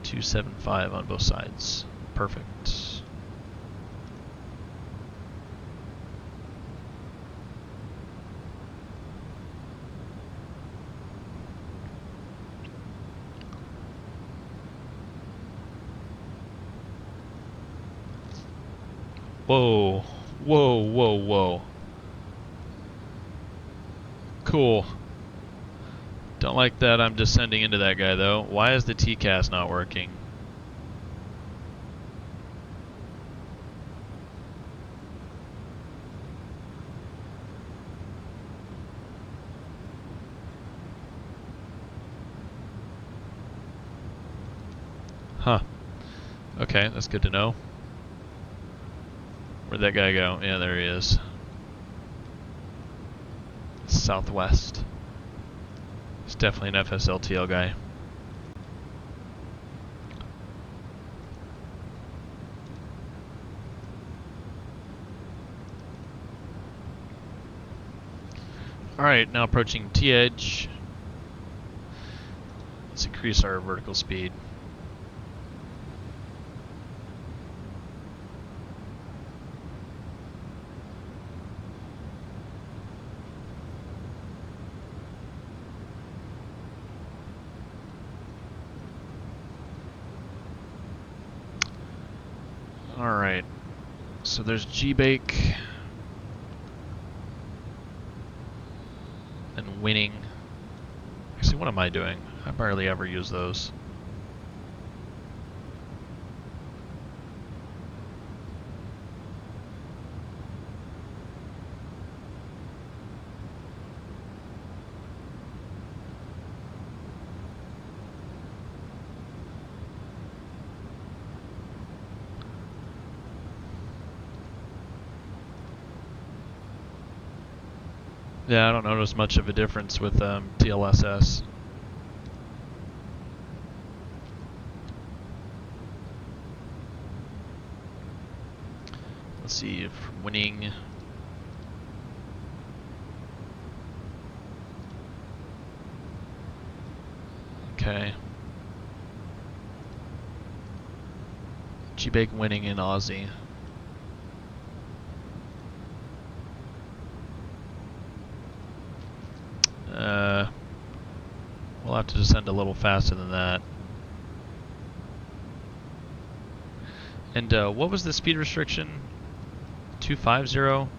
275 on both sides. Perfect. Whoa, whoa, whoa, whoa. Cool. Don't like that I'm descending into that guy though. Why is the TCAS not working? Huh. Okay, that's good to know. Where'd that guy go? Yeah, there he is. Southwest. It's definitely an FSLTL guy. Alright, now approaching T-Edge. Let's increase our vertical speed. Alright, so there's G-Bake and Winning. Actually, what am I doing? I barely ever use those. Yeah, I don't notice much of a difference with TLSS. Let's see if Winning. Okay. G-Bake Winning in Aussie. We'll have to descend a little faster than that. And what was the speed restriction? 250?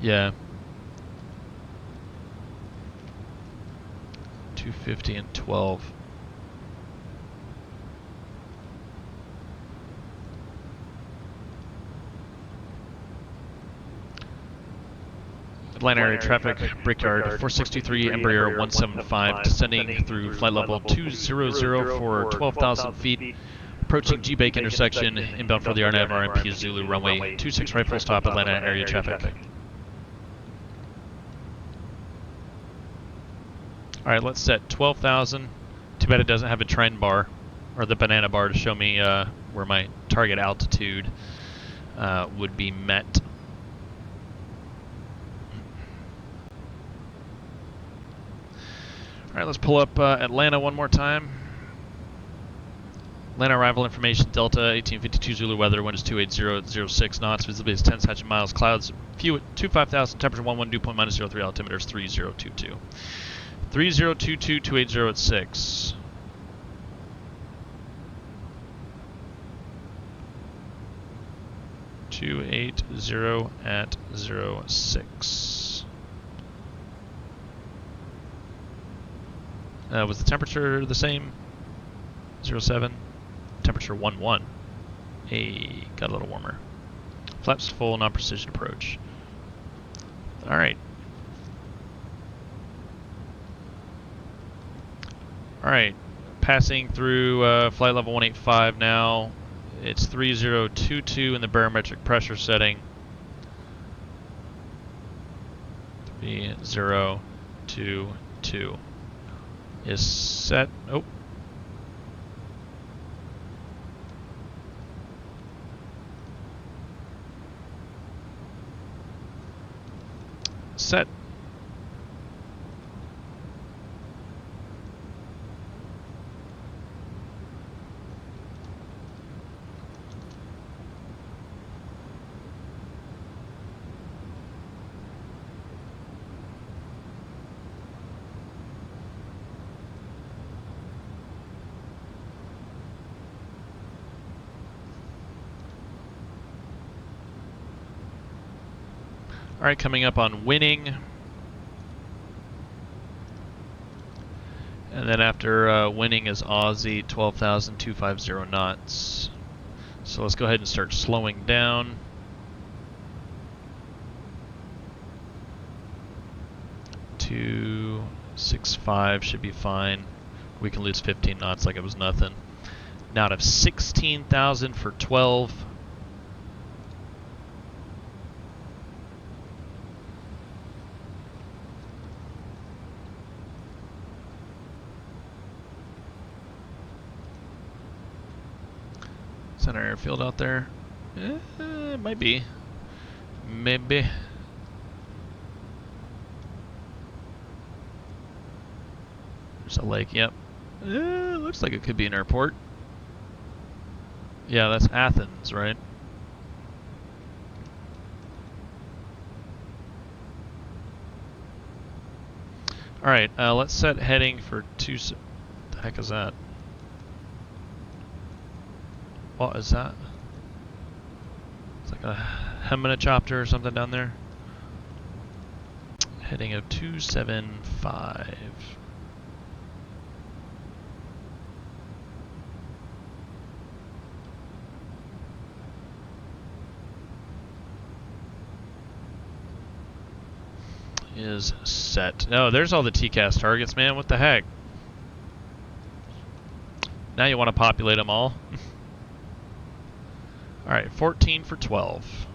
Yeah. 250 and 12. Atlanta area traffic, Brickyard 4623, Embraer 175, descending through flight level 200 for 12,000 feet. approaching G-Bake intersection, inbound for the RNAV RMP Zulu, runway 26 right full stop, Atlanta area traffic. Alright, let's set 12,000. Too bad it doesn't have a trend bar, or the banana bar to show me where my target altitude would be met. Alright, let's pull up Atlanta one more time. Atlanta arrival information, Delta 1852 Zulu weather, wind is 280 knots, visibility is 10 statute miles, clouds few at 25,000, temperature 11, dew point minus 03, altimeter is 3022. 3022, 280 at 6. at 06. Was the temperature the same? 07. Temperature 11. Hey, got a little warmer. Flaps full, non-precision approach. All right. All right. Passing through flight level 185 now. It's 3022 in the barometric pressure setting. 3022 is set. Oh. Set. All right, coming up on winning. And then after winning is Aussie, 12,250 knots. So let's go ahead and start slowing down. .265 should be fine. We can lose 15 knots like it was nothing. Now out of 16,000 for 12. Center airfield out there? It might be. Maybe. There's a lake, yep. Looks like it could be an airport. Yeah, that's Athens, right? Alright, let's set heading for what the heck is that? What is that? It's like a Heminachopter or something down there. Heading of 275. Is set. Oh, there's all the TCAS targets, man. What the heck? Now you want to populate them all? Alright, 14 for 12.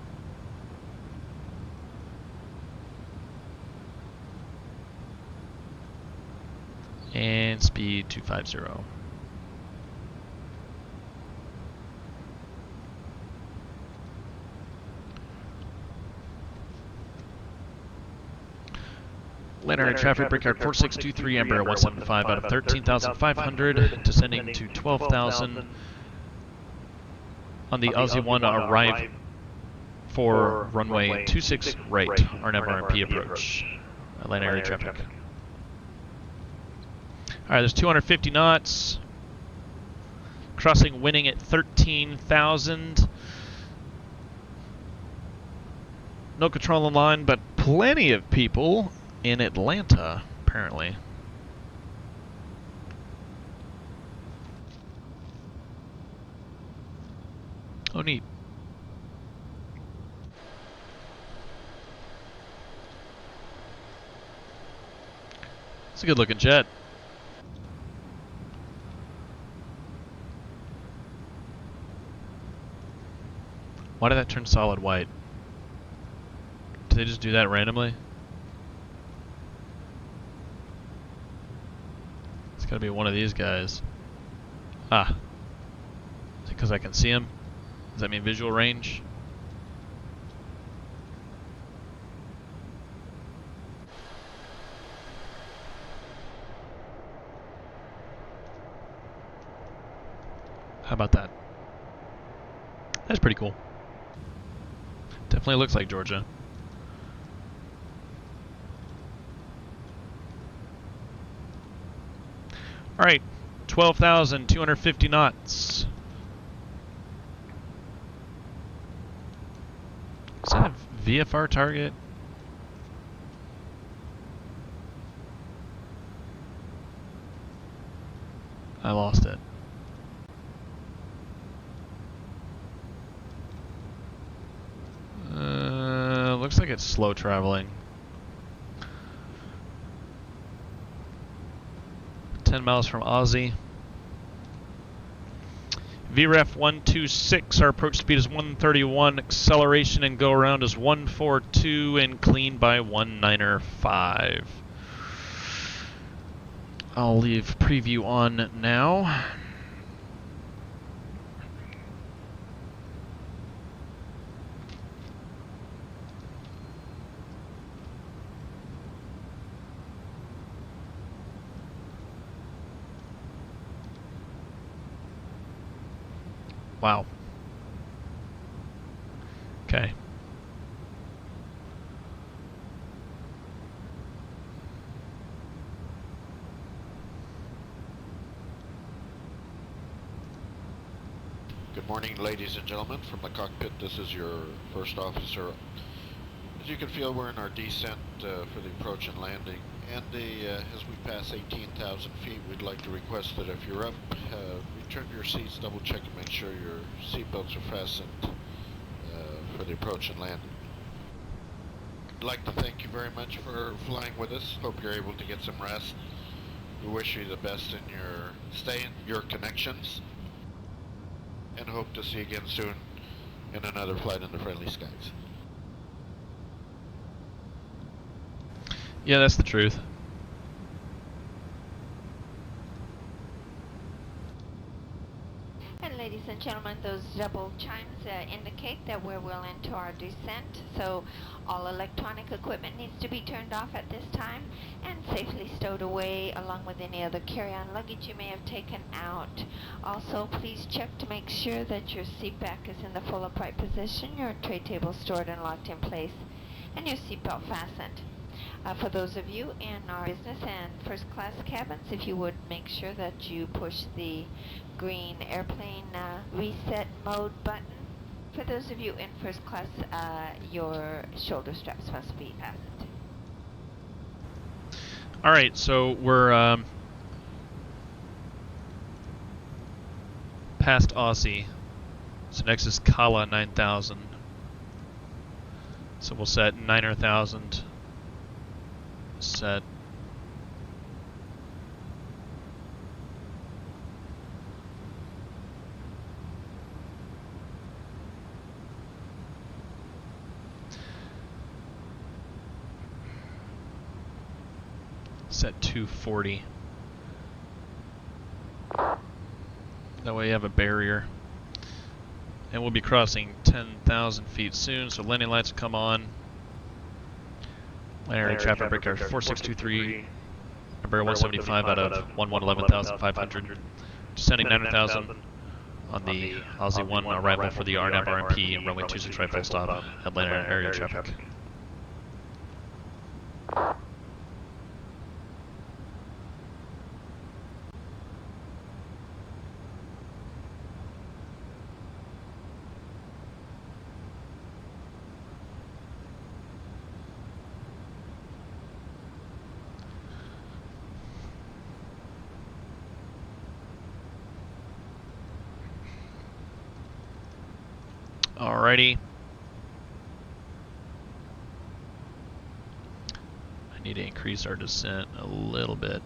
And speed 250. Atlanta traffic, Brickyard 4623, Embraer 175 out of 13,500, descending to 12,000. On the Aussie 1, arrive for runway 26 right, RNAV RMP approach. Atlanta area traffic. Alright, there's 250 knots. Crossing winning at 13,000. No control on line, but plenty of people in Atlanta, apparently. Oh, neat. It's a good looking jet. Why did that turn solid white? Did they just do that randomly? It's gotta be one of these guys. Ah. Is it because I can see him? Does that mean visual range? How about that? That's pretty cool. Definitely looks like Georgia. All right, 12,250 knots. Is that a VFR target? I lost it. Looks like it's slow traveling. 10 miles from Aussie. VREF 126, our approach speed is 131, acceleration and go around is 142, and clean by 195. I'll leave preview on now. Wow. Okay.
Good morning, ladies and gentlemen. From the cockpit, this is your first officer. As you can feel, we're in our descent for the approach and landing. And as we pass 18,000 feet, we'd like to request that if you're up, return to your seats, double check and make sure your seatbelts are fastened for the approach and landing. I'd like to thank you very much for flying with us. Hope you're able to get some rest. We wish you the best in your stay and your connections. And hope to see you again soon in another flight in the friendly skies.
Yeah, that's the truth.
And ladies and gentlemen, those double chimes indicate that we're well into our descent, so all electronic equipment needs to be turned off at this time and safely stowed away along with any other carry-on luggage you may have taken out. Also, please check to make sure that your seat back is in the full upright position, your tray table stored and locked in place, and your seatbelt fastened. For those of you in our business and first class cabins, if you would make sure that you push the green airplane reset mode button. For those of you in first class, your shoulder straps must be fastened.
All right, so we're past Aussie. So next is Kala 9000. So we'll set 9,000. Set. Set 240. That way you have a barrier. And we'll be crossing 10,000 feet soon, so landing lights will come on. Air traffic breaker 4623, number 175 out of 11,500. Descending 9,000 on the Aussie 1 arrival for the RNAV RMP and runway 26 right full stop, Atlanta area traffic. Alrighty. I need to increase our descent a little bit.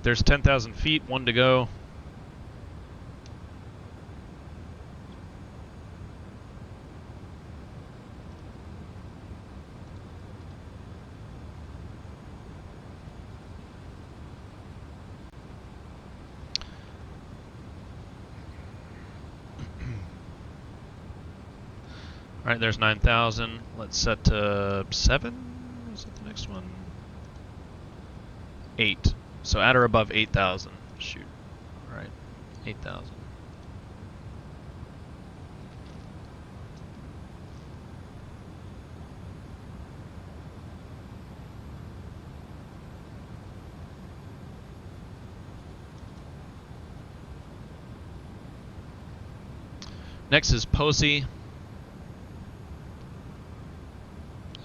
There's 10,000 feet, 1 to go. All right, there's 9,000. Let's set to 7. Is that the next one? 8. So at or above 8,000. Shoot. All right, 8,000. Next is Posey.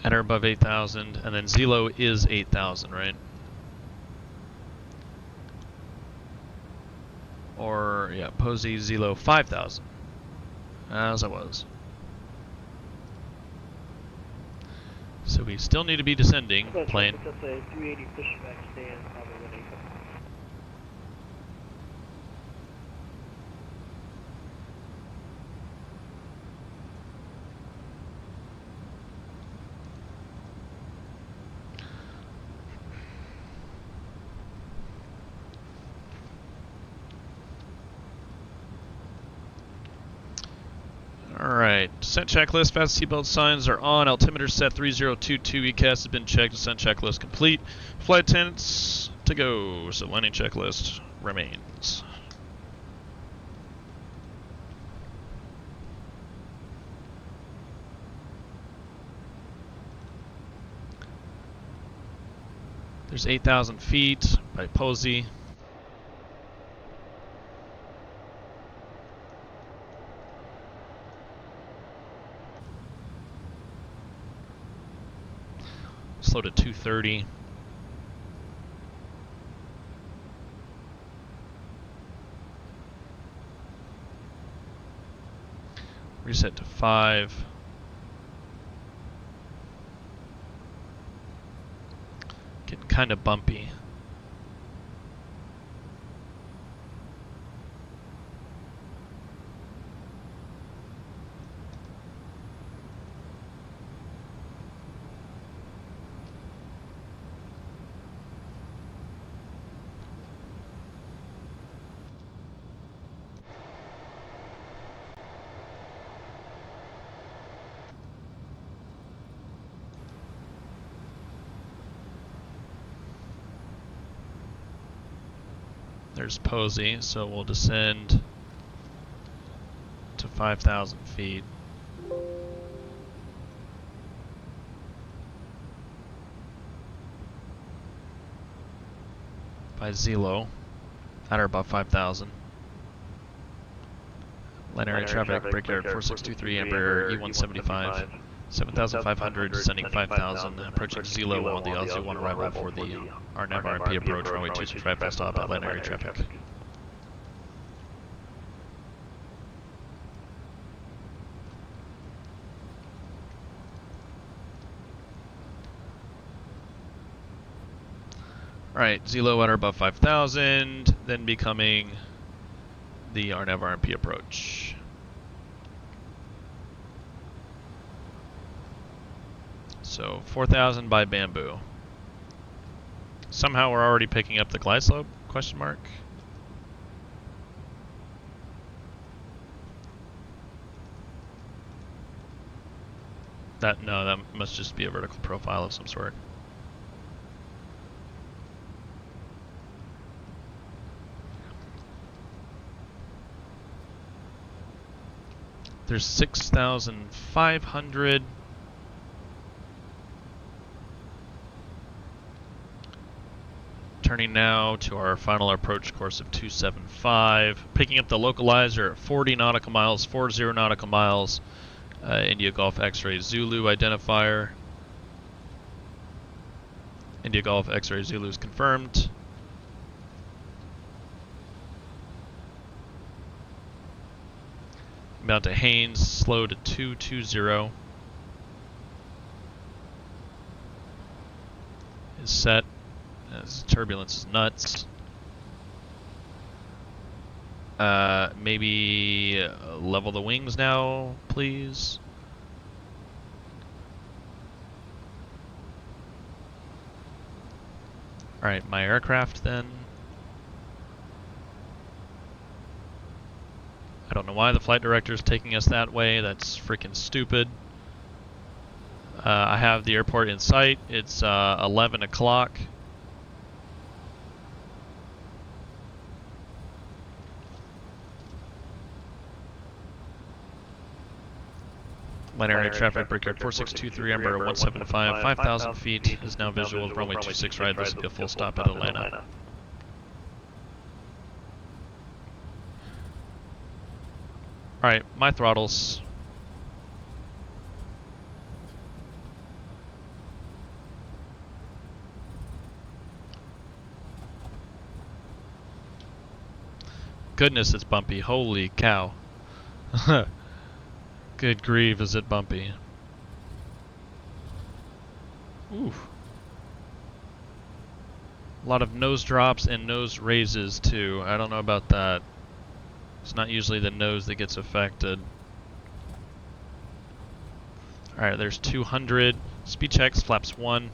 At or above 8,000, and then Zelo is 8,000, right? Or, yeah, Posey, Zelo, 5,000. As I was. So we still need to be descending, plane.
That's a 380 pushback stand, probably ready.
Alright, descent checklist, fast seatbelt signs are on, altimeter set 3022, ECAS has been checked, descent checklist complete, flight attendants to go, so landing checklist remains. There's 8,000 feet by Posey. Slow to 230. Reset to 5. Getting kind of bumpy. There's Posey, so we'll descend to 5,000 feet. By Zelo, at or above 5,000. Line area traffic, breakyard 4623, Embraer E175. 7,500, descending 5,000, approaching Zelo on the Aussie 1 arrival for the RNAV RMP approach, runway 265 for stop at land area traffic. Alright, Zelo at or above 5,000, then becoming the RNAV RMP approach. So 4,000 by Bamboo. Somehow we're already picking up the glide slope? Question mark. No, that must just be a vertical profile of some sort. There's 6,500. Turning now to our final approach course of 275. Picking up the localizer at 40 nautical miles, 40 nautical miles. India Golf X-Ray Zulu identifier. India Golf X-Ray Zulu is confirmed. Bound to Haynes, slow to 220. Is set. As turbulence is nuts. Maybe level the wings now, please. Alright, my aircraft then. I don't know why the flight director is taking us that way. That's freaking stupid. I have the airport in sight. It's 11 o'clock. Line area traffic, Brickyard 4623, Embraer 175, 5,000 feet is now visual with runway 26 right. This will be a full stop at Atlanta. Alright, my throttles. Goodness, it's bumpy. Holy cow. Good grief, is it bumpy. Oof. A lot of nose drops and nose raises too. I don't know about that. It's not usually the nose that gets affected. Alright, there's 200. Speed checks, flaps 1.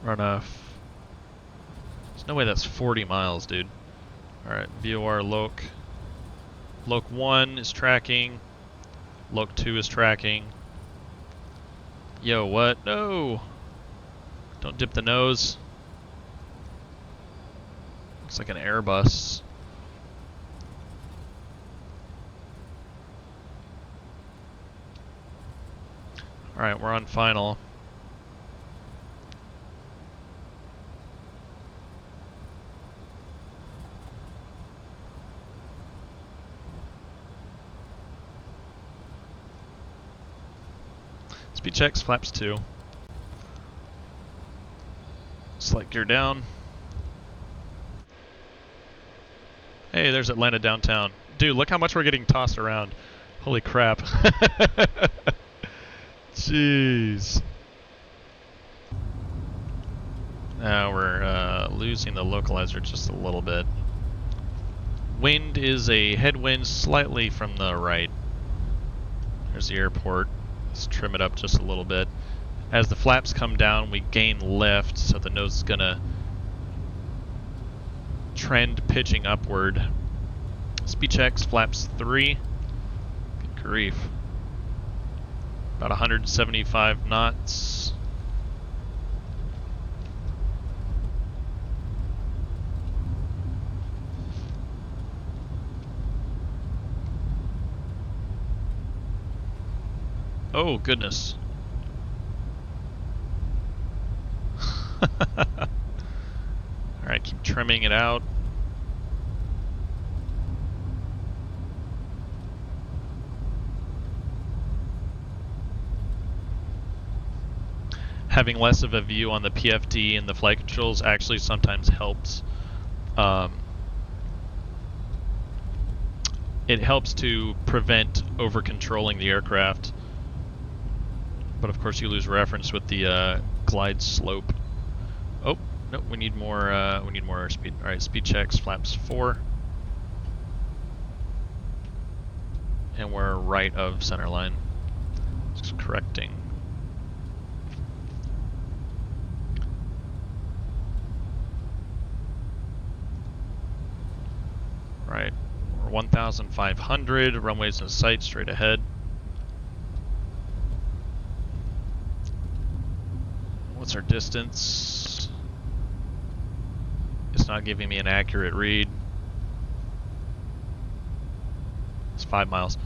Runoff. There's no way that's 40 miles, dude. Alright, VOR Loc. Loc 1 is tracking. Loc 2 is tracking. Yo, what? No! Don't dip the nose. Looks like an Airbus. Alright, we're on final. Speed checks, flaps 2. Select gear down. Hey, there's Atlanta downtown. Dude, look how much we're getting tossed around. Holy crap. Jeez. Now we're losing the localizer just a little bit. Wind is a headwind slightly from the right. There's the airport. Let's trim it up just a little bit. As the flaps come down, we gain lift, so the nose is gonna trend pitching upward. Speed checks, flaps 3. Good grief. About 175 knots. Oh, goodness. Alright, keep trimming it out. Having less of a view on the PFD and the flight controls actually sometimes helps. It helps to prevent over-controlling the aircraft. But of course you lose reference with the glide slope. Oh, no, we need more airspeed. Alright, speed checks, flaps 4. And we're right of center line. Just correcting. Right, we're 1,500, runways in sight, straight ahead. What's our distance? It's not giving me an accurate read. It's 5 miles.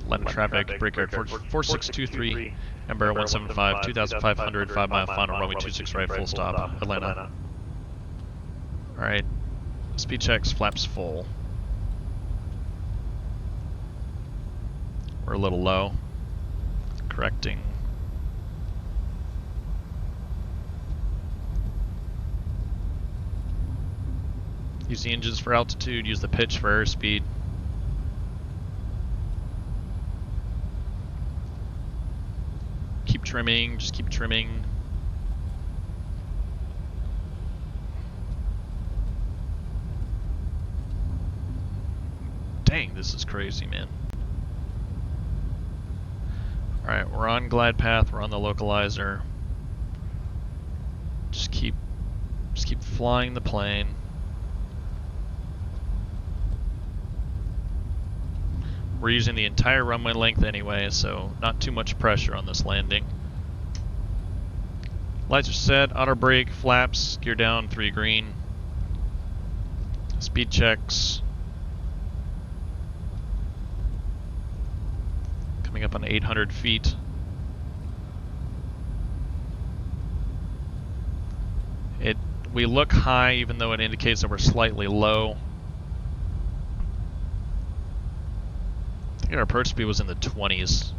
Atlanta traffic, Brickyard 4623, Embraer 175, 2,500, 5 mile final, runway 26 right, full stop, Atlanta. Alright, speed checks, flaps full. We're a little low. Correcting. Use the engines for altitude, use the pitch for airspeed. Keep trimming, just keep trimming. Dang, this is crazy, man. Alright, we're on glide path, we're on the localizer. Just keep flying the plane. We're using the entire runway length anyway, so not too much pressure on this landing. Lights are set, auto brake, flaps, gear down, 3 green. Speed checks. Coming up on 800 feet. We look high even though it indicates that we're slightly low. I think our approach speed was in the 20s.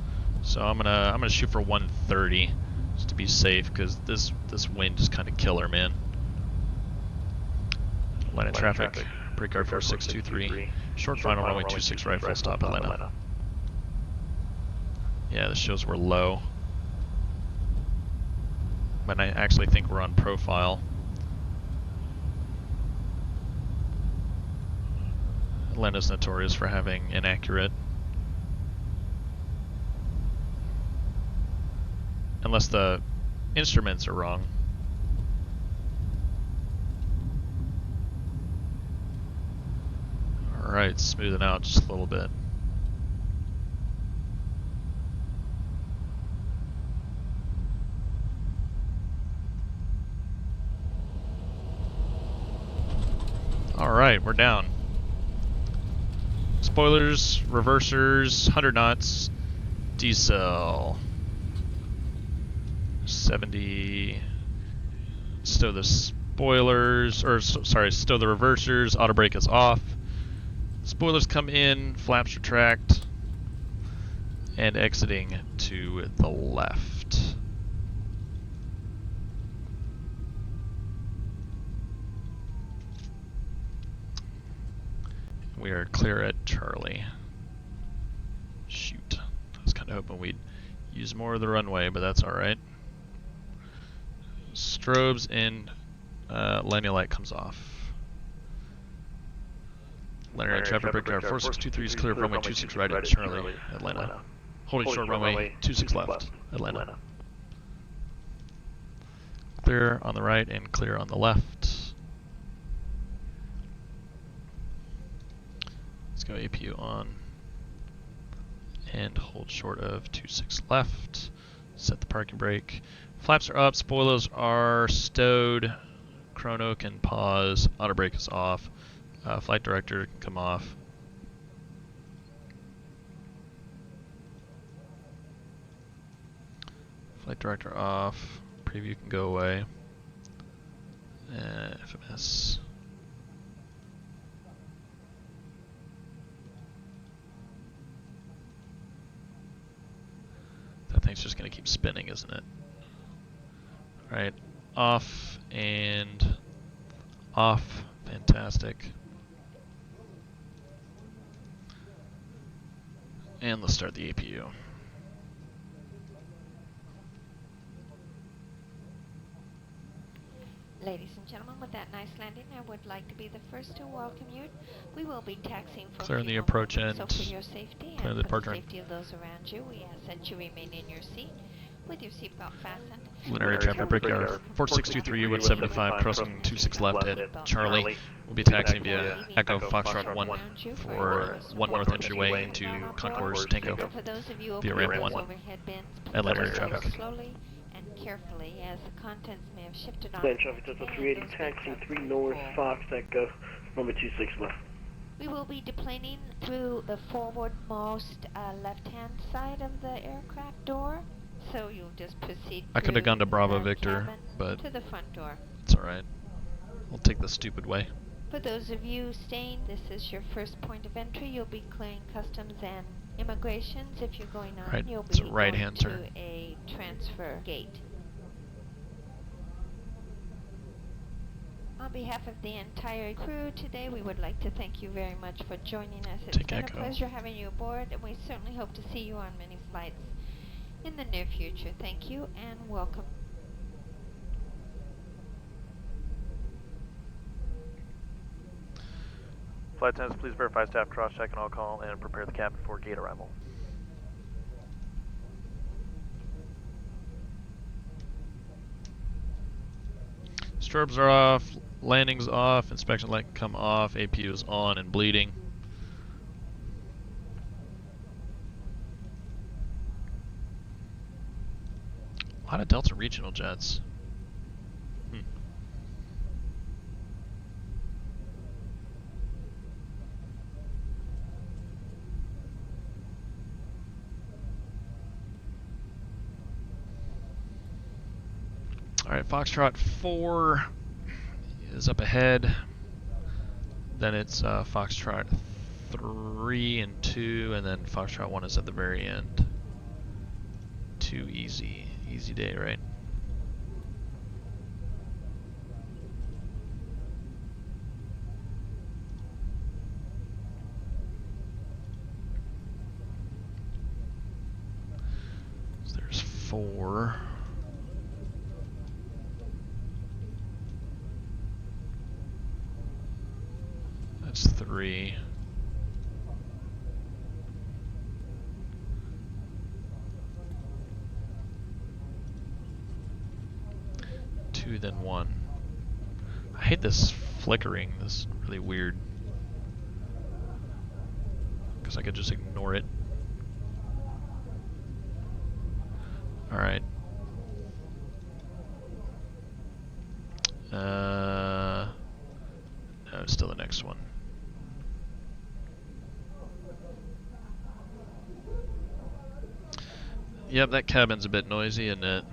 So I'm gonna shoot for 130 just to be safe, because this wind is kind of killer, man. Atlanta traffic, brake guard 4623. Short final runway 26 right, full stop Atlanta. Yeah, this shows we're low. But I actually think we're on profile. Atlanta's notorious for having inaccurate. Unless the instruments are wrong. Alright, smoothing out just a little bit. Alright, we're down. Spoilers, reversers, 100 knots, decel. 70. Stow the spoilers, or sorry, stow the reversers, auto brake is off. Spoilers come in, flaps retract, and exiting to the left. We are clear at Charlie. Shoot. I was kind of hoping we'd use more of the runway, but that's alright. Strobes in, landing light comes off. Linear traffic brake drive 4623 is clear of runway 26 right at Charlie, Atlanta. Holding short runway 26 left, Atlanta. Clear on the right and clear on the left. Let's go APU on and hold short of 26 left. Set the parking brake. Flaps are up, spoilers are stowed. Chrono can pause, auto brake is off. Flight director can come off. Flight director off. Preview can go away. FMS. That thing's just going to keep spinning, isn't it? Alright, off and off. Fantastic. And let's start the APU.
Ladies and gentlemen, with that nice landing, I would like to be the first to welcome you. We will be taxiing for
Clearing the
few
approach
moments,
end.
So for your safety
Clear
and
the
for
departure
the
end.
safety of those around you, we ask that you remain in your seat with your seatbelt fastened.
Linear traffic brake yard 4623 YX4623 crossing 26 left at Charlie. We'll be taxiing via Echo Foxtrot 1 for 1 north entryway into Concourse Tango
For those of you
via
opening
ramp
those
1
overhead bins,
at linear
please proceed
traffic.
slowly and carefully as the contents may have shifted on.
Land traffic Delta 380 taxi 3 north Fox Echo, number 26 left.
We will be deplaning through the forwardmost left-hand side of the aircraft door, so you'll just proceed.
I could have gone to Bravo
the
Victor,
cabin
but
to the front door.
it's alright. We'll take the stupid way.
For those of you staying, this is your first point of entry. You'll be clearing customs and immigrations. If you're going on,
Right,
you'll
it's
be
a right-hand
going
turn.
to a transfer gate. On behalf of the entire crew today, we would like to thank you very much for joining us. It's been a pleasure having you aboard, and we certainly hope to see you on many flights in the near future. Thank you and welcome.
Flight attendants, please verify staff cross-check and all call and prepare the cabin for gate arrival.
Strobes are off, landing's off, inspection light can come off, APU is on and bleeding. A lot of Delta regional jets. Alright, Foxtrot 4 is up ahead. Then it's Foxtrot 3 and 2, and then Foxtrot 1 is at the very end. Too easy. Easy day, right? So there's 4. That's 3. Then 1. I hate this flickering. This is really weird. Because I could just ignore it. Alright. No, it's still the next one. Yep, that cabin's a bit noisy, isn't it?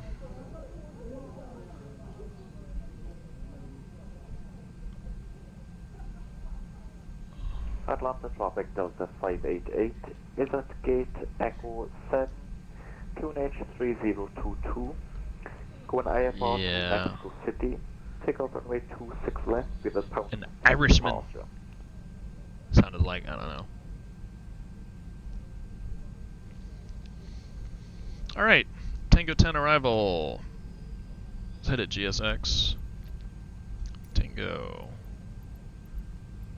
Atlanta traffic Delta 588 is at gate Echo 7, QNH 3022. Go on IFR to Mexico City. Take off runway 26 left with a pound.
An Irishman. Sounded like, I don't know. Alright, Tango 10 arrival. Let's hit it, GSX. Tango.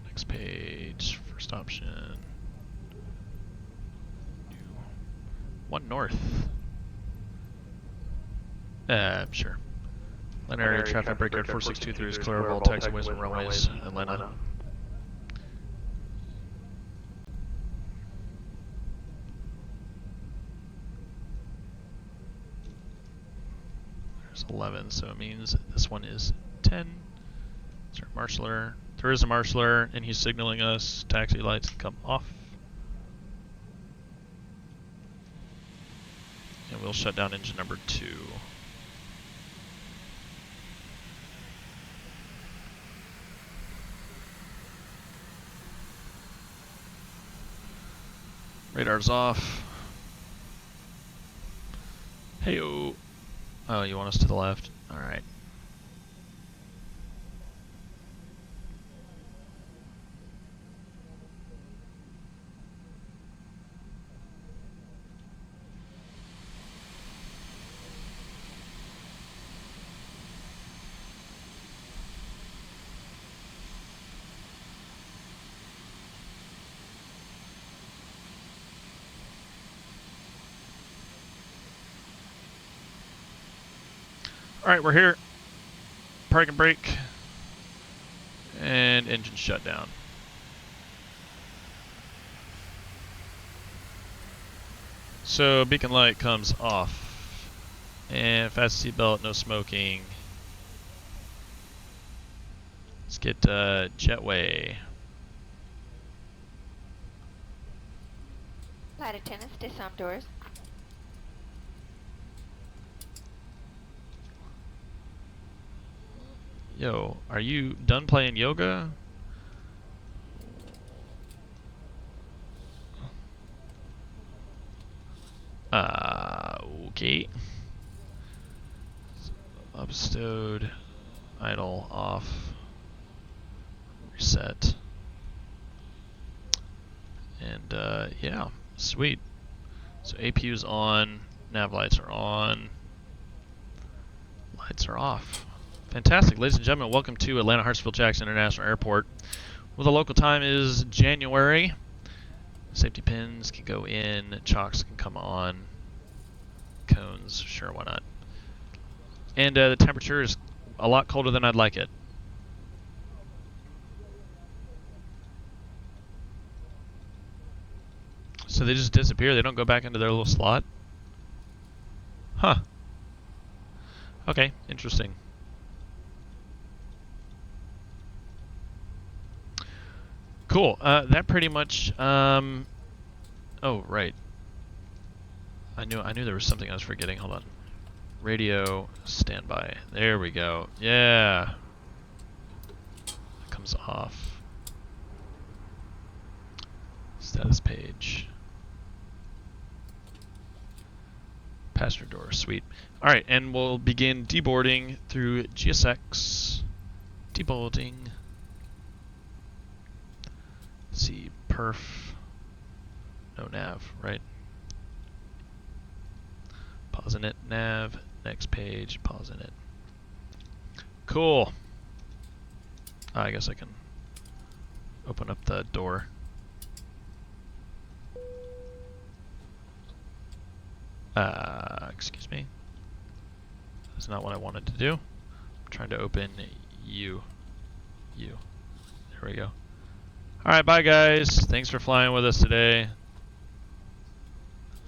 Next page, first option. New. 1 north. Sure. Land area traffic break yard 4623 is clear of all taxiways and runways, Atlanta. There's 11, so it means this one is 10. Is there a marshaller? There is a marshaller, and he's signaling us. Taxi lights come off. And we'll shut down engine number 2. Radar's off. Hey-o. Oh, you want us to the left? Alright. Alright, we're here. Park and brake. And engine shut down. So beacon light comes off. And fast seatbelt, no smoking. Let's get jetway.
Flight attendants, disarm doors.
Yo, are you done playing yoga? Okay. Upstowed, idle, off, reset. And yeah, sweet. So APU's on, nav lights are on, lights are off. Fantastic, ladies and gentlemen, welcome to Atlanta Hartsfield-Jackson International Airport. Well, the local time is January. Safety pins can go in, chocks can come on, cones, sure, why not? And the temperature is a lot colder than I'd like it. So they just disappear, they don't go back into their little slot? Huh. Okay, interesting. Cool. That pretty much. Oh, right. I knew there was something I was forgetting. Hold on. Radio standby. There we go. Yeah. That comes off. Status page. Passenger door. Sweet. All right, and we'll begin deboarding through GSX. Deboarding. See, perf, no nav, right? Pausing it, nav, next page, pausing it. Cool. I guess I can open up the door. Excuse me. That's not what I wanted to do. I'm trying to open you. There we go. Alright, bye guys. Thanks for flying with us today.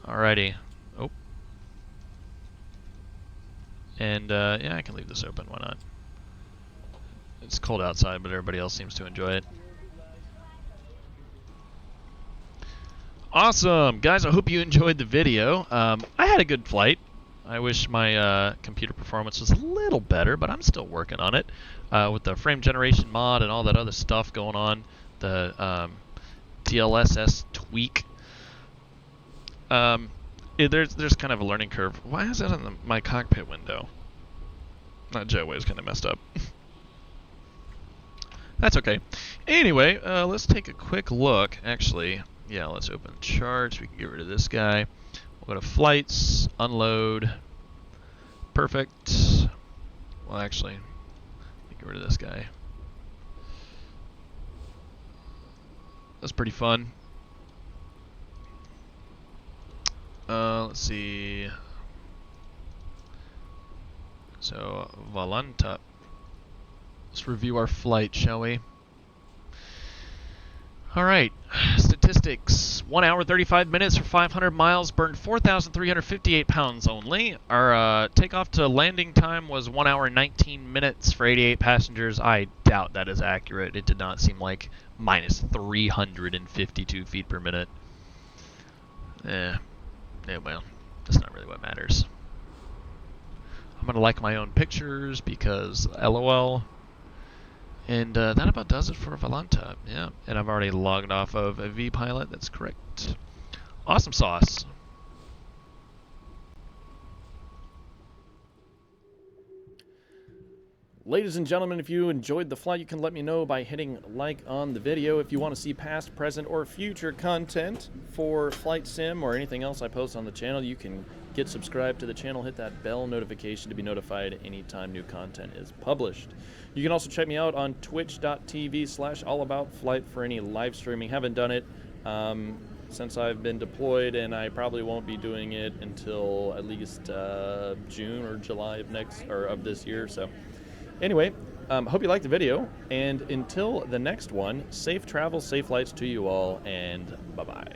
Alrighty. Oh. And, yeah, I can leave this open. Why not? It's cold outside, but everybody else seems to enjoy it. Awesome! Guys, I hope you enjoyed the video. I had a good flight. I wish my computer performance was a little better, but I'm still working on it. With the frame generation mod and all that other stuff going on. The DLSS tweak. There's kind of a learning curve. Why is that on my cockpit window? That jetway is kind of messed up. That's okay. Anyway, let's take a quick look. Actually, yeah, let's open the charts. We can get rid of this guy. We'll go to flights, unload. Perfect. Well, actually, get rid of this guy. That's pretty fun. Let's see. So, Volanta. Let's review our flight, shall we? Alright. Statistics. 1 hour, 35 minutes for 500 miles. Burned 4,358 pounds only. Our takeoff to landing time was 1 hour, 19 minutes for 88 passengers. I doubt that is accurate. It did not seem like minus 352 feet per minute. Yeah, well, that's not really what matters. I'm going to like my own pictures because LOL. And that about does it for Volanta. Yeah, and I've already logged off of a vPilot. That's correct. Awesome sauce.
Ladies and gentlemen, if you enjoyed the flight, you can let me know by hitting like on the video. If you want to see past, present, or future content for Flight Sim or anything else I post on the channel, you can get subscribed to the channel, hit that bell notification to be notified anytime new content is published. You can also check me out on twitch.tv/allaboutflight for any live streaming. Haven't done it since I've been deployed, and I probably won't be doing it until at least June or July of this year. So anyway, hope you liked the video, and until the next one, safe travels, safe flights to you all, and bye-bye.